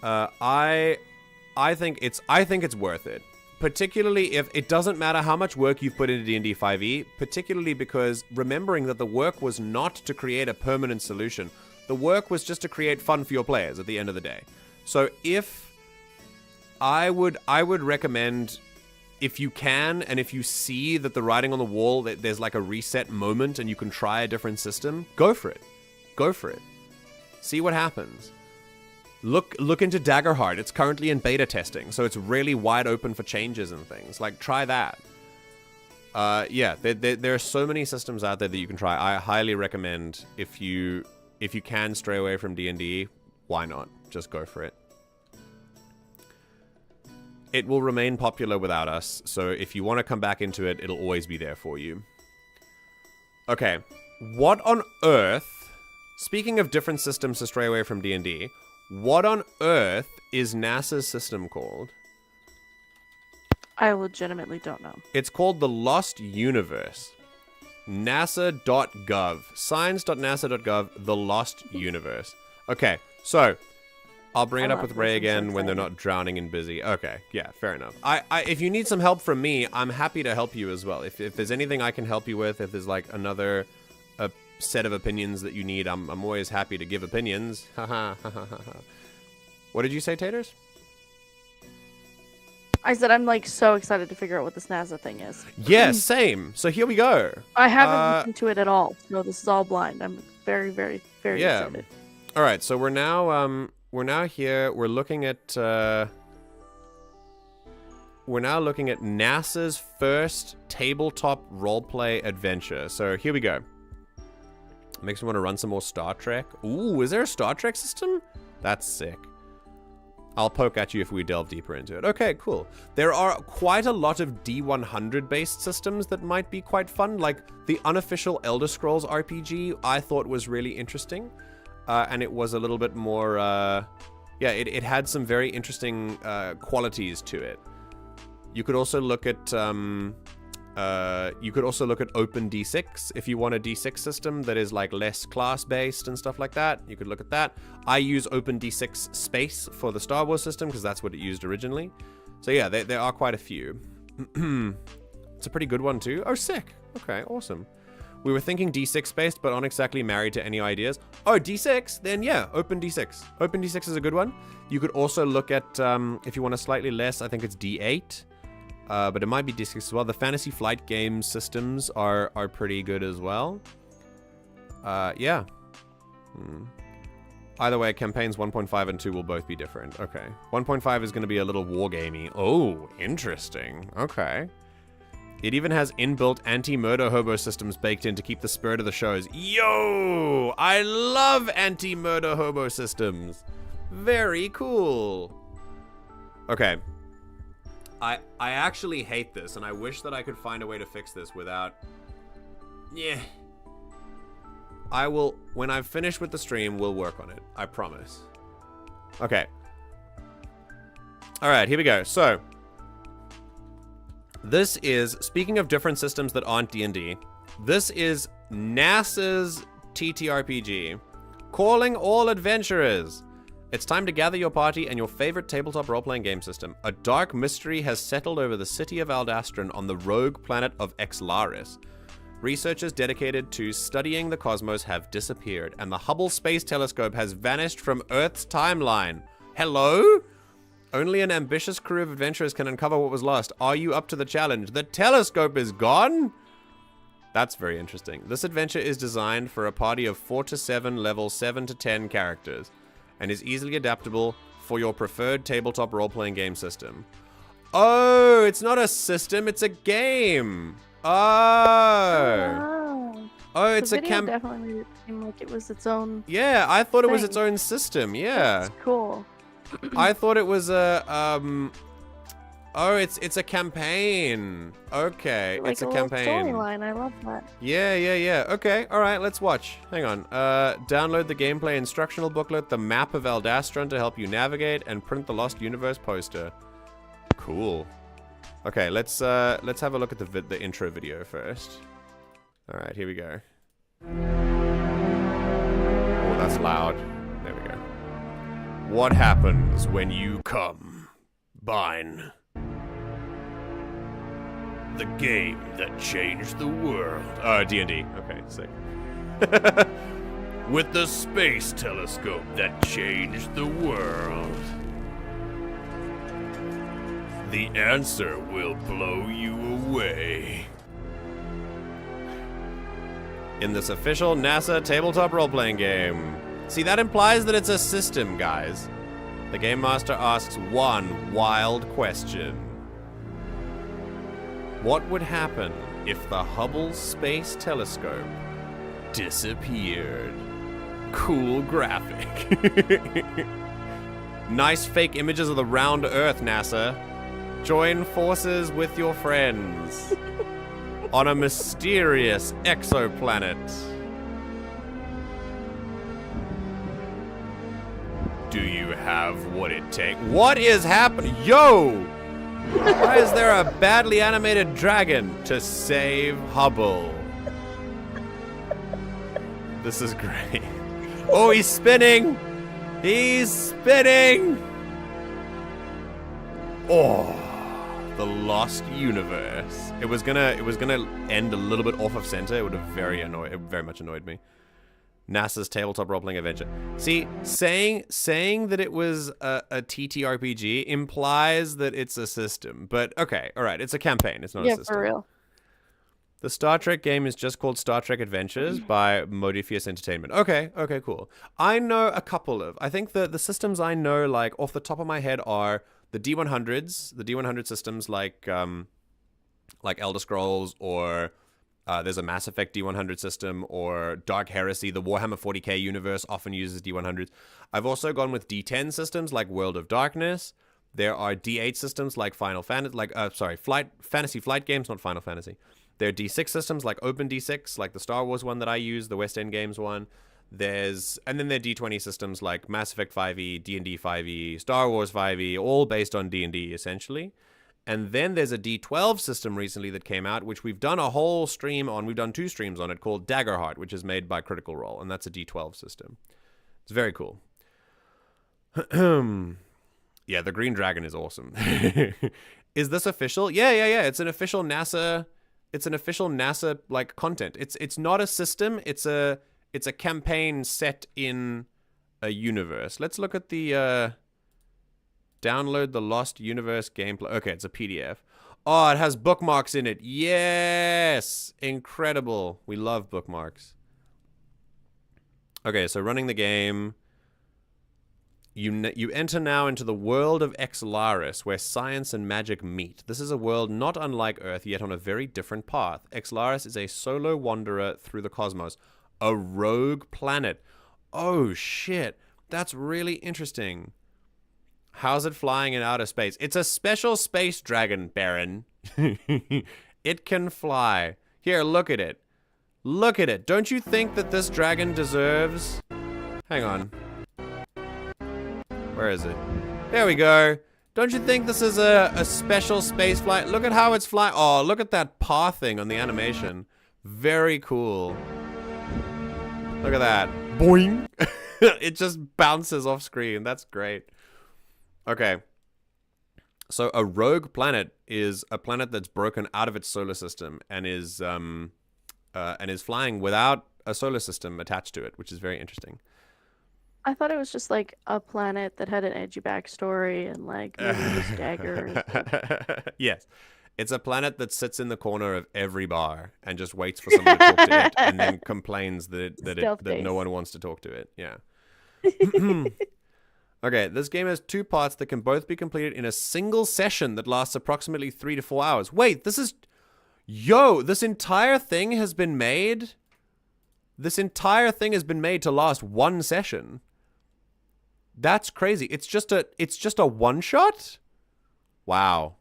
I think it's worth it. particularly if it doesn't matter how much work you've put into D&D 5e, particularly because remembering that the work was not to create a permanent solution. The work was just to create fun for your players at the end of the day. So if I would recommend, if you can, and if you see that the writing on the wall, that there's like a reset moment and you can try a different system, go for it. Go for it. See what happens. Look into Daggerheart. It's currently in beta testing, so it's really wide open for changes and things. Like, try that. Yeah, there are so many systems out there that you can try. I highly recommend, if you can stray away from D&D, why not? Just go for it. It will remain popular without us, so if you want to come back into it, it'll always be there for you. Okay, what on earth, speaking of different systems to stray away from D&D, what on earth is NASA's system called? I legitimately don't know. It's called the Lost Universe. NASA.gov. Science.nasa.gov, the Lost Universe. Okay, so I'll bring it up with Ray again when they're not drowning in busy. Okay, yeah, fair enough. If you need some help from me, I'm happy to help you as well. If there's anything I can help you with, if there's like another set of opinions that you need, I'm always happy to give opinions. What did you say, Taters? I said I'm like so excited to figure out what this NASA thing is. Yeah, same. So here we go. I haven't listened to it at all. No, this is all blind. I'm very, very, very excited. All right, so we're now here. We're looking at NASA's first tabletop roleplay adventure. So here we go. Makes me want to run some more Star Trek. Ooh, is there a Star Trek system? That's sick. I'll poke at you if we delve deeper into it. Okay, cool. There are quite a lot of D100 based systems that might be quite fun. Like the unofficial Elder Scrolls RPG I thought was really interesting. And it was a little bit more, it had some very interesting qualities to it. You could also look at Open D6 if you want a D6 system that is like less class based and stuff like that. You could look at that. I use Open D6 Space for the Star Wars system because that's what it used originally. So yeah, there are quite a few. It's a pretty good one too. Oh, sick. Okay, awesome. We were thinking D6 based, but aren't exactly married to any ideas. Oh, D6? Then yeah, Open D6. Open D6 is a good one. You could also look at, if you want a slightly less, I think it's D8. But it might be D6 as well. The Fantasy Flight Games systems are pretty good as well. Yeah. Either way, campaigns 1.5 and 2 will both be different. Okay. 1.5 is going to be a little wargamey. Oh, interesting. Okay. It even has inbuilt anti-murder hobo systems baked in to keep the spirit of the shows. Yo! I love anti-murder hobo systems. Very cool. Okay. I actually hate this, and I wish that I could find a way to fix this without... Yeah. I will... When I've finished with the stream, we'll work on it. I promise. Okay. Alright, here we go. So... This is, speaking of different systems that aren't D&D, this is NASA's TTRPG, calling all adventurers. It's time to gather your party and your favorite tabletop role-playing game system. A dark mystery has settled over the city of Aldastron on the rogue planet of Exlaris. Researchers dedicated to studying the cosmos have disappeared, and the Hubble Space Telescope has vanished from Earth's timeline. Hello? Only an ambitious crew of adventurers can uncover what was lost. Are you up to the challenge? The telescope is gone? That's very interesting. This adventure is designed for a party of 4 to 7, level 7 to 10 characters, and is easily adaptable for your preferred tabletop role-playing game system. Oh, it's not a system, it's a game. Oh, it's a camp. Definitely made it seem like it was its own. Yeah, I thought it was its own system. Yeah, that's cool. I thought it was a Oh, it's a campaign. Okay, like it's a campaign. Storyline. I love that. Yeah. Okay, all right, let's watch. Hang on. Download the gameplay instructional booklet, the map of Aldastron to help you navigate, and print the Lost Universe poster. Cool. Okay, let's have a look at the intro video first. All right, here we go. Oh, that's loud. There we go. What happens when you combine? the game that changed the world. D&D. Okay, sick. With the space telescope that changed the world. The answer will blow you away. In this official NASA tabletop role-playing game. See, that implies that it's a system, guys. The Game Master asks one wild question. What would happen if the Hubble Space Telescope disappeared? Cool graphic. Nice fake images of the round Earth, NASA. Join forces with your friends on a mysterious exoplanet. Do you have what it takes? What is happening? Yo! Why is there a badly animated dragon to save Hubble? This is great. Oh, he's spinning! He's spinning! Oh, the lost universe. It was gonna end a little bit off of center. It would have very much annoyed me. NASA's tabletop role-playing adventure. See, saying that it was a TTRPG implies that it's a system. But okay, all right, it's a campaign. It's not a system. Yeah, for real. The Star Trek game is just called Star Trek Adventures by Modifius Entertainment. Okay, cool. I know a couple of. I think the systems I know, like off the top of my head, are the D100s, the D100 systems like Elder Scrolls, or there's a Mass Effect D100 system, or Dark Heresy. The Warhammer 40k universe often uses D100s. I've also gone with D10 systems like World of Darkness. There are D8 systems like Final Fantasy, Fantasy Flight games, not Final Fantasy. There are D6 systems like Open D6, like the Star Wars one that I use, the West End Games one. And then there are D20 systems like Mass Effect 5e, D&D 5e, Star Wars 5e, all based on D&D essentially. And then there's a D12 system recently that came out, which we've done a whole stream on. We've done 2 streams on it, called Daggerheart, which is made by Critical Role, and that's a D12 system. It's very cool. Yeah, the Green Dragon is awesome. Is this official? Yeah. It's an official NASA. It's an official NASA like content. It's not a system. It's a campaign set in a universe. Let's look at the download the Lost Universe gameplay. Okay, it's a PDF. Oh, it has bookmarks in it. Yes, incredible. We love bookmarks. Okay, so running the game. You enter now into the world of Exlaris, where science and magic meet. This is a world not unlike Earth, yet on a very different path. Exlaris is a solo wanderer through the cosmos. A rogue planet. Oh, shit. That's really interesting. How's it flying in outer space? It's a special space dragon, Baron. It can fly. Here, look at it. Look at it. Don't you think that this dragon deserves... Hang on. Where is it? There we go. Don't you think this is a special space flight? Look at how it's flying. Oh, look at that pathing on the animation. Very cool. Look at that. Boing. It just bounces off screen. That's great. Okay. So a rogue planet is a planet that's broken out of its solar system and is flying without a solar system attached to it, which is very interesting. I thought it was just like a planet that had an edgy backstory and like maybe just daggers. Yes. It's a planet that sits in the corner of every bar and just waits for someone to talk to it and then complains that no one wants to talk to it. Yeah. Okay, this game has 2 parts that can both be completed in a single session that lasts approximately 3 to 4 hours. Wait, this is... Yo, this entire thing has been made... This entire thing has been made to last 1 session. That's crazy. It's just a one-shot? Wow.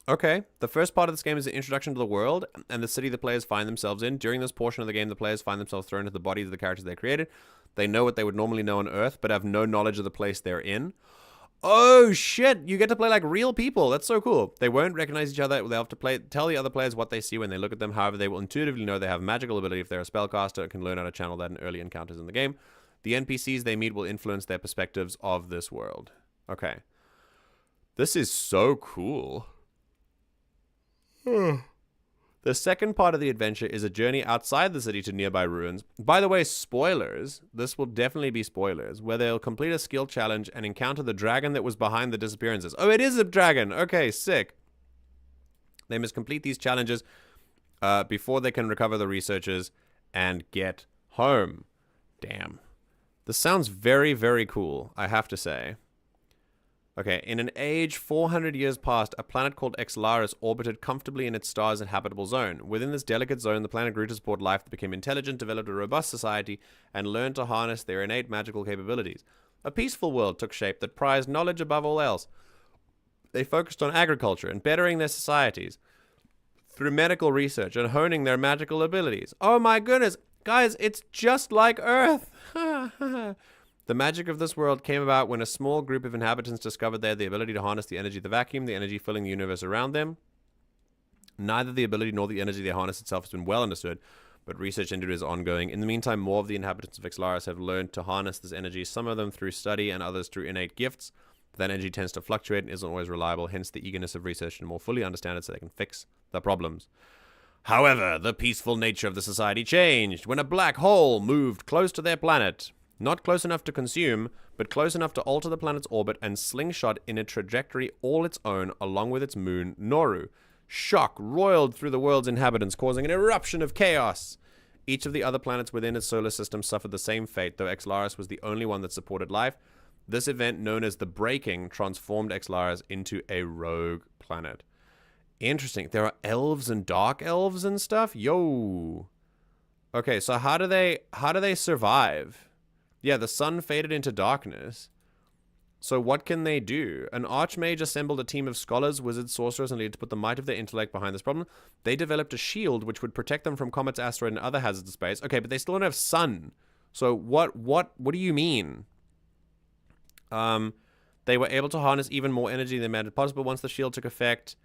Okay, the first part of this game is the introduction to the world and the city the players find themselves in. During this portion of the game, the players find themselves thrown into the bodies of the characters they created. They know what they would normally know on Earth, but have no knowledge of the place they're in. Oh, shit! You get to play like real people. That's so cool. They won't recognize each other. They'll have to tell the other players what they see when they look at them. However, they will intuitively know they have magical ability if they're a spellcaster and can learn how to channel that in early encounters in the game. The NPCs they meet will influence their perspectives of this world. Okay. This is so cool. The second part of the adventure is a journey outside the city to nearby ruins. By the way, spoilers. This will definitely be spoilers, where they'll complete a skill challenge and encounter the dragon that was behind the disappearances. Oh, it is a dragon. Okay, sick. They must complete these challenges before they can recover the researchers and get home. Damn. This sounds very, very cool, I have to say. Okay, in an age 400 years past, a planet called Exlaris orbited comfortably in its star's inhabitable zone. Within this delicate zone, the planet grew to support life that became intelligent, developed a robust society, and learned to harness their innate magical capabilities. A peaceful world took shape that prized knowledge above all else. They focused on agriculture and bettering their societies through medical research and honing their magical abilities. Oh my goodness, guys, it's just like Earth! The magic of this world came about when a small group of inhabitants discovered they had the ability to harness the energy of the vacuum, the energy filling the universe around them. Neither the ability nor the energy they harness itself has been well understood, but research into it is ongoing. In the meantime, more of the inhabitants of Exlaris have learned to harness this energy, some of them through study and others through innate gifts. But that energy tends to fluctuate and isn't always reliable, hence the eagerness of research to more fully understand it so they can fix the problems. However, the peaceful nature of the society changed when a black hole moved close to their planet. Not close enough to consume, but close enough to alter the planet's orbit and slingshot in a trajectory all its own along with its moon, Noru. Shock roiled through the world's inhabitants, causing an eruption of chaos. Each of the other planets within its solar system suffered the same fate, though Exlaris was the only one that supported life. This event, known as the Breaking, transformed Exlaris into a rogue planet. Interesting. There are elves and dark elves and stuff? Yo. Okay, so how do they survive? Yeah, the sun faded into darkness. So what can they do? An archmage assembled a team of scholars, wizards, sorcerers, and leaders to put the might of their intellect behind this problem. They developed a shield which would protect them from comets, asteroids, and other hazards of space. Okay, but they still don't have sun. So what do you mean? They were able to harness even more energy than imagined possible. Once the shield took effect,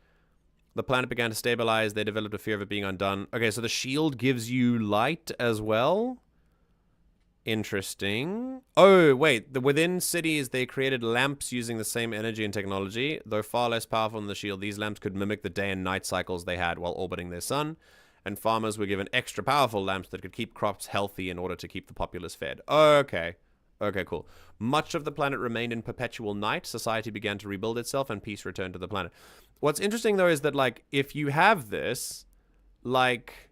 the planet began to stabilize. They developed a fear of it being undone. Okay, so the shield gives you light as well? Interesting. Oh, wait. Within cities, they created lamps using the same energy and technology. Though far less powerful than the shield, these lamps could mimic the day and night cycles they had while orbiting their sun. And farmers were given extra powerful lamps that could keep crops healthy in order to keep the populace fed. Okay. Okay, cool. Much of the planet remained in perpetual night. Society began to rebuild itself and peace returned to the planet. What's interesting, though, is that, like, if you have this, like,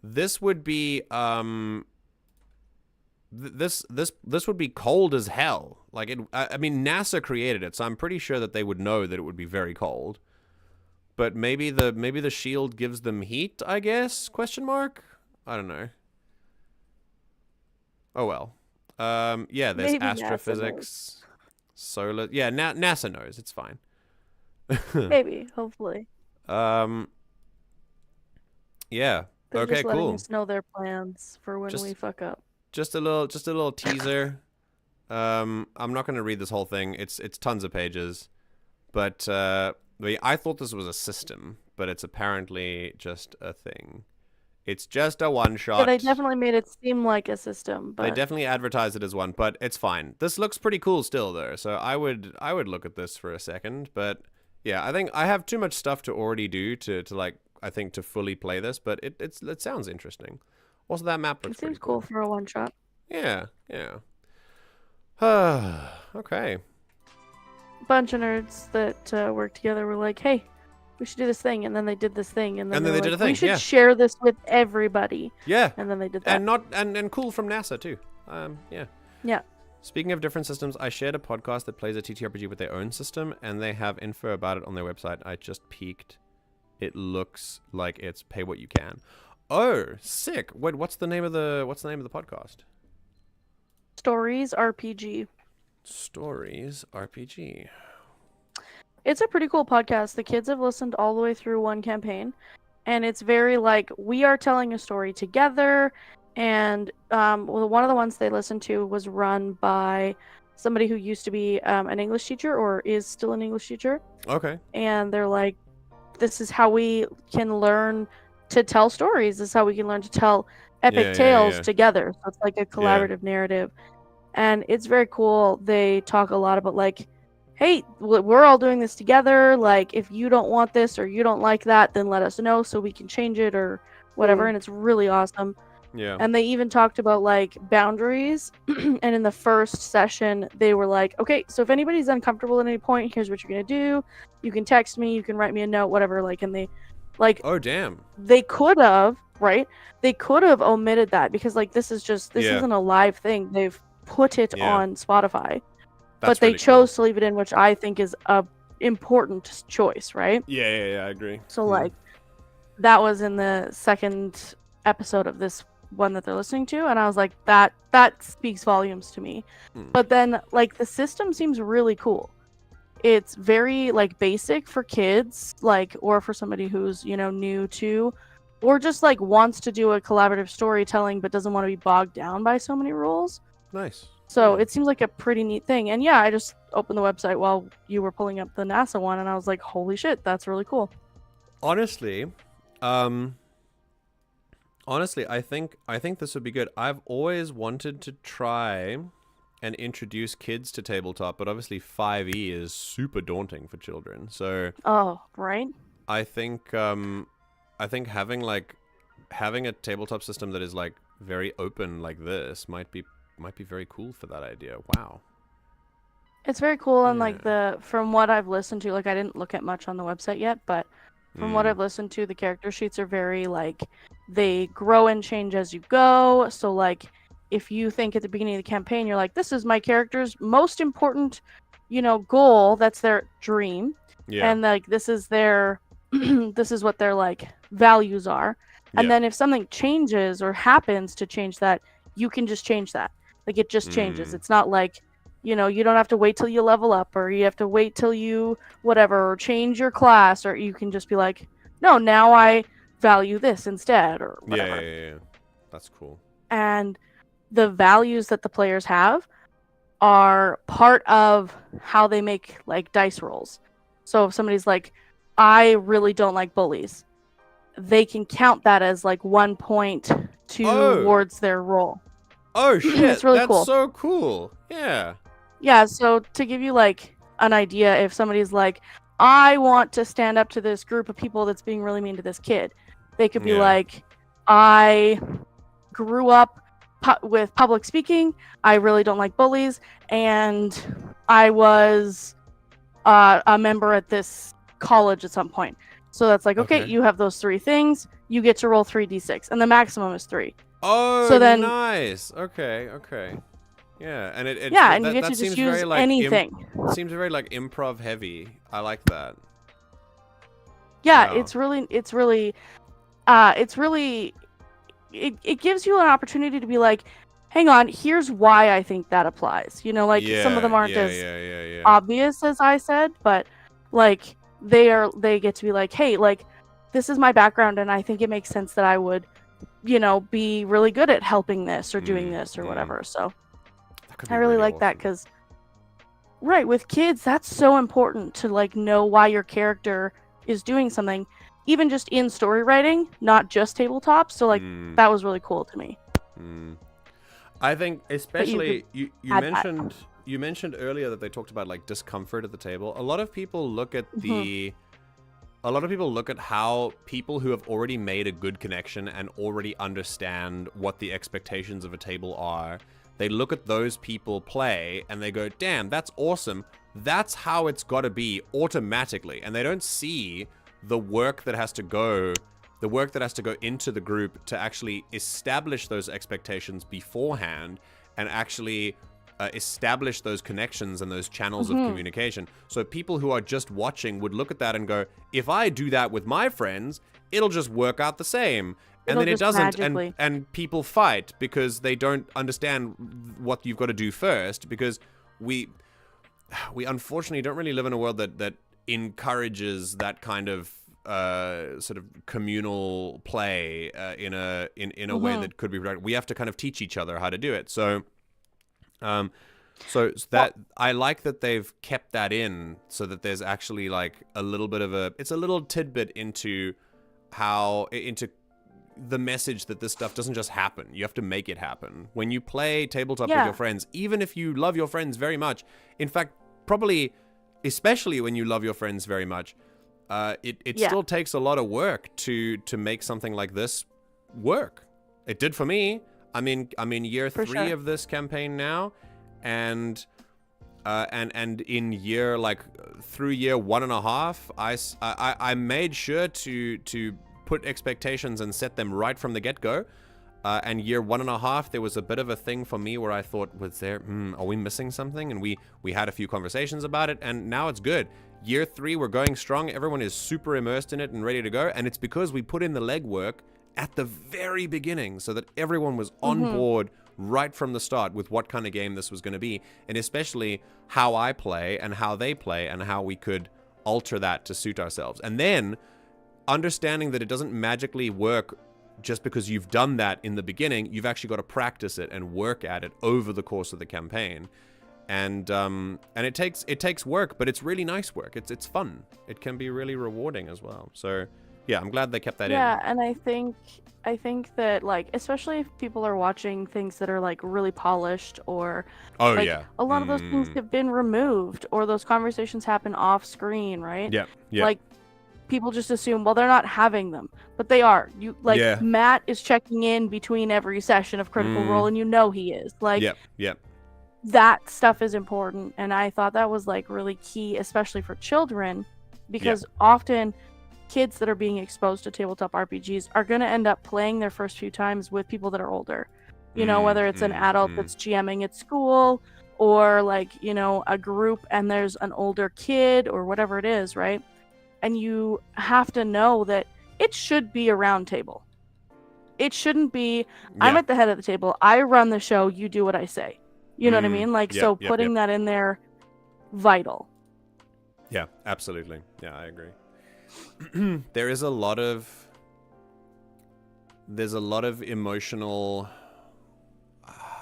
this would be, this would be cold as hell. Like, I mean, NASA created it, so I'm pretty sure that they would know that it would be very cold. But maybe the shield gives them heat, I guess? Question mark? I don't know. Oh, well. Yeah, there's Maybe astrophysics, solar. Yeah, NASA knows. It's fine. Maybe, hopefully. Yeah. They're Okay, just letting cool. us know their plans for when we fuck up. Just a little teaser. I'm not going to read this whole thing. It's tons of pages, but I thought this was a system, but it's apparently just a thing. It's just a one-shot. Yeah, they definitely made it seem like a system. But they definitely advertised it as one, but it's fine. This looks pretty cool still, though. So I would look at this for a second. But yeah, I think I have too much stuff to already do to like I think to fully play this. But it sounds interesting. Also, that map looks pretty cool for a one-shot. Yeah. Okay. A bunch of nerds that work together were like, "Hey, we should do this thing," and then they did this thing, and then they did a thing. We should share this with everybody. Yeah. And then they did that. And cool from NASA too. Yeah. Yeah. Speaking of different systems, I shared a podcast that plays a TTRPG with their own system, and they have info about it on their website. I just peeked. It looks like it's pay what you can. Oh, sick! Wait, what's the name of the podcast? StoriesRPG. StoriesRPG. It's a pretty cool podcast. The kids have listened all the way through one campaign, and it's very like we are telling a story together. And one of the ones they listened to was run by somebody who used to be an English teacher or is still an English teacher. Okay. And they're like, this is how we can learn to tell stories. This is how we can learn to tell epic tales together. So it's like a collaborative narrative. And it's very cool. They talk a lot about like hey, we're all doing this together. Like, if you don't want this or you don't like that, then let us know so we can change it or whatever. And it's really awesome. Yeah. And they even talked about like boundaries. And in the first session, they were like, okay, so if anybody's uncomfortable at any point, here's what you're going to do. You can text me, you can write me a note, whatever. Like, and they like, oh, damn. They could have, right? They could have omitted that because like, this isn't a live thing. They've put it on Spotify. But they chose to leave it in, which I think is a important choice, right? Yeah, I agree. So like, that was in the second episode of this one that they're listening to, and I was like, that speaks volumes to me. But then like, the system seems really cool. It's very like basic for kids, like, or for somebody who's, you know, new to, or just like wants to do a collaborative storytelling but doesn't want to be bogged down by so many rules. Nice. So it seems like a pretty neat thing. And yeah, I just opened the website while you were pulling up the NASA one, and I was like, holy shit, that's really cool. Honestly, I think this would be good. I've always wanted to try and introduce kids to tabletop, but obviously 5e is super daunting for children. So right. I think having a tabletop system that is like very open like this might be very cool for that idea. Wow. It's very cool. And like from what I've listened to, like I didn't look at much on the website yet, but from what I've listened to, the character sheets are very like, they grow and change as you go. So like, if you think at the beginning of the campaign, you're like, this is my character's most important, you know, goal. That's their dream. Yeah. And like, this is their, this is what their like values are. And then if something changes or happens to change that, you can just change that. Like it just changes. It's not like, you know, you don't have to wait till you level up or you have to wait till you whatever or change your class, or you can just be like, no, now I value this instead or whatever. Yeah. That's cool. And the values that the players have are part of how they make like dice rolls. So if somebody's like, I really don't like bullies, they can count that as like 1 point towards their roll. Oh shit, it's really that's cool. So cool. Yeah. Yeah, so to give you like an idea, if somebody's like, I want to stand up to this group of people that's being really mean to this kid, they could be like, I grew up with public speaking, I really don't like bullies, and I was a member at this college at some point. So that's like, okay, you have those 3 things, you get to roll 3d6, and the maximum is 3. Oh, so then, nice. Okay. Yeah, and and you get to just use like anything. Seems very like improv heavy. I like that. Yeah, wow. It gives you an opportunity to be like, hang on, here's why I think that applies. You know, like some of them aren't as obvious as I said, but like they get to be like, hey, like this is my background and I think it makes sense that I would, you know, be really good at helping this or doing this or whatever. So I really like that because with kids, that's so important to like know why your character is doing something, even just in story writing, not just tabletop. So like that was really cool to me. I think especially you mentioned earlier that they talked about like discomfort at the table. A lot of people look at how people who have already made a good connection and already understand what the expectations of a table are, they look at those people play and they go, damn, that's awesome. That's how it's got to be automatically. And they don't see the work that has to go into the group to actually establish those expectations beforehand and actually establish those connections and those channels of communication. So people who are just watching would look at that and go, if I do that with my friends, it'll just work out the same. And then it doesn't, and people fight because they don't understand what you've got to do first, because we unfortunately don't really live in a world that encourages that kind of sort of communal play in a way that could be productive. We have to kind of teach each other how to do it. So that I like that they've kept that in, so that there's actually like a little bit of it's a little tidbit into the message that this stuff doesn't just happen. You have to make it happen. When you play tabletop with your friends, even if you love your friends very much, in fact, probably especially when you love your friends very much, it still takes a lot of work to make something like this work. It did for me. I'm in year 3 of this campaign now, and in year through year 1.5, I made sure to put expectations and set them right from the get-go. And year 1.5, there was a bit of a thing for me where I thought, are we missing something? And we had a few conversations about it, and now it's good. Year 3, we're going strong. Everyone is super immersed in it and ready to go. And it's because we put in the legwork at the very beginning so that everyone was on board right from the start with what kind of game this was going to be, and especially how I play and how they play and how we could alter that to suit ourselves. And then understanding that it doesn't magically work just because you've done that in the beginning. You've actually got to practice it and work at it over the course of the campaign. And it takes work, but it's really nice work. It's fun. It can be really rewarding as well. So yeah, I'm glad they kept that in. Yeah, and I think that, like, especially if people are watching things that are like really polished, or a lot of those things have been removed, or those conversations happen off screen, right? Yeah. Like, people just assume, well, they're not having them, but they are. Matt is checking in between every session of Critical Role, and he is. Like, that stuff is important, and I thought that was like really key, especially for children, because often kids that are being exposed to tabletop RPGs are going to end up playing their first few times with people that are older. Whether it's an adult that's GMing at school, or like, a group and there's an older kid or whatever it is, right? And you have to know that it should be a round table. It shouldn't be, I'm at the head of the table, I run the show, you do what I say. You know what I mean? Like, putting that in there, vital. Yeah, absolutely. Yeah, I agree. There's a lot of emotional,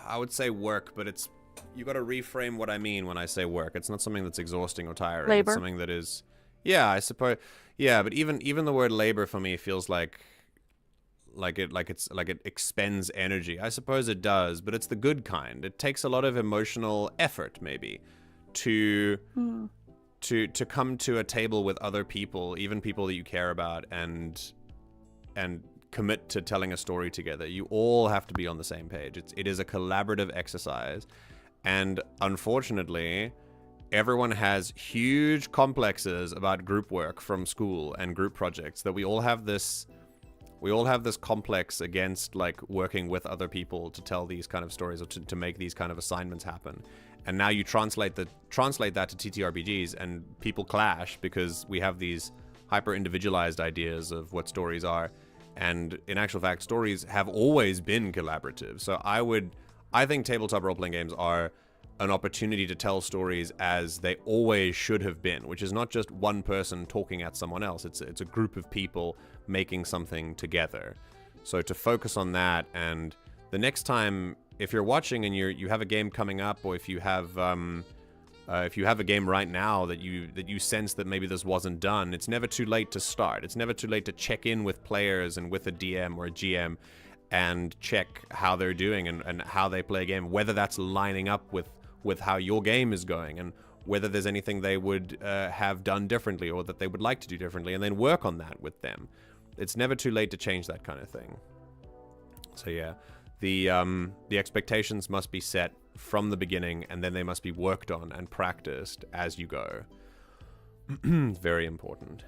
I would say work, but you got to reframe what I mean when I say work. It's not something that's exhausting or tiring. Labor. It's something that is, I suppose. Yeah, but even the word labor for me feels like it expends energy. I suppose it does, but it's the good kind. It takes a lot of emotional effort, maybe, to come to a table with other people, even people that you care about, and commit to telling a story together. You all have to be on the same page. It is a collaborative exercise, and unfortunately, everyone has huge complexes about group work from school and group projects, that we all have this complex against, like, working with other people to tell these kind of stories, or to make these kind of assignments happen. And now you translate that to TTRPGs, and people clash because we have these hyper individualized ideas of what stories are. And in actual fact, stories have always been collaborative. So I think tabletop role-playing games are an opportunity to tell stories as they always should have been, which is not just one person talking at someone else. It's a group of people making something together. So to focus on that, and the next time, if you're watching and you have a game coming up, or if you have a game right now that you sense that maybe this wasn't done, it's never too late to start. It's never too late to check in with players and with a DM or a GM and check how they're doing and how they play a game, whether that's lining up with how your game is going, and whether there's anything they would have done differently or that they would like to do differently, and then work on that with them. It's never too late to change that kind of thing. So yeah, the expectations must be set from the beginning, and then they must be worked on and practiced as you go. Very important.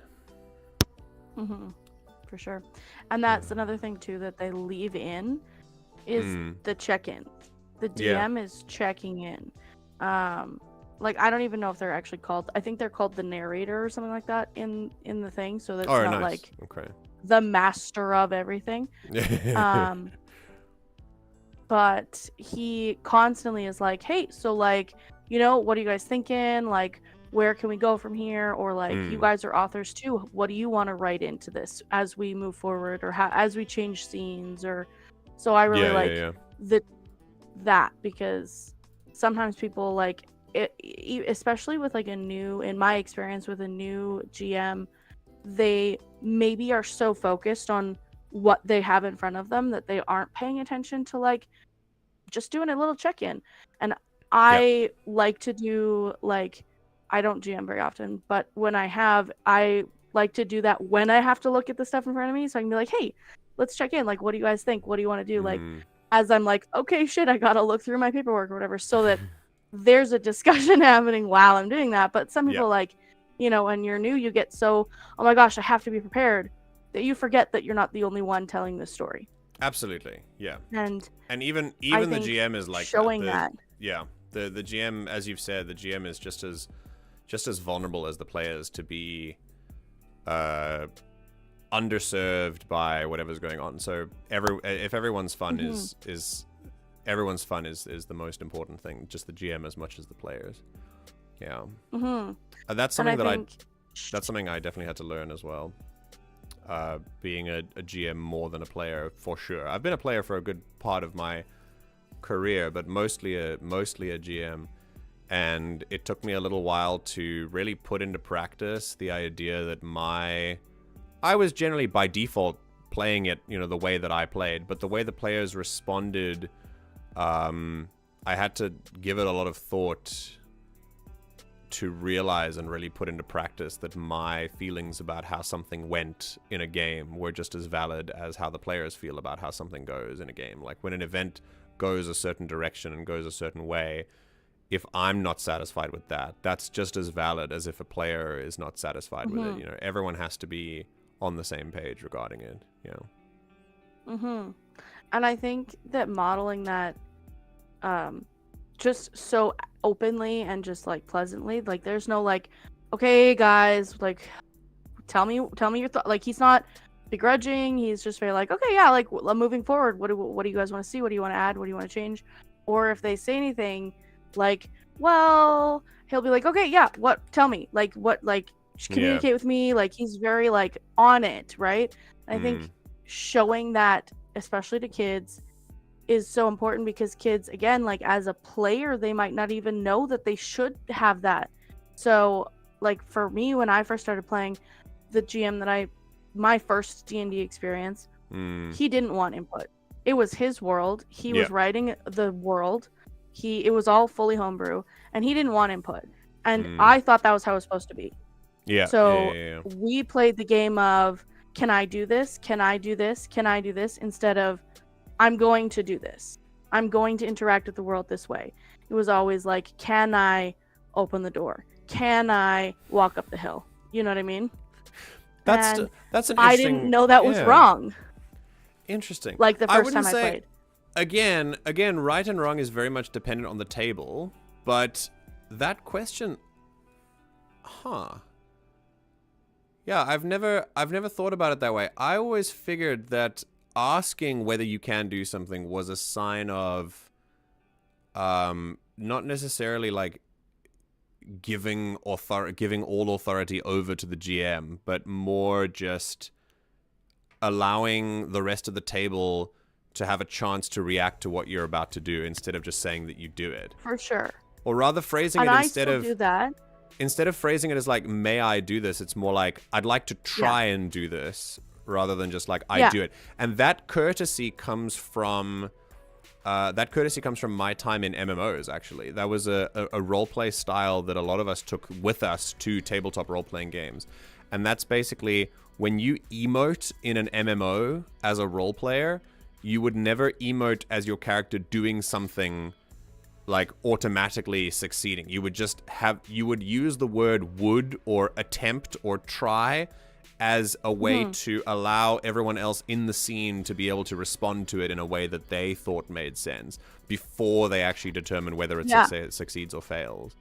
For sure. And that's another thing too that they leave in is the check-ins. The DM is checking in. Like, I don't even know if they're actually called, I think they're called the narrator or something like that in the thing, so that's not nice. Like the master of everything. But he constantly is like, hey, so, like, what are you guys thinking? Like, where can we go from here? Or like, you guys are authors too. What do you want to write into this as we move forward, or as we change scenes? Or so I really like that, because sometimes people, like, it, especially with like in my experience with a new GM, they maybe are so focused on what they have in front of them that they aren't paying attention to, like, just doing a little check-in. And I like to do, like, I don't GM very often, but when I have, I like to do that when I have to look at the stuff in front of me, so I can be like, hey, let's check in. Like, what do you guys think? What do you want to do? Like, as I'm like, okay, shit, I gotta look through my paperwork or whatever, so that there's a discussion happening while I'm doing that. But some people, like, you know, when you're new, you get so, oh my gosh, I have to be prepared, that you forget that you're not the only one telling the story. Absolutely, yeah. And even the GM is like showing that. Yeah, the GM, as you've said, the GM is just as vulnerable as the players to be underserved by whatever's going on. So if everyone's fun is everyone's fun is the most important thing. Just the GM as much as the players. Yeah. That's something that's something I definitely had to learn as well. Being a GM more than a player, for sure. I've been a player for a good part of my career, but mostly a GM. And it took me a little while to really put into practice the idea that I was generally by default playing it, you know, the way that I played, but the way the players responded, I had to give it a lot of thought to realize and really put into practice that my feelings about how something went in a game were just as valid as how the players feel about how something goes in a game. Like, when an event goes a certain direction and goes a certain way, if I'm not satisfied with that, that's just as valid as if a player is not satisfied with it. You know, everyone has to be on the same page regarding it, you know. And I think that modeling that just so openly and just like pleasantly, like there's no like, okay guys, like tell me your thought. Like, he's not begrudging, he's just very like, okay, yeah, like moving forward, what do you guys want to see, what do you want to add, what do you want to change? Or if they say anything like, well, he'll be like, okay, yeah, what, tell me, like, what, like, communicate with me. Like, he's very like on it, right? I think showing that, especially to kids, is so important, because kids, again, like as a player, they might not even know that they should have that. So like for me, when I first started playing, the GM that my first D&D experience, he didn't want input. It was his world. He was writing the world. It was all fully homebrew, and he didn't want input. And I thought that was how it was supposed to be. So we played the game of, can I do this? Can I do this? Can I do this? Instead of, I'm going to do this. I'm going to interact with the world this way. It was always like, can I open the door? Can I walk up the hill? You know what I mean? That's an interesting... I didn't know that was wrong. Interesting. Like the first time I played. Again, right and wrong is very much dependent on the table, but that question... Yeah, I've never thought about it that way. I always figured that asking whether you can do something was a sign of not necessarily like giving all authority over to the GM, but more just allowing the rest of the table to have a chance to react to what you're about to do, instead of just saying that you do it. For sure. Or rather phrasing it instead of... do that. Instead of phrasing it as like, may I do this? It's more like, I'd like to try and do this, rather than just like, I do it. And that courtesy comes from my time in MMOs, actually. That was a roleplay style that a lot of us took with us to tabletop role-playing games. And that's basically, when you emote in an MMO as a role player, you would never emote as your character doing something like automatically succeeding. You would use the word would or attempt or try as a way to allow everyone else in the scene to be able to respond to it in a way that they thought made sense before they actually determine whether it succeeds or fails.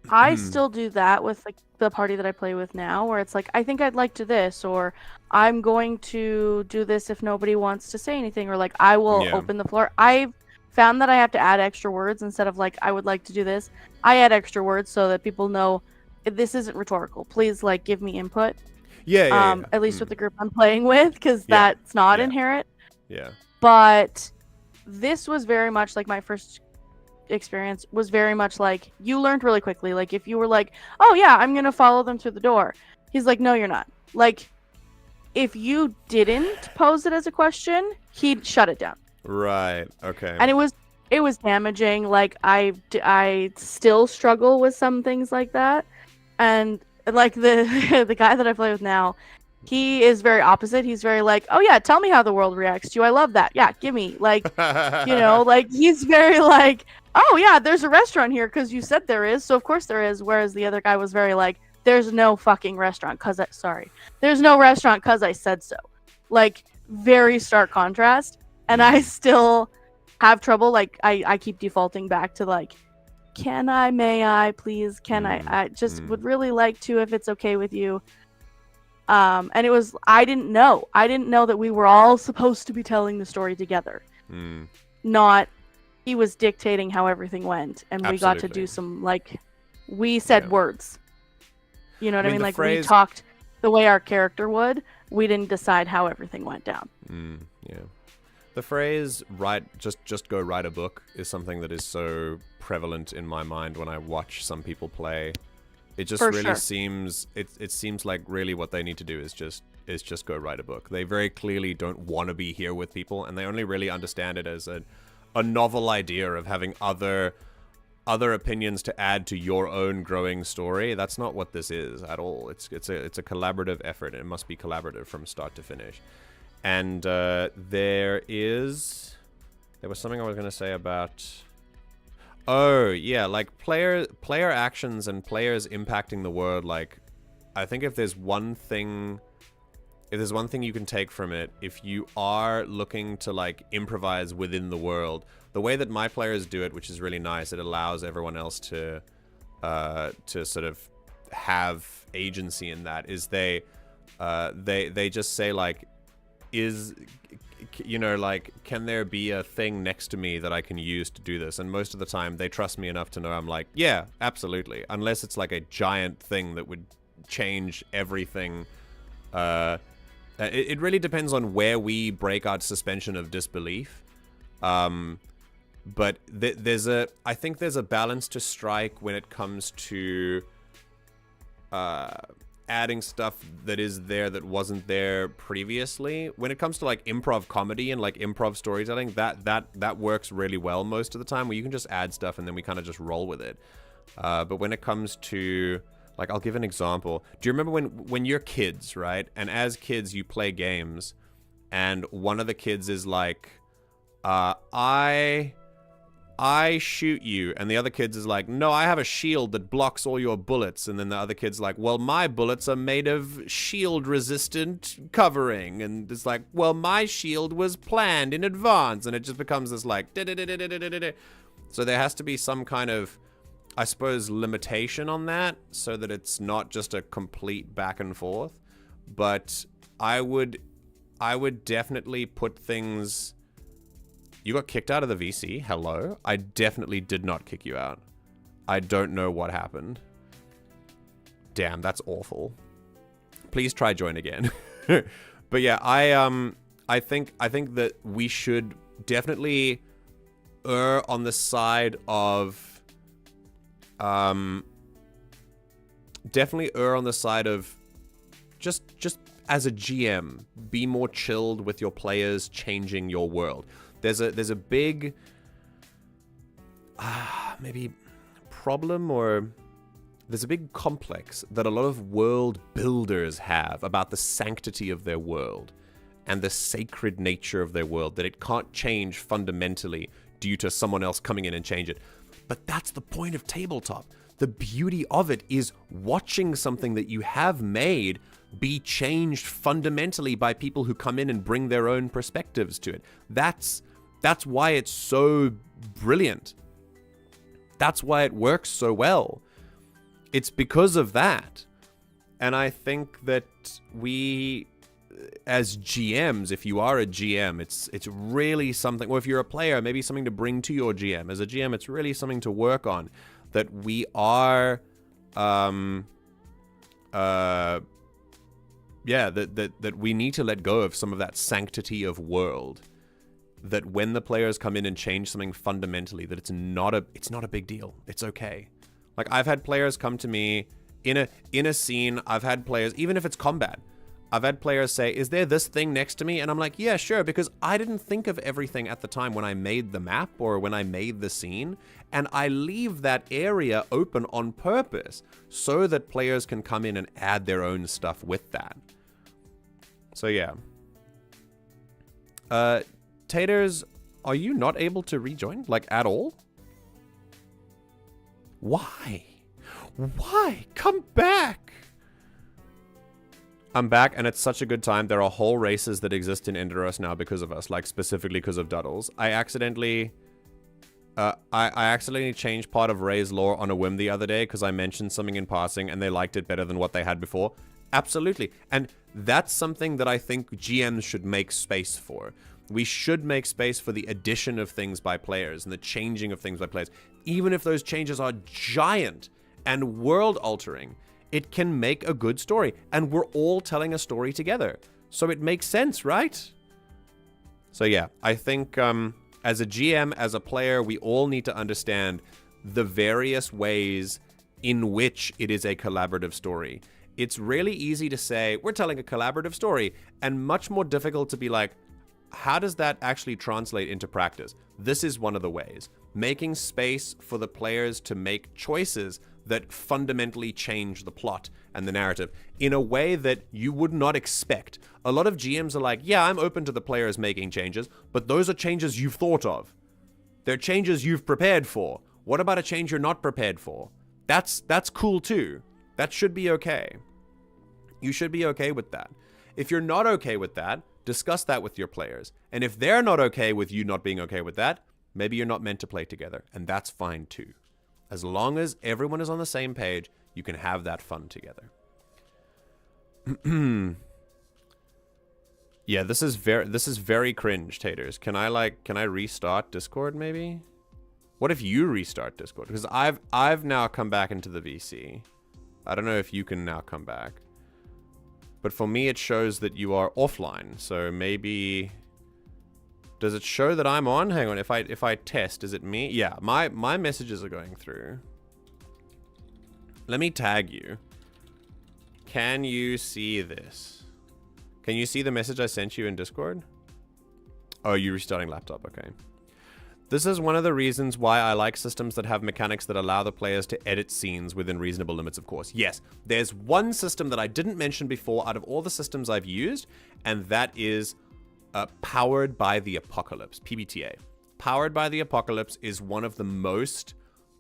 I still do that with like the party that I play with now, where it's like, I think I'd like to this, or I'm going to do this if nobody wants to say anything, or like I will open the floor. I've found that I have to add extra words instead of like, I would like to do this. I add extra words so that people know this isn't rhetorical. Please like give me input. At least with the group I'm playing with, because that's not inherent. But this was very much like my first experience was very much like, you learned really quickly. Like if you were like, oh yeah, I'm gonna follow them through the door, he's like, no, you're not. Like if you didn't pose it as a question, he'd shut it down. Right. Okay. And it was it was damaging. Like I still struggle with some things like that, and like the the guy that I play with now, he is very opposite. He's very like, oh yeah, tell me how the world reacts to you. I love that. Yeah, give me like, like he's very like, oh yeah, there's a restaurant here because you said there is, so of course there is. Whereas the other guy was very like, there's no fucking restaurant there's no restaurant because I said so. Like very stark contrast, and I still have trouble. Like I keep defaulting back to like, can I, may I, please, can I just would really like to if it's okay with you. And it was, I didn't know that we were all supposed to be telling the story together. Not, he was dictating how everything went, and we got to do some, like, we said words. You know what I mean? Like, we talked the way our character would. We didn't decide how everything went down. Yeah. The phrase just go write a book is something that is so prevalent in my mind when I watch some people play. It just seems it seems like really what they need to do is just go write a book. They very clearly don't want to be here with people, and they only really understand it as a novel idea of having other opinions to add to your own growing story. That's not what this is at all. It's a collaborative effort, and it must be collaborative from start to finish. And there was something I was going to say about... Oh, yeah, like player actions and players impacting the world. Like, I think if there's one thing you can take from it, if you are looking to like improvise within the world, the way that my players do it, which is really nice, it allows everyone else to sort of have agency in that, is they just say like, like, can there be a thing next to me that I can use to do this? And most of the time they trust me enough to know I'm like, yeah, absolutely. Unless it's like a giant thing that would change everything. It really depends on where we break our suspension of disbelief. But I think there's a balance to strike when it comes to adding stuff that is there that wasn't there previously. When it comes to like improv comedy and like improv storytelling, that works really well most of the time, where you can just add stuff and then we kind of just roll with it. But when it comes to, like, I'll give an example. Do you remember when you're kids, right? And as kids you play games, and one of the kids is like, I shoot you, and the other kid's is like, no, I have a shield that blocks all your bullets, and then the other kid's like, well, my bullets are made of shield-resistant covering, and it's like, well, my shield was planned in advance, and it just becomes this like, so there has to be some kind of, I suppose, limitation on that, so that it's not just a complete back and forth. But I would definitely put things... You got kicked out of the VC? Hello? I definitely did not kick you out. I don't know what happened. Damn, that's awful. Please try join again. But yeah, I think that we should definitely err on the side of just as a GM, be more chilled with your players changing your world. There's a big maybe problem, or there's a big complex that a lot of world builders have about the sanctity of their world and the sacred nature of their world, that it can't change fundamentally due to someone else coming in and change it. But that's the point of tabletop. The beauty of it is watching something that you have made be changed fundamentally by people who come in and bring their own perspectives to it. That's why it's so brilliant. That's why it works so well. It's because of that. And I think that we, as GMs, if you are a GM, it's really something, or if you're a player, maybe something to bring to your GM. As a GM, it's really something to work on, that we are, that we need to let go of some of that sanctity of world. That when the players come in and change something fundamentally, that it's not a big deal. It's okay. Like, I've had players come to me in a scene. I've had players, even if it's combat, I've had players say, is there this thing next to me? And I'm like, yeah, sure, because I didn't think of everything at the time when I made the map or when I made the scene. And I leave that area open on purpose so that players can come in and add their own stuff with that. So yeah. Taters, are you not able to rejoin? Like, at all? Why? Why? Come back! I'm back, and it's such a good time. There are whole races that exist in Enderos now because of us, like specifically because of Duddles. I accidentally changed part of Ray's lore on a whim the other day because I mentioned something in passing and they liked it better than what they had before. Absolutely. And that's something that I think GMs should make space for. We should make space for the addition of things by players and the changing of things by players. Even if those changes are giant and world-altering, it can make a good story. And we're all telling a story together. So it makes sense, right? So yeah, I think as a GM, as a player, we all need to understand the various ways in which it is a collaborative story. It's really easy to say, we're telling a collaborative story, and much more difficult to be like, how does that actually translate into practice? This is one of the ways. Making space for the players to make choices that fundamentally change the plot and the narrative in a way that you would not expect. A lot of GMs are like, yeah, I'm open to the players making changes, but those are changes you've thought of. They're changes you've prepared for. What about a change you're not prepared for? That's cool too. That should be okay. You should be okay with that. If you're not okay with that, discuss that with your players. And if they're not okay with you not being okay with that, maybe you're not meant to play together. And that's fine too. As long as everyone is on the same page, you can have that fun together. Yeah, this is very cringe, Taters. Can I restart Discord maybe? What if you restart Discord? Because I've now come back into the VC. I don't know if you can now come back. But for me, it shows that you are offline. So maybe... Does it show that I'm on? Hang on, if I test, is it me? Yeah, my messages are going through. Let me tag you. Can you see this? Can you see the message I sent you in Discord? Oh, you're restarting laptop, okay. This is one of the reasons why I like systems that have mechanics that allow the players to edit scenes within reasonable limits, of course. Yes, there's one system that I didn't mention before out of all the systems I've used, and that is Powered by the Apocalypse, PBTA. Powered by the Apocalypse is one of the most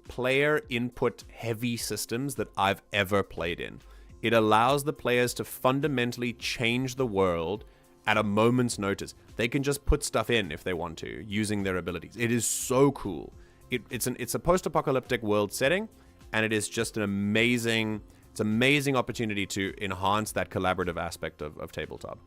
player input heavy systems that I've ever played in. It allows the players to fundamentally change the world at a moment's notice. They can just put stuff in if they want to, using their abilities. It is so cool. It's a post-apocalyptic world setting, and it is just an amazing opportunity to enhance that collaborative aspect of tabletop.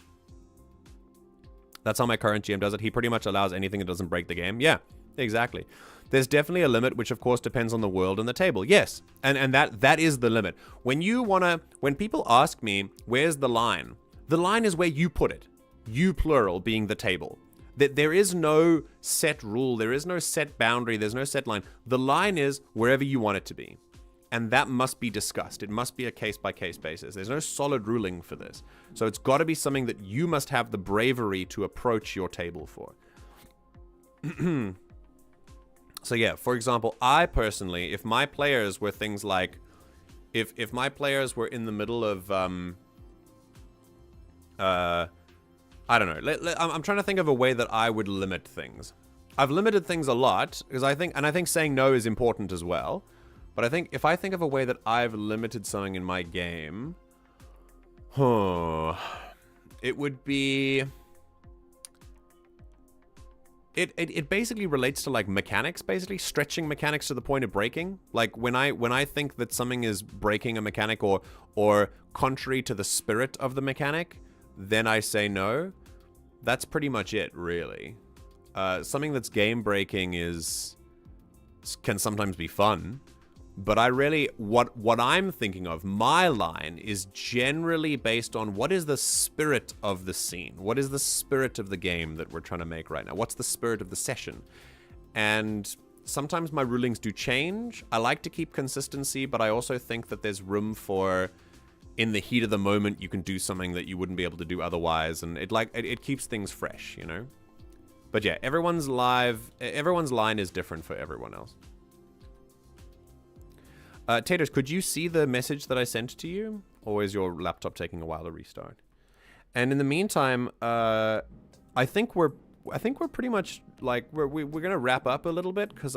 That's how my current GM does it. He pretty much allows anything that doesn't break the game. Yeah, exactly. There's definitely a limit, which of course depends on the world and the table. Yes, and that is the limit. When people ask me, where's the line is where you put it. You plural being the table. There is no set rule. There is no set boundary. There's no set line. The line is wherever you want it to be. And that must be discussed. It must be a case-by-case basis. There's no solid ruling for this. So it's got to be something that you must have the bravery to approach your table for. So yeah, for example, I personally, if my players were things like... If my players were in the middle of... I don't know. I'm trying to think of a way that I would limit things. I've limited things a lot, because I think saying no is important as well. But I think if I think of a way that I've limited something in my game, it would be... It basically relates to like mechanics, basically stretching mechanics to the point of breaking. Like when I think that something is breaking a mechanic or contrary to the spirit of the mechanic, then I say no. That's pretty much it, really. Something that's game breaking can sometimes be fun. But I really, what I'm thinking of, my line is generally based on what is the spirit of the scene? What is the spirit of the game that we're trying to make right now? What's the spirit of the session? And sometimes my rulings do change. I like to keep consistency, but I also think that there's room for in the heat of the moment, you can do something that you wouldn't be able to do otherwise, and it keeps things fresh, you know? But yeah, everyone's line is different for everyone else. Taters, could you see the message that I sent to you? Or is your laptop taking a while to restart? And in the meantime, I think we're pretty much like we're gonna wrap up a little bit because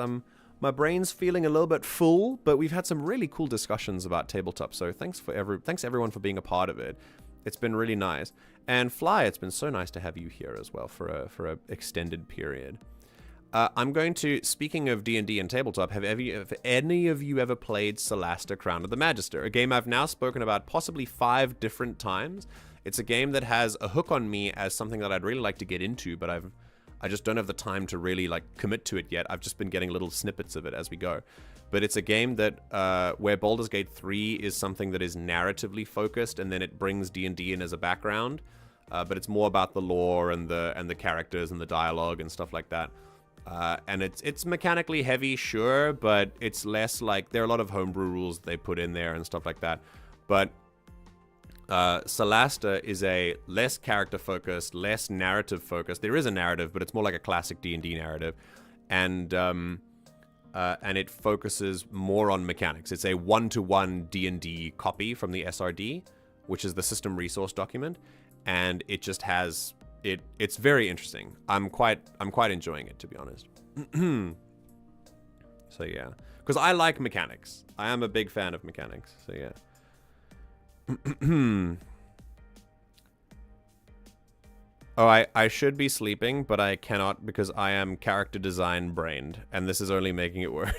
my brain's feeling a little bit full. But we've had some really cool discussions about tabletop. So thanks everyone for being a part of it. It's been really nice. And Fly, it's been so nice to have you here as well for a extended period. I'm going to, speaking of D&D and tabletop, have any of you ever played Solasta Crown of the Magister? A game I've now spoken about possibly 5 different times. It's a game that has a hook on me as something that I'd really like to get into, but I just don't have the time to really like commit to it yet. I've just been getting little snippets of it as we go. But it's a game that where Baldur's Gate 3 is something that is narratively focused, and then it brings D&D in as a background. But it's more about the lore and the characters and the dialogue and stuff like that. And it's mechanically heavy, sure, but it's less like there are a lot of homebrew rules they put in there and stuff like that. But Solasta is a less character focused, less narrative focused. There is a narrative, but it's more like a classic D&D narrative, and it focuses more on mechanics. It's a 1-to-1 D&D copy from the SRD, which is the system resource document, and it just has. It's very interesting. I'm quite enjoying it, to be honest. So yeah, because I like mechanics. I am a big fan of mechanics. So yeah. Oh, I should be sleeping, but I cannot because I am character design brained, and this is only making it worse.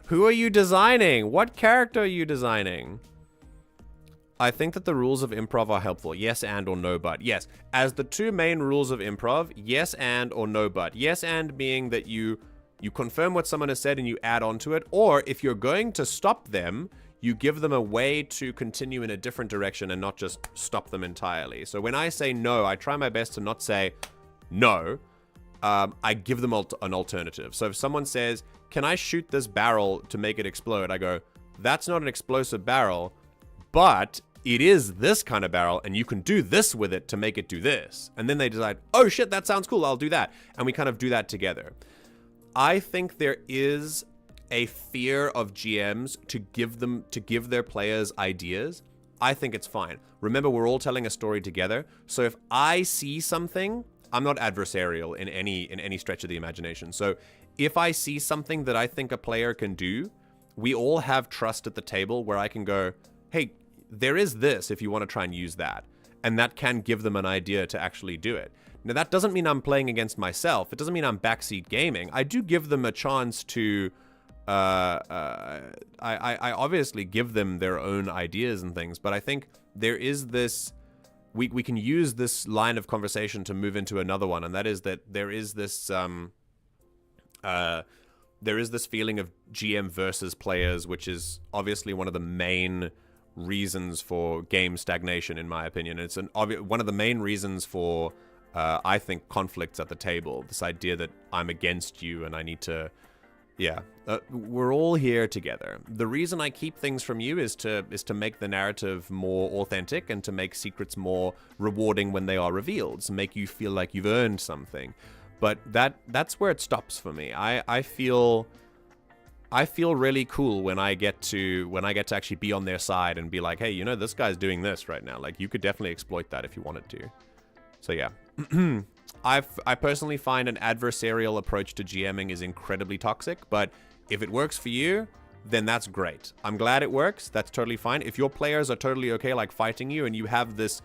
Who are you designing? What character are you designing? I think that the rules of improv are helpful. Yes and or no but. Yes. As the 2 main rules of improv, yes and or no but. Yes and being that you confirm what someone has said and you add on to it, or if you're going to stop them, you give them a way to continue in a different direction and not just stop them entirely. So when I say no, I try my best to not say no. I give them an alternative. So if someone says, can I shoot this barrel to make it explode? I go, that's not an explosive barrel, but it is this kind of barrel, and you can do this with it to make it do this. And then they decide, oh shit, that sounds cool, I'll do that. And we kind of do that together. I think there is a fear of GMs to give their players ideas. I think it's fine. Remember, we're all telling a story together. So if I see something, I'm not adversarial in any stretch of the imagination. So if I see something that I think a player can do, we all have trust at the table where I can go, hey, there is this if you want to try and use that. And that can give them an idea to actually do it. Now, that doesn't mean I'm playing against myself. It doesn't mean I'm backseat gaming. I do give them a chance to... I obviously give them their own ideas and things, but I think there is this... We can use this line of conversation to move into another one, and that is that there is this feeling of GM versus players, which is obviously one of the main reasons for game stagnation, in my opinion. It's one of the main reasons for, I think, conflicts at the table. This idea that I'm against you and I need to... Yeah, we're all here together. The reason I keep things from you is to make the narrative more authentic and to make secrets more rewarding when they are revealed, to make you feel like you've earned something. But that's where it stops for me. I feel really cool when I get to actually be on their side and be like, hey, you know, this guy's doing this right now. Like, you could definitely exploit that if you wanted to. So yeah. I personally find an adversarial approach to GMing is incredibly toxic, but if it works for you, then that's great. I'm glad it works. That's totally fine. If your players are totally okay like fighting you and you have this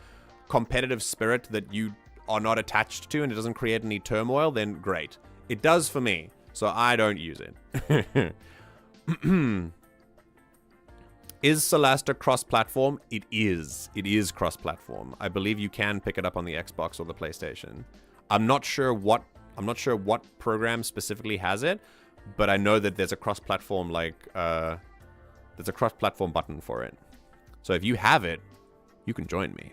competitive spirit that you are not attached to and it doesn't create any turmoil, then great. It does for me, so I don't use it. Is Solasta cross-platform? It is. It is cross-platform. I believe you can pick it up on the Xbox or the PlayStation. I'm not sure what program specifically has it, but I know that there's a cross-platform there's a cross-platform button for it. So if you have it, you can join me.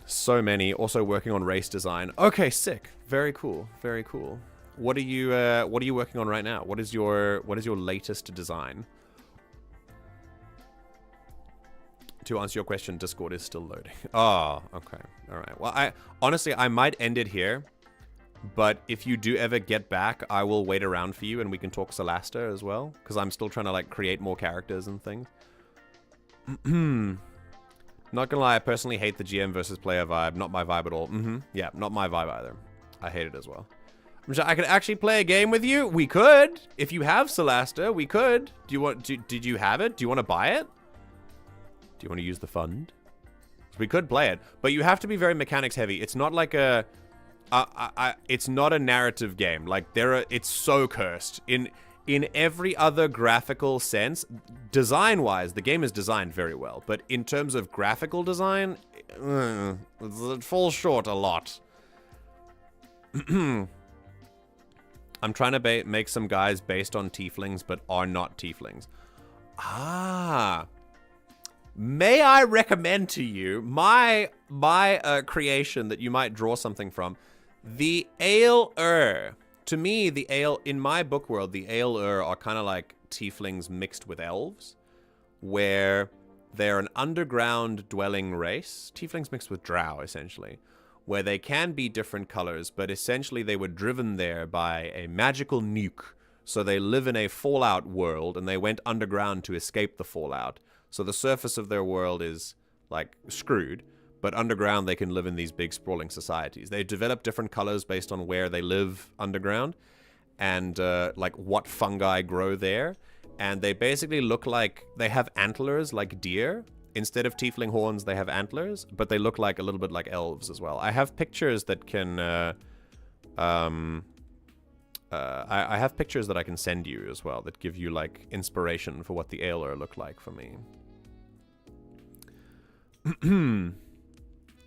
So many. Also working on race design. Okay, sick. Very cool. Very cool. What are you working on right now? What is your latest design? To answer your question, Discord is still loading. Oh, okay. All right. Well, honestly, I might end it here. But if you do ever get back, I will wait around for you and we can talk Solasta as well. Because I'm still trying to, like, create more characters and things. Not gonna lie, I personally hate the GM versus player vibe. Not my vibe at all. Yeah, not my vibe either. I hate it as well. I could actually play a game with you. We could. If you have Solasta, we could. Do you want? Did you have it? Do you want to buy it? Do you want to use the fund? We could play it, but you have to be very mechanics heavy. It's not like a. It's not a narrative game. Like it's so cursed in every other graphical sense. Design-wise, the game is designed very well, but in terms of graphical design, it falls short a lot. I'm trying to make some guys based on tieflings, but are not tieflings. May I recommend to you my creation that you might draw something from? The Ale-er. To me, in my book world, the Ale-er are kind of like tieflings mixed with elves, where they're an underground dwelling race. Tieflings mixed with drow, essentially. Where they can be different colors, but essentially they were driven there by a magical nuke. So they live in a fallout world, and they went underground to escape the fallout. So the surface of their world is, like, screwed, but underground they can live in these big sprawling societies. They develop different colors based on where they live underground, and, like, what fungi grow there. And they basically look like, they have antlers like deer. Instead of tiefling horns, they have antlers, but they look like a little bit like elves as well. I have pictures that can, I have pictures that I can send you as well that give you, like, inspiration for what the Ale-er look like for me.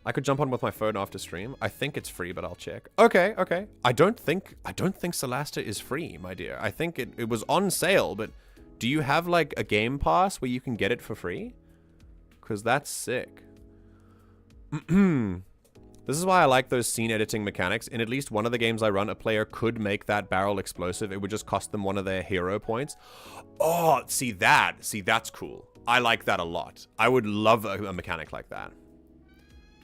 I could jump on with my phone after stream. I think it's free, but I'll check. Okay, okay. I don't think Solasta is free, my dear. I think it was on sale, but do you have, like, a game pass where you can get it for free? Because that's sick. This is why I like those scene editing mechanics. In at least one of the games I run, a player could make that barrel explosive. It would just cost them one of their hero points. Oh, see, that's cool. I like that a lot. I would love a mechanic like that.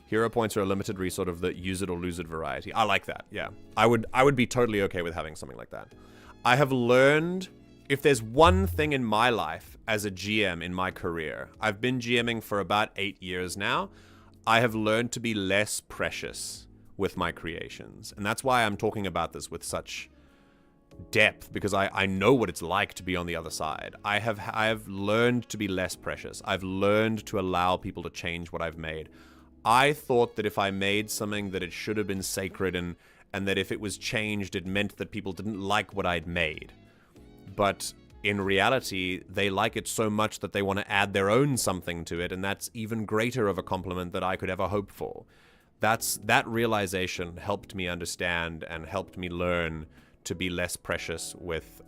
Hero points are a limited resource of the use it or lose it variety. I like that, yeah. I would be totally okay with having something like that. I have learned, if there's one thing in my life as a GM in my career, I've been GMing for about 8 years now, I have learned to be less precious with my creations. And that's why I'm talking about this with such depth, because I know what it's like to be on the other side. I have learned to be less precious. I've learned to allow people to change what I've made. I thought that if I made something that it should have been sacred, and that if it was changed, it meant that people didn't like what I'd made. But in reality, they like it so much that they want to add their own something to it, and that's even greater of a compliment that I could ever hope for. That realization helped me understand and helped me learn to be less precious with,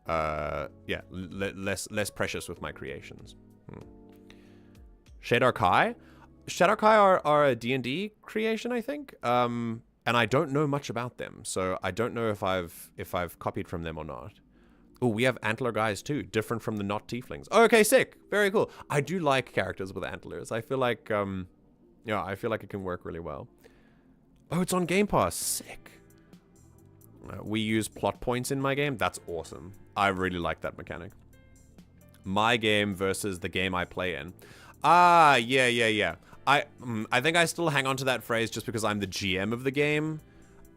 less precious with my creations. Shadar Kai? Shadar Kai are a D&D creation, I think. And I don't know much about them, so I don't know if I've copied from them or not. Oh, we have antler guys too, different from the Not-Tieflings. Oh, okay, sick. Very cool. I do like characters with antlers. I feel like, I feel like it can work really well. Oh, it's on Game Pass. Sick. We use plot points in my game. That's awesome. I really like that mechanic. My game versus the game I play in. Ah, yeah. I think I still hang on to that phrase just because I'm the GM of the game.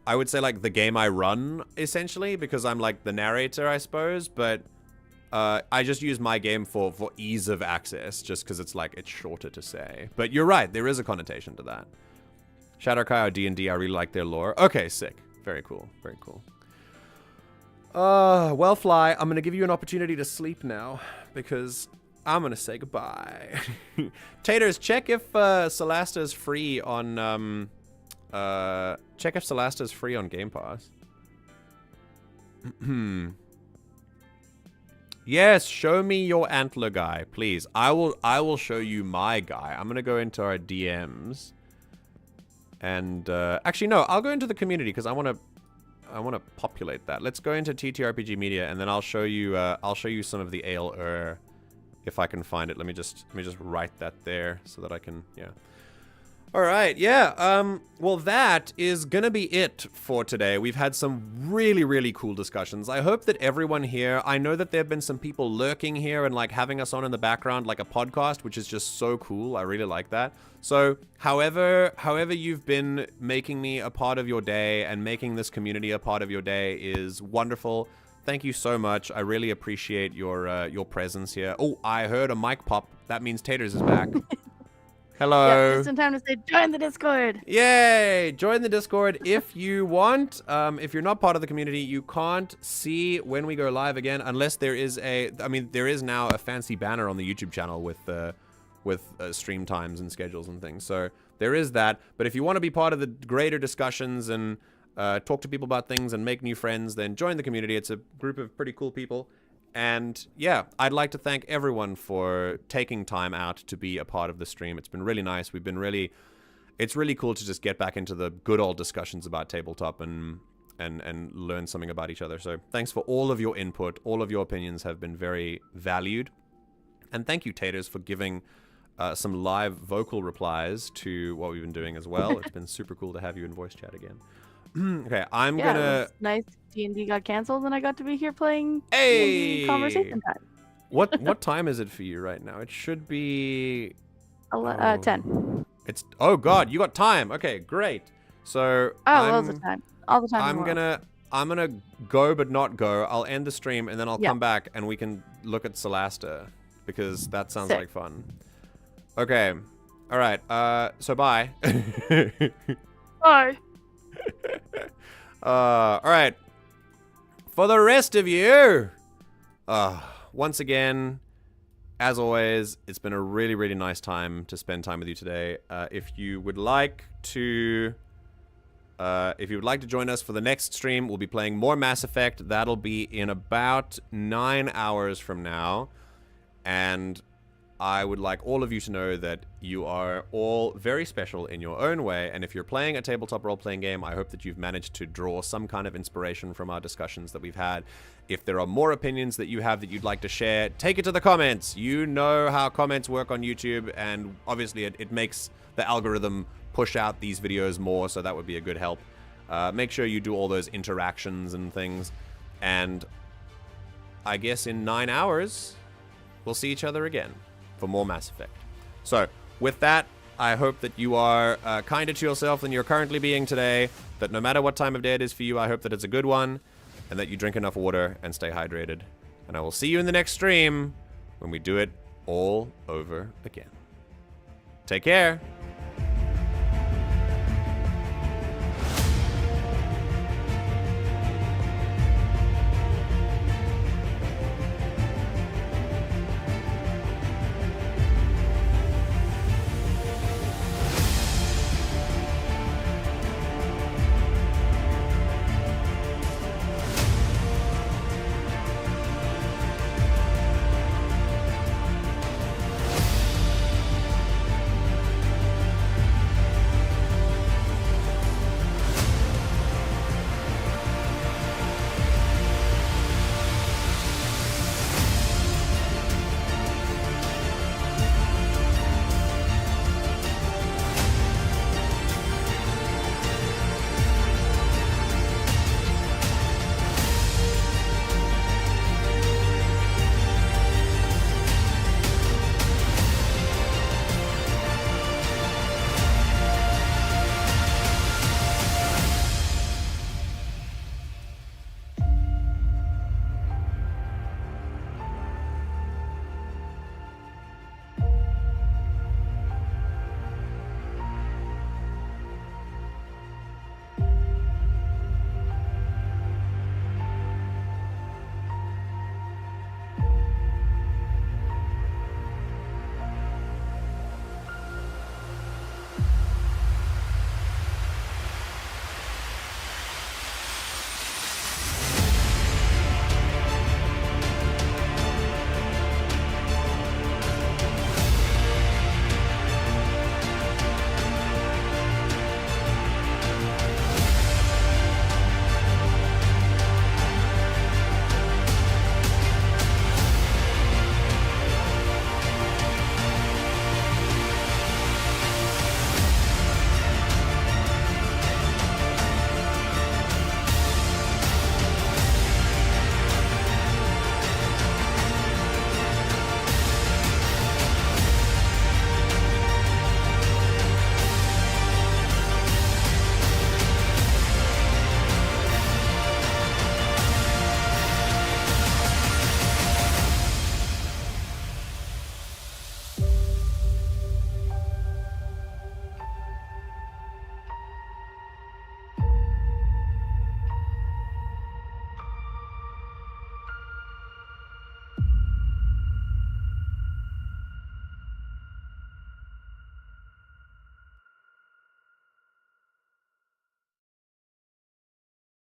I would say, like, the game I run, essentially, because I'm, like, the narrator, I suppose, but I just use my game for ease of access, just because it's, like, it's shorter to say. But you're right, there is a connotation to that. Shadowkai or D&D, I really like their lore. Okay, sick. Very cool, very cool. Well, Fly, I'm going to give you an opportunity to sleep now, because I'm going to say goodbye. Taters, check if Solasta is free on, check if Solasta is free on Game Pass. Yes, show me your antler guy, please. I will show you my guy. I'm going to go into our DMs. And, actually, no, I'll go into the community, because I want to populate that. Let's go into TTRPG Media, and then I'll show you some of the Ale-er if I can find it. Let me just write that there so that I can, yeah. All right, yeah. Well, that is gonna be it for today. We've had some really, really cool discussions. I hope that everyone here, I know that there have been some people lurking here and like having us on in the background like a podcast, which is just so cool. I really like that. So, however you've been making me a part of your day and making this community a part of your day is wonderful. Thank you so much. I really appreciate your presence here. Oh, I heard a mic pop. That means Taters is back. Hello. Yep, just in time to say, join the Discord. Yay! Join the Discord if you want. If you're not part of the community, you can't see when we go live again unless there is there is now a fancy banner on the YouTube channel with stream times and schedules and things. So there is that. But if you want to be part of the greater discussions and talk to people about things and make new friends, then join the community. It's a group of pretty cool people. And yeah, I'd like to thank everyone for taking time out to be a part of the stream. It's been really nice. It's really cool to just get back into the good old discussions about tabletop and learn something about each other. So thanks for all of your input. All of your opinions have been very valued. And thank you, Taters, for giving some live vocal replies to what we've been doing as well. It's been super cool to have you in voice chat again. Okay, I'm gonna. It was nice. D&D got canceled, and I got to be here playing D&D conversation time. What time is it for you right now? It should be 10. It's God, you got time. Okay, great. So loads of time. All the time. I'm gonna go but not go. I'll end the stream and then I'll Yeah. come back and we can look at Solasta because that sounds Sick. like fun. Okay. All right. So bye. Bye. All right. For the rest of you, once again, as always, it's been a really, really nice time to spend time with you today. If you would like to join us for the next stream, we'll be playing more Mass Effect. That'll be in about 9 hours from now. And I would like all of you to know that you are all very special in your own way. And if you're playing a tabletop role-playing game, I hope that you've managed to draw some kind of inspiration from our discussions that we've had. If there are more opinions that you have that you'd like to share, take it to the comments. You know how comments work on YouTube, and obviously it makes the algorithm push out these videos more, so that would be a good help. Make sure you do all those interactions and things. And I guess in 9 hours, we'll see each other again for more Mass Effect. So, with that, I hope that you are kinder to yourself than you're currently being today, that no matter what time of day it is for you, I hope that it's a good one, and that you drink enough water and stay hydrated. And I will see you in the next stream when we do it all over again. Take care!